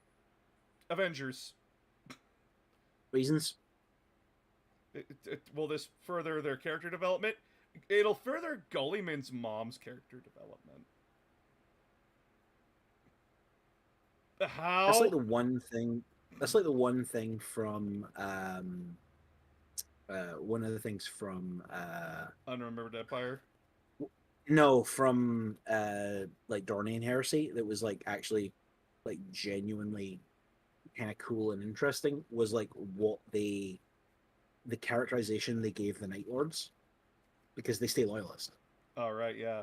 Avengers. Reasons? Will this further their character development? It'll further Gulliman's mom's character development. How? That's like the one thing. That's like the one thing from one of the things from Unremembered Empire. no, from like Dornian Heresy that was like actually like genuinely kind of cool and interesting was like what the characterization they gave the Night Lords, because they stay loyalist. Oh right, yeah.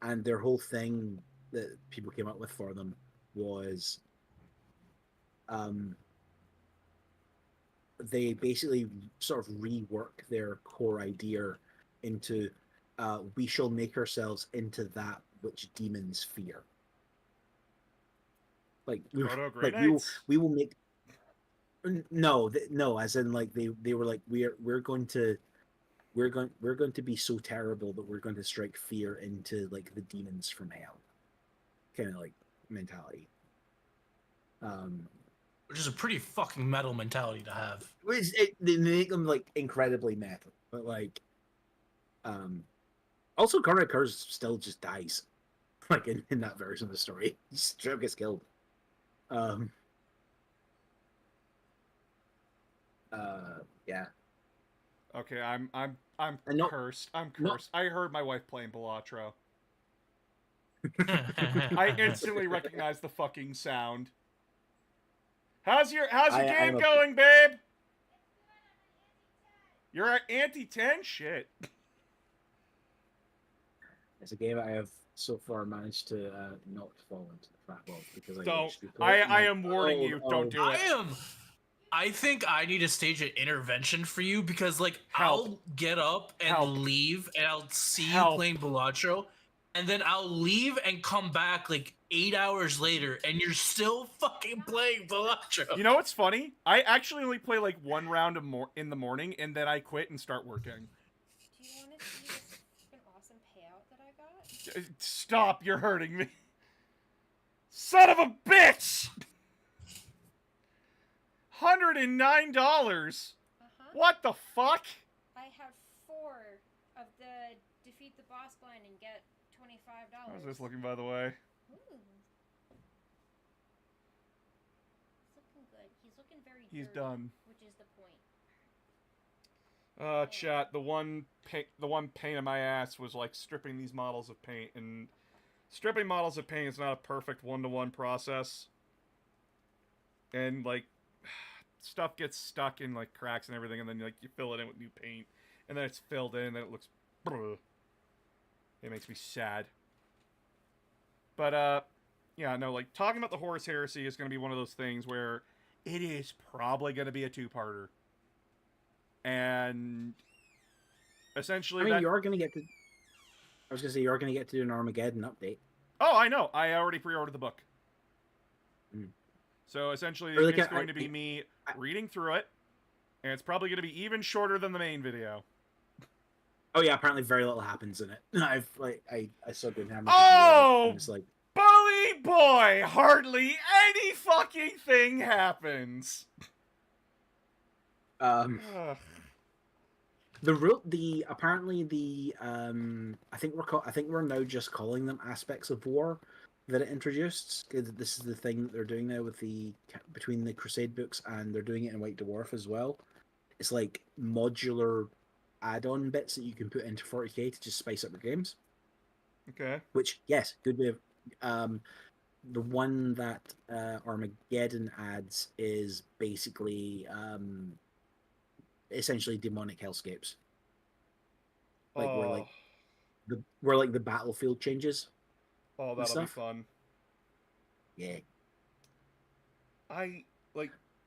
And their whole thing that people came up with for them was they basically sort of rework their core idea into we shall make ourselves into that which demons fear. Like, we will make no, as in like they were like we're going to be so terrible that we're going to strike fear into like the demons from hell, kind of like mentality. Which is a pretty fucking metal mentality to have. They make them like incredibly metal, but like, also Conrad Kurz still just dies, like in that version of the story. He straight up gets killed. Yeah. Okay, I'm not, cursed. I'm cursed. Not, I heard my wife playing Balatro. I instantly recognized the fucking sound. How's your game going, babe? You're at anti-10? Shit. It's a game I have so far managed to not fall into the trap of, because I am warning you, don't do it. I think I need to stage an intervention for you, because like Help. I'll get up and leave and I'll see you playing Balatro, and then I'll leave and come back like 8 hours later and you're still fucking playing Balatro. You know what's funny? I actually only play like one round in the morning, and then I quit and start working. Do you want to see this awesome payout that I got? Stop, you're hurting me. Son of a bitch! $109? What the fuck? I have 4 of the defeat the boss blind and get $25. How's this looking, by the way? Ooh. He's looking good. He's looking very He's dirty, done. which is the point. Chat, the one pain in my ass was like stripping these models of paint, and stripping models of paint is not a perfect one-to-one process. And like, stuff gets stuck in like cracks and everything, and then like you fill it in with new paint, and then it's filled in, and then it looks. It makes me sad. But yeah, no, like talking about the Horus Heresy is going to be one of those things where it is probably going to be a 2-parter, and essentially, I mean, you are going to get to. I was going to say you are going to get to do an Armageddon update. Oh, I know. I already pre-ordered the book. So essentially, it's going to be me reading through it, And it's probably going to be even shorter than the main video. Oh yeah, apparently very little happens in it. I saw Goonhammer. Oh! And it's like, Bully boy! Hardly any fucking thing happens. um, Ugh. apparently the I think we're now just calling them aspects of war that it introduced. 'Cause this is the thing that they're doing now with between the Crusade books, and they're doing it in White Dwarf as well. It's like modular add-on bits that you can put into 40k to just spice up your games. Okay. Which, yes, good way of the one that Armageddon adds is basically essentially demonic hellscapes. Like where the battlefield changes. Oh, and that'll be stuff. fun. Yeah.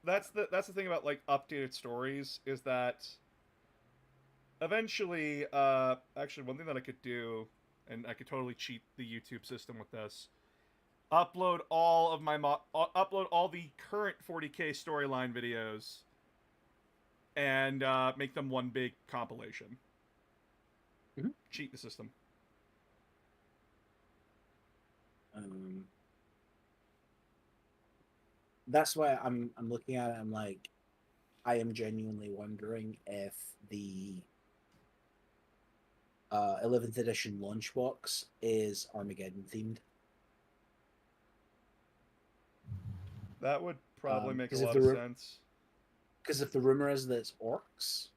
That's the thing about like updated stories is that eventually actually one thing that I could do, and I could totally cheat the YouTube system with this, upload all of my upload all the current 40k storyline videos and make them one big compilation. Mhm. Cheat the system. That's why I'm looking at it. I'm like, I am genuinely wondering if the 11th edition launch box is Armageddon themed. That would probably make a 'cause if lot of sense. Because if the rumor is that it's orcs,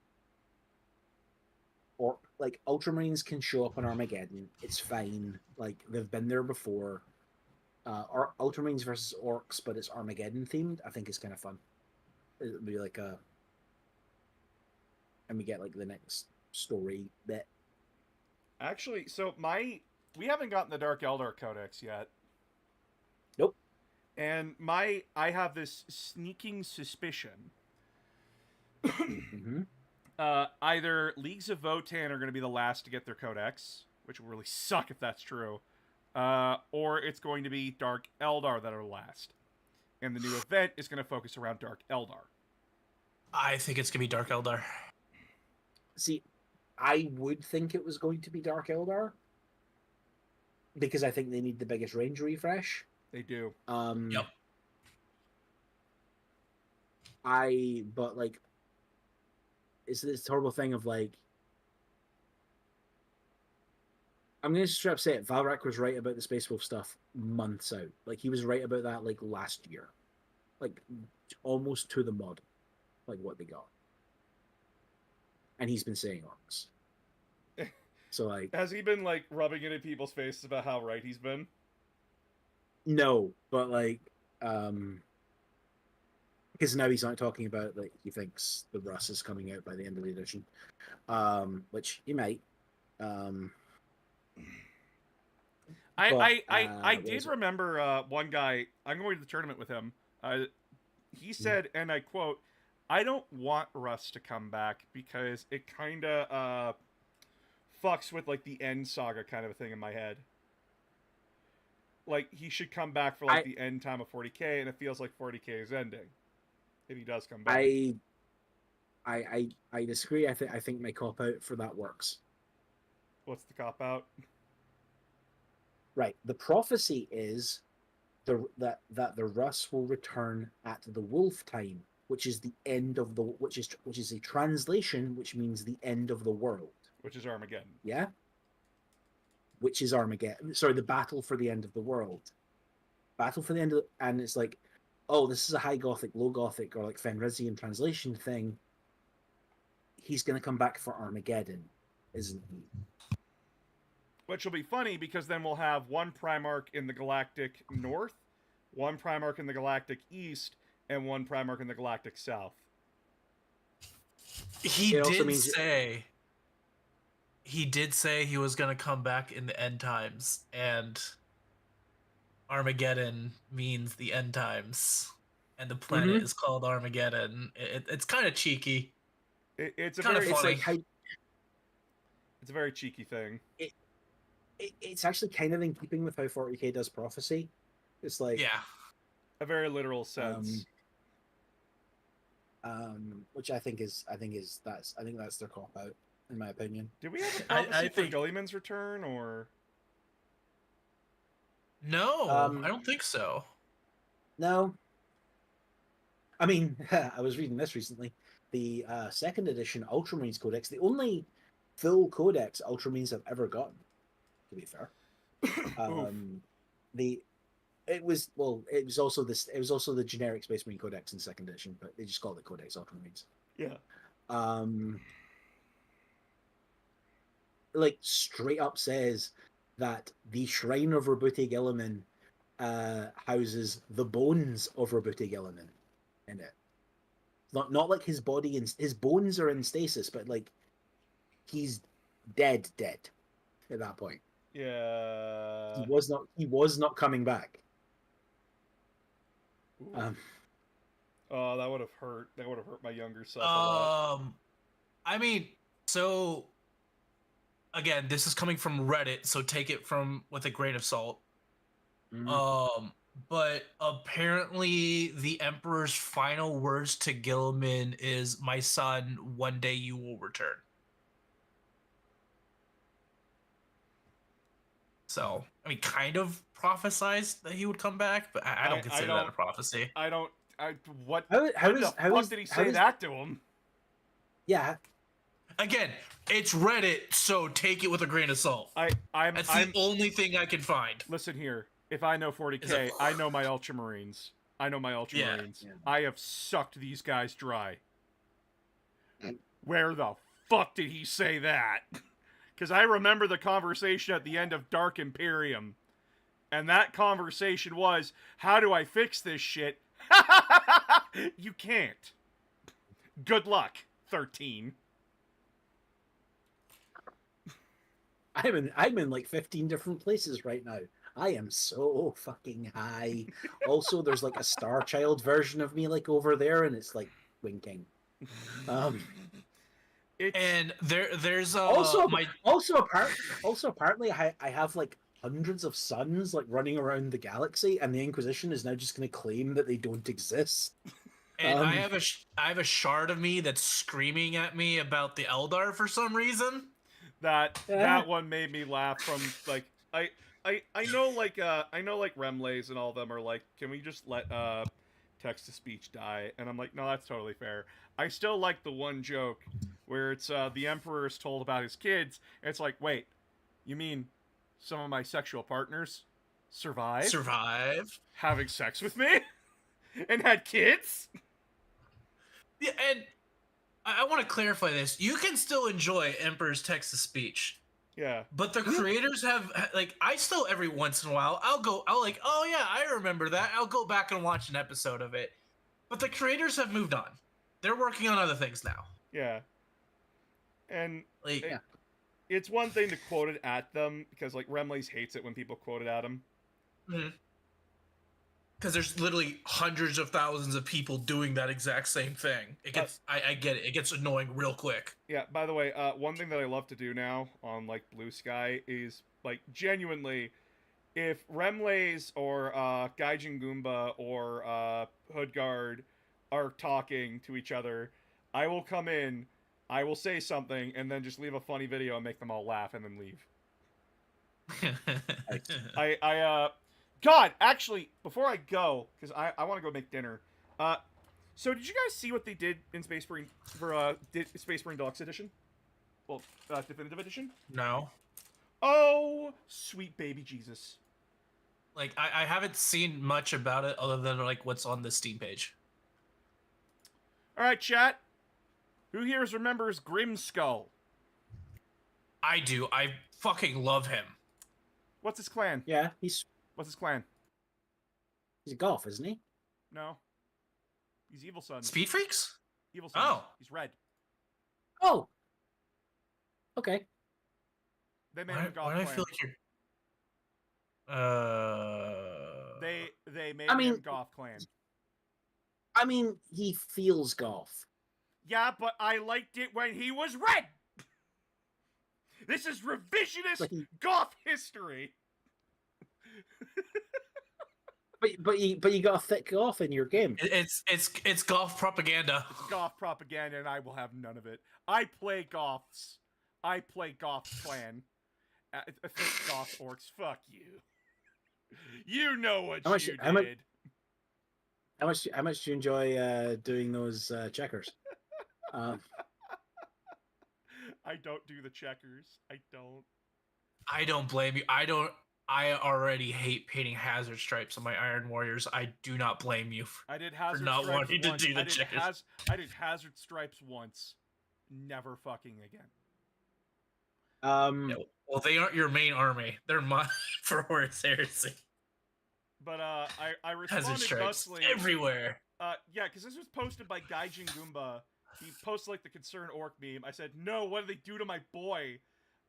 or like Ultramarines can show up on Armageddon, it's fine. Like they've been there before. Or Ultramarines versus orcs, but it's Armageddon themed. I think it's kind of fun. It'll be like and we get like the next story bit. Actually, so we haven't gotten the Dark Eldar Codex yet. Nope. And I have this sneaking suspicion. Mm-hmm. Either Leagues of Votann are going to be the last to get their codex, which will really suck if that's true, or it's going to be Dark Eldar that are last. And the new event is going to focus around Dark Eldar. I think it's gonna be Dark Eldar. See, I would think it was going to be Dark Eldar because I think they need the biggest range refresh. They do. Yep. But like, it's this horrible thing of like, I'm gonna straight up say it. Valrak was right about the Space Wolf stuff months out. Like he was right about that like last year, like almost to the mod, like what they got. And he's been saying orcs. So like, Has he been like rubbing it in people's faces about how right he's been? no, but like, because now he's not talking about like he thinks the Russ is coming out by the end of the edition, which he might. I did remember one guy. I'm going to the tournament with him. He said, and I quote, "I don't want Russ to come back because it kind of fucks with like the end saga kind of a thing in my head. Like he should come back for like the end time of 40k, and it feels like 40k is ending if he does come back." I disagree. I think my cop out for that works. What's the cop out? Right. The prophecy is that the Russ will return at the Wolf time, which is the end of the which is a translation, which means the end of the world. Which is Armageddon. Yeah. Which is Armageddon. Sorry, the battle for the end of the world. Battle for the end of and it's like, oh, this is a high Gothic, low Gothic, or like Fenrisian translation thing. He's gonna come back for Armageddon, isn't he? Which will be funny because then we'll have one Primarch in the Galactic North, one Primarch in the Galactic East, and one Primarch in the Galactic South. He did say he was going to come back in the end times, and Armageddon means the end times, and the planet is called Armageddon. It's kind of cheeky. It's a kind very of funny. It's a very cheeky thing. It's actually kind of in keeping with how 40k does prophecy. It's like Yeah, a very literal sense. which I think that's their cop out, in my opinion. Did we have a I prophecy for think- Gilliman's return, or No, Um, I don't think so. No. I mean, I was reading this recently. The second edition Ultramarines Codex, the only full codex Ultramarines have ever gotten, to be fair. It was also the generic Space Marine Codex in second edition, but they just call it Codex Ultramarines. yeah? Like straight up says that the Shrine of Roboute Guilliman houses the bones of Roboute Guilliman in it. Not like his body and his bones are in stasis, but like he's dead at that point. Yeah. He was not coming back. Ooh. Oh, that would have hurt. That would have hurt my younger self a lot. I mean, so again, this is coming from Reddit, so take it with a grain of salt. But apparently the Emperor's final words to Guilliman is, "My son, one day you will return." So, I mean, kind of prophesized that he would come back, but I don't consider that a prophecy. What? How When the is- how fuck is- did he how say is- that to him? Yeah, Again, it's Reddit, so take it with a grain of salt. I'm That's the only thing I can find. Listen here. If I know 40K, I know my Ultramarines. Yeah. I have sucked these guys dry. Where the fuck did he say that? Because I remember the conversation at the end of Dark Imperium. And that conversation was, how do I fix this shit? You can't. Good luck, 13. I'm in like 15 different places right now. I am so fucking high. Also, there's like a Star Child version of me like over there, and it's like winking. And there's Also, my apparently, I have like hundreds of suns like running around the galaxy, and the Inquisition is now just going to claim that they don't exist. and I have a shard of me that's screaming at me about the Eldar for some reason. That one made me laugh from like I know like Remlays and all of them are like, can we just let text to speech die? And I'm like, no, that's totally fair. I still like the one joke where it's the Emperor is told about his kids, and it's like, wait, you mean some of my sexual partners survived having sex with me and had kids? Yeah, and I want to clarify this. You can still enjoy Emperor's text to speech. Yeah. But the creators have, like, I still every once in a while, I'll like, oh yeah, I remember that. I'll go back and watch an episode of it. But the creators have moved on. They're working on other things now. Yeah. And Like, it's one thing to quote it at them, because like Remlays hates it when people quote it at him. because there's literally hundreds of thousands of people doing that exact same thing. It gets, I get it. It gets annoying real quick. Yeah, by the way, one thing that I love to do now on, like, Blue Sky is, like, genuinely, if Remlays or Gaijin Goomba or Hoodguard are talking to each other, I will come in, I will say something, and then just leave a funny video and make them all laugh and then leave. God, actually, before I go, because I want to go make dinner, so did you guys see what they did in Space Marine for Space Marine Deluxe Edition? Well, Definitive Edition? No. Oh, sweet baby Jesus. Like, I haven't seen much about it other than, like, what's on the Steam page. Alright, chat. Who here remembers Grimskull? I do. I fucking love him. What's his clan? Yeah, What's his clan? he's a golf, isn't he? No. He's Evil Sun. Speed Freaks? Evil Sun. Oh. He's red. Oh. Okay. They made him a goth Why do I clan. feel like you're... They made I mean- him goth clan. I mean, he feels golf. Yeah, but I liked it when he was red! This is revisionist But he- goth history! but you got a thick Goth in your game. It's golf propaganda. It's Goth propaganda, and I will have none of it. I play Goths. I play Goth's clan. Goth orcs. Fuck you. You know what How much- you how much- did. How much do you enjoy doing those checkers? I don't do the checkers. I don't. I don't blame you. I already hate painting hazard stripes on my Iron Warriors. I do not blame you. I did hazard not stripes wanting to once. do the checkers. I did hazard stripes once. Never fucking again. Yeah, well, they aren't your main army. They're mine for Horus Heresy. But I Hazard responded stripes thusly. everywhere. Yeah, because this was posted by Gaijin Goomba. He posted like the concerned orc meme. I said, no, what did they do to my boy?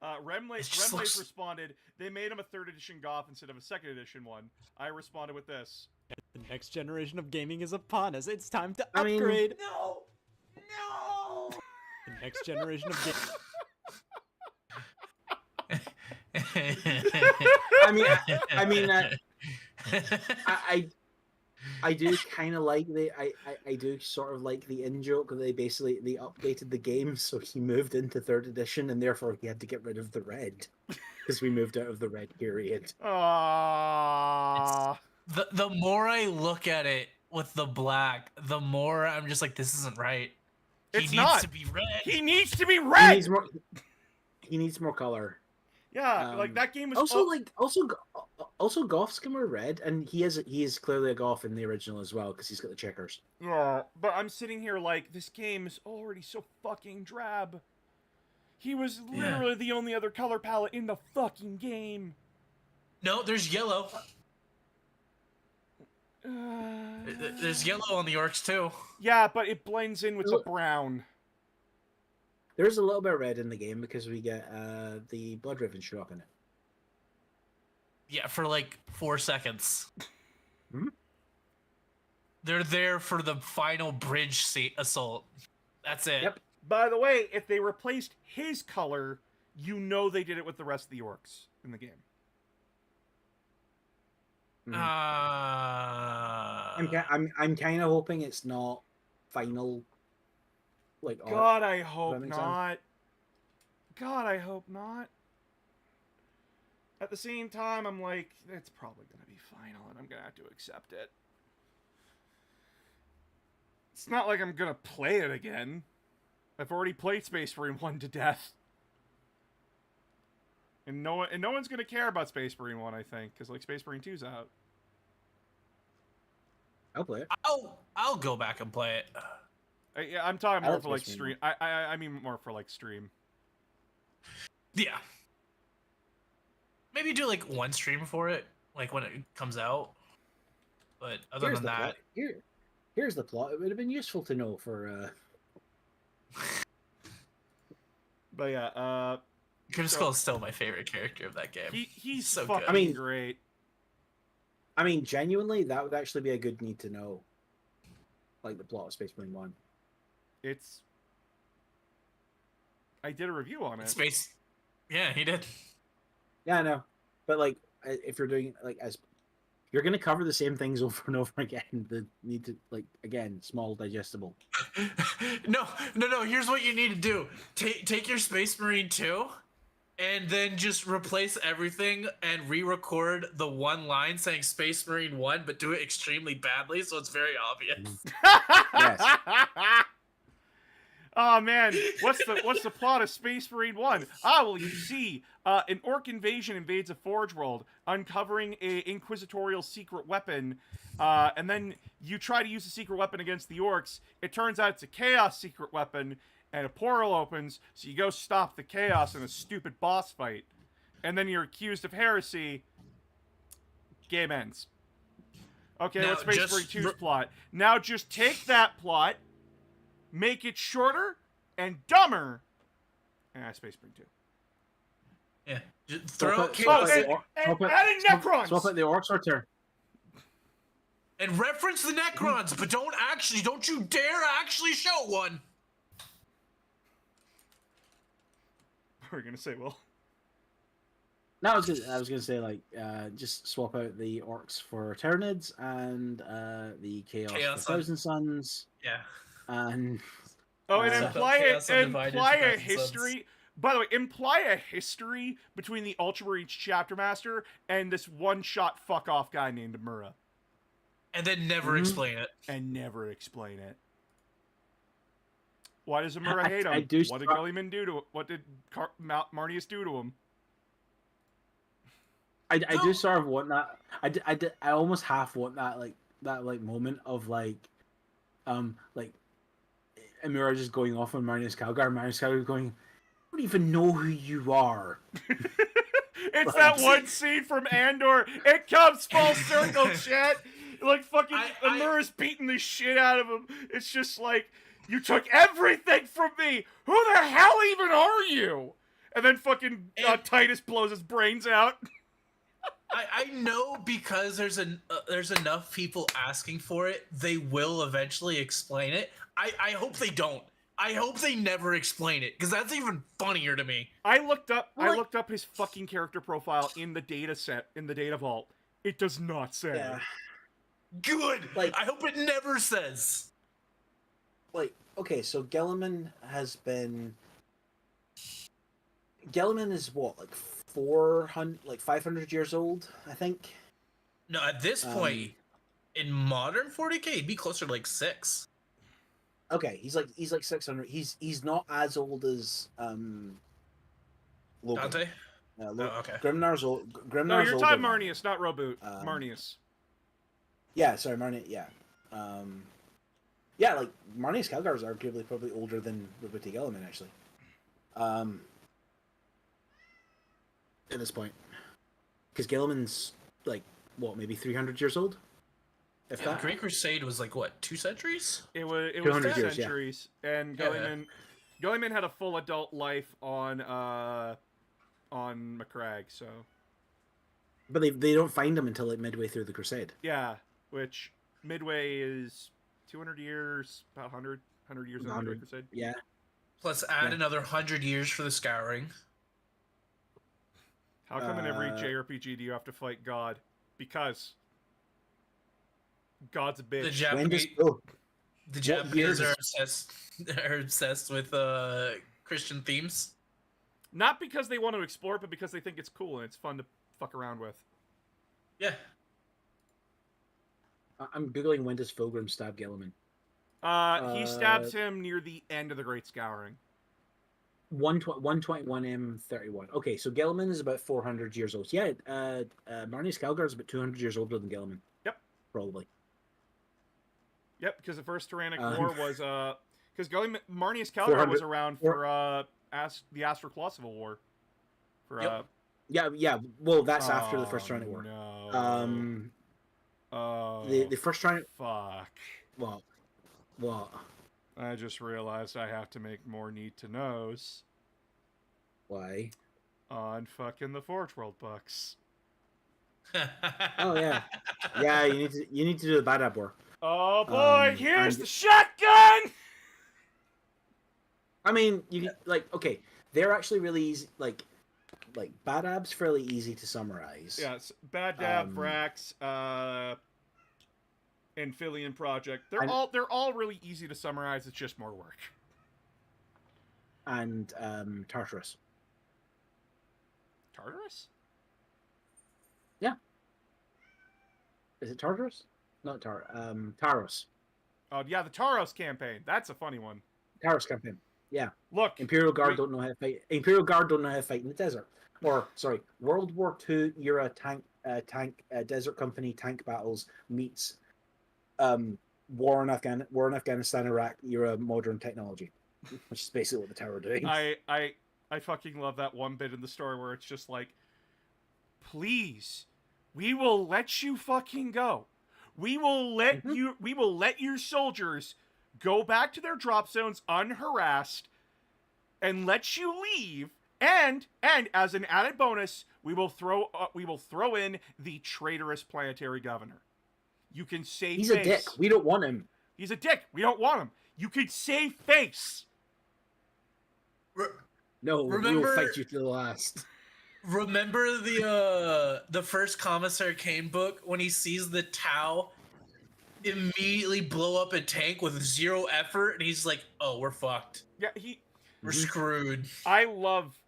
Remlace responded, they made him a 3rd edition Goth instead of a 2nd edition one. I responded with this. The next generation of gaming is upon us. It's time to I mean- upgrade. No! No! The next generation of gaming. I do kind of like I do sort of like the in joke that they updated the game, so he moved into 3rd edition, and therefore he had to get rid of the red because we moved out of the red period. Aww. The more I look at it with the black, the more I'm just like, this isn't right. He It's needs not. to be red. He needs to be He red! needs more. He needs more color. Yeah, like that game was Also Goths can wear red, and he is clearly a Goth in the original as well because he's got the checkers. Yeah, but I'm sitting here like, this game is already so fucking drab. He was literally the only other color palette in the fucking game. No, there's yellow. There's yellow on the orcs too. Yeah, but it blends in with the brown. There's a little bit of red in the game because we get the Blood Riven show up in it. Yeah, for like 4 seconds. Hmm? They're there for the final bridge assault. That's it. Yep. By the way, if they replaced his color, you know they did it with the rest of the orcs in the game. I'm kind of hoping it's not final. Like art. God, I hope make sense? not. God, I hope not. At the same time, I'm like, it's probably gonna be final, and I'm gonna have to accept it. It's not like I'm gonna play it again. I've already played Space Marine 1 to death. And no one's gonna care about Space Marine 1, I think, because like Space Marine 2's out. I'll play it. I'll go back and play it. Yeah, I'm talking I more like for like Space stream. Marine I mean more for like stream. Yeah. Maybe do like one stream for it, like when it comes out. But other Here's than the that, plot. Here's the plot. It would have been useful to know for. But yeah, Grimskull is still my favorite character of that game. he's So fucking good. I mean- great. I mean, genuinely, that would actually be a good need to know. Like the plot of Space Marine 1. It's. I did a review on it. Space. Yeah, he did. Yeah, I know. But like, if you're doing like as, you're gonna cover the same things over and over again. The need to like again, small, digestible. No. Here's what you need to do: take your Space Marine 2, and then just replace everything and re-record the one line saying Space Marine 1, but do it extremely badly, so it's very obvious. Yes. Oh man, what's the plot of Space Marine 1? Well, you see, an orc invasion invades a forge world, uncovering a inquisitorial secret weapon, and then you try to use the secret weapon against the orcs. It turns out it's a chaos secret weapon, and a portal opens, so you go stop the chaos in a stupid boss fight, and then you're accused of heresy. Game ends. Okay, Now, that's Space just Marine 2's plot. Now just take that plot, make it shorter and dumber. Space Marine 2. Yeah, just throw out Swap chaos out the or- and swap out- adding Necrons! Swap out the orcs or turn. and reference the Necrons, but don't you dare actually show one. What were you gonna say, Will? No, I was gonna say like just swap out the orcs for Tyranids and the chaos Chaos for Thousand Suns Yeah. and Oh, and Uh, Chaos Undivided imply a 2000 Suns. history. By the way, imply a history between the Ultramarine chapter master and this one-shot fuck-off guy named Amura, And then never Mhm. explain it. and never explain it. Why does Amura hate him? I do What did start- Gullyman do to? What did Marnius do to him? I No. do sort of want that. I almost half want that like moment of like Amira just going off on Marinus Calgar, Marinus Calgar going, I don't even know who you are. It's Like- that one scene from Andor. It comes full circle, chat. Like fucking Amura's beating the shit out of him. It's just like, you took everything from me. Who the hell even are you? And then fucking Titus blows his brains out. I know because there's enough people asking for it, they will eventually explain it. I hope they don't. I hope they never explain it, because that's even funnier to me. I looked up Like- his fucking character profile in the data set, in the data vault. It does not say. Yeah. Good. Like- I hope it never says. Like, okay, so Gelliman is what, like 500 years old, I think. No, at this point, in modern 40K, it'd be closer to like 6. Okay, he's like 600. He's not as old as Logan. Dante? Lo- Oh, okay. Grimnar's old. Grimnar's No, you're older talking now. Marnius, not Roboot. Um, Marnius. Yeah, sorry, Marnius. Yeah, yeah, like Marnius Calgar is arguably probably older than Roboute Gelliman actually. At this point, because Gelliman's like what, maybe 300 years old, if Yeah, that. Great Crusade was like, what, 2 centuries? It was 200 2 years, yeah. centuries, and Yeah. Gullyman had a full adult life on Macragge, so But they don't find him until like midway through the Crusade. yeah. Which Midway is 200 years, about 100 years into the 100. Crusade. Yeah, Plus add Yeah. another 100 years for the Scouring. How come in every Uh, JRPG do you have to fight God? Because God's a bitch. The when does Japanese, the year Japanese does- are obsessed with Christian themes. Not because they want to explore it, but because they think it's cool and it's fun to fuck around with. Yeah. I'm googling when does Fulgrim stab Gelliman. He stabs him near the end of the Great Scouring. 121 M31. Okay, so Gelliman is about 400 years old. Yeah, Marnius Calgar is about 200 years older than Gelliman. Yep. Probably. Yep, because the first Tyrannic Um, War was because Marnius Calgar 400 was around for the Astro-Claw Civil War. For Yep. Yeah. Well, that's after the first Tyrannic War. No. Oh. The first Tyrannic. Fuck. What? I just realized I have to make more need to knows Why? on fucking the Forge World books. Oh yeah. Yeah, you need to do the Badab War. Oh boy, Um, here's and- the shotgun! I mean, okay, they're actually really easy. Like Badab's fairly easy to summarize. Yes, Bad Dab, Um, Vrax, Amphibian Project. They're and- all really easy to summarize. It's just more work. And Tartarus. Tartarus? Is it Tartarus? Not Taros. Oh yeah, the Taros campaign. That's a funny one. Taros campaign. Look, Imperial Guard Wait. don't know how to fight. Imperial Guard don't know how to fight in the desert. Or sorry, World War II era desert company tank battles meets war in Afghanistan, Iraq era modern technology, which is basically what the tower are doing. I fucking love that one bit in the story where it's just like, please, we will let you fucking go. We will let your soldiers go back to their drop zones unharassed and let you leave. And as an added bonus, we will throw in the traitorous planetary governor. You can save He's face. a dick. We don't want him. He's a dick. We don't want him. You could save face. No, we will Remember- fight you to the last. Remember the first Commissar Kane book when he sees the Tau immediately blow up a tank with zero effort, and he's like, "Oh, we're fucked. Yeah, We're Mhm. screwed." I love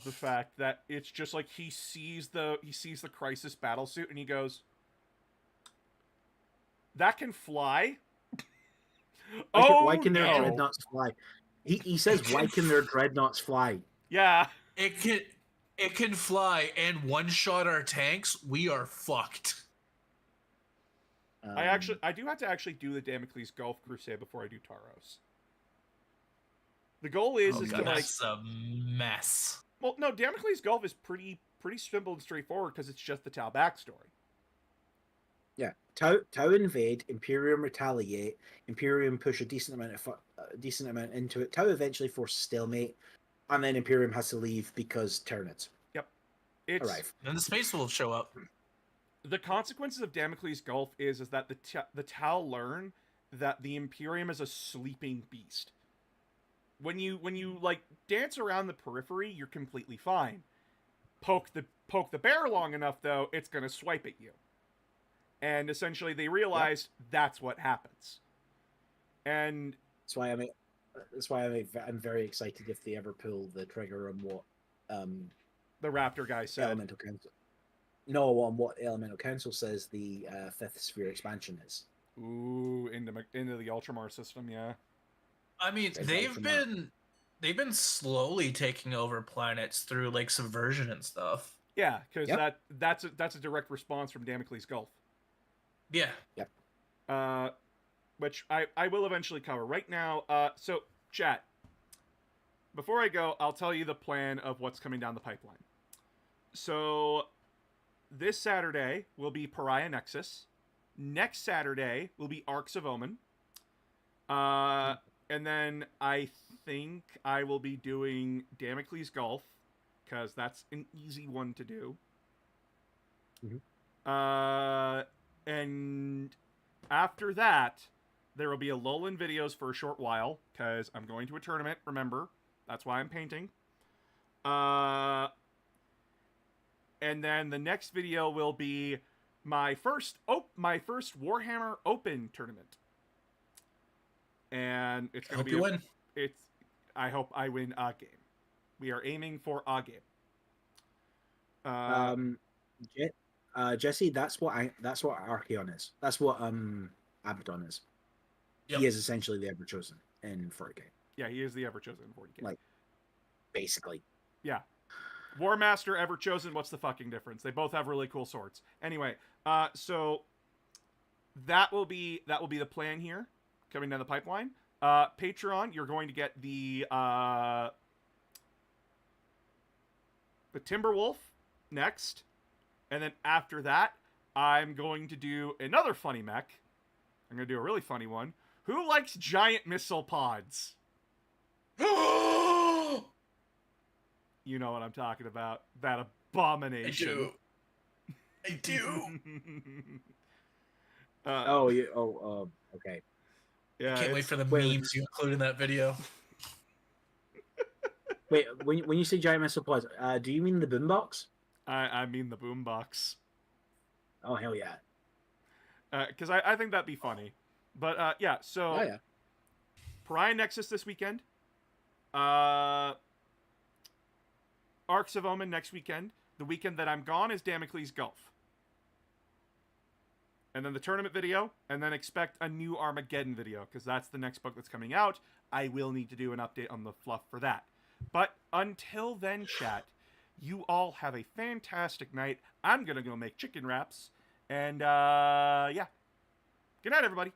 the fact that it's just like he sees the Crisis battle suit and he goes, "That can fly." Why can their no. dreadnoughts fly? He says, "Why can their dreadnoughts fly?" Yeah. It can fly and one shot our tanks. We are fucked. I do have to actually do the Damocles Gulf Crusade before I do Taros. The goal is to like, That's a mess. well, no, Damocles Gulf is pretty simple and straightforward because it's just the Tau backstory. Yeah, Tau invade, Imperium retaliate, Imperium push a decent amount into it. Tau eventually force stalemate, and then Imperium has to leave because Tyranids It's arrive. Then the Space Wolves show up. the consequences of Damocles Gulf is that the Tau learn that the Imperium is a sleeping beast. When you like dance around the periphery, you're completely fine. Poke the bear long enough though, it's gonna swipe at you. And essentially, they realize that's what happens. And That's why I'm very excited if they ever pull the trigger on what the Raptor guy said, Elemental Council. No, on what Elemental Council says the fifth sphere expansion is. "Ooh, into the Ultramar system, yeah." I mean, There's they've been slowly taking over planets through like subversion and stuff. Yeah, because Yep. that's a direct response from Damocles Gulf. Yeah. Which I will eventually cover. Right now, so chat. Before I go, I'll tell you the plan of what's coming down the pipeline. So this Saturday will be Pariah Nexus. Next Saturday will be Arcs of Omen. And then I think I will be doing Damocles Gulf, because that's an easy one to do. Mhm. And after that, there will be a lull in videos for a short while, because I'm going to a tournament, remember. That's why I'm painting. And then the next video will be my first Warhammer Open tournament. And it's going to Hope be you win. I hope I win a game. We are aiming for a game. Jesse, that's what Archeon is. That's what Abaddon is. Yep. He is essentially the Everchosen in 40k. Yeah, he is the Everchosen in 40k. Like, basically. Yeah. Warmaster, Everchosen, what's the fucking difference? They both have really cool swords. Anyway, so that will be the plan here, coming down the pipeline. Patreon, you're going to get the Timberwolf next. And then after that, I'm going to do another funny mech. I'm going to do a really funny one. Who likes giant missile pods? I You know what I'm talking about. That abomination. do. I do. Okay. Yeah, Can't wait for the wait, memes you include in that video. Wait, when you say giant missile pods, do you mean the boombox? I mean the boombox. Oh hell yeah! Because I think that'd be funny. But yeah, so Oh yeah. Pariah Nexus this weekend. Arcs of Omen next weekend. The weekend that I'm gone is Damocles Gulf. And then the tournament video, and then expect a new Armageddon video, because that's the next book that's coming out. I will need to do an update on the fluff for that. But until then, chat, you all have a fantastic night. I'm going to go make chicken wraps. And, yeah. Good night, everybody.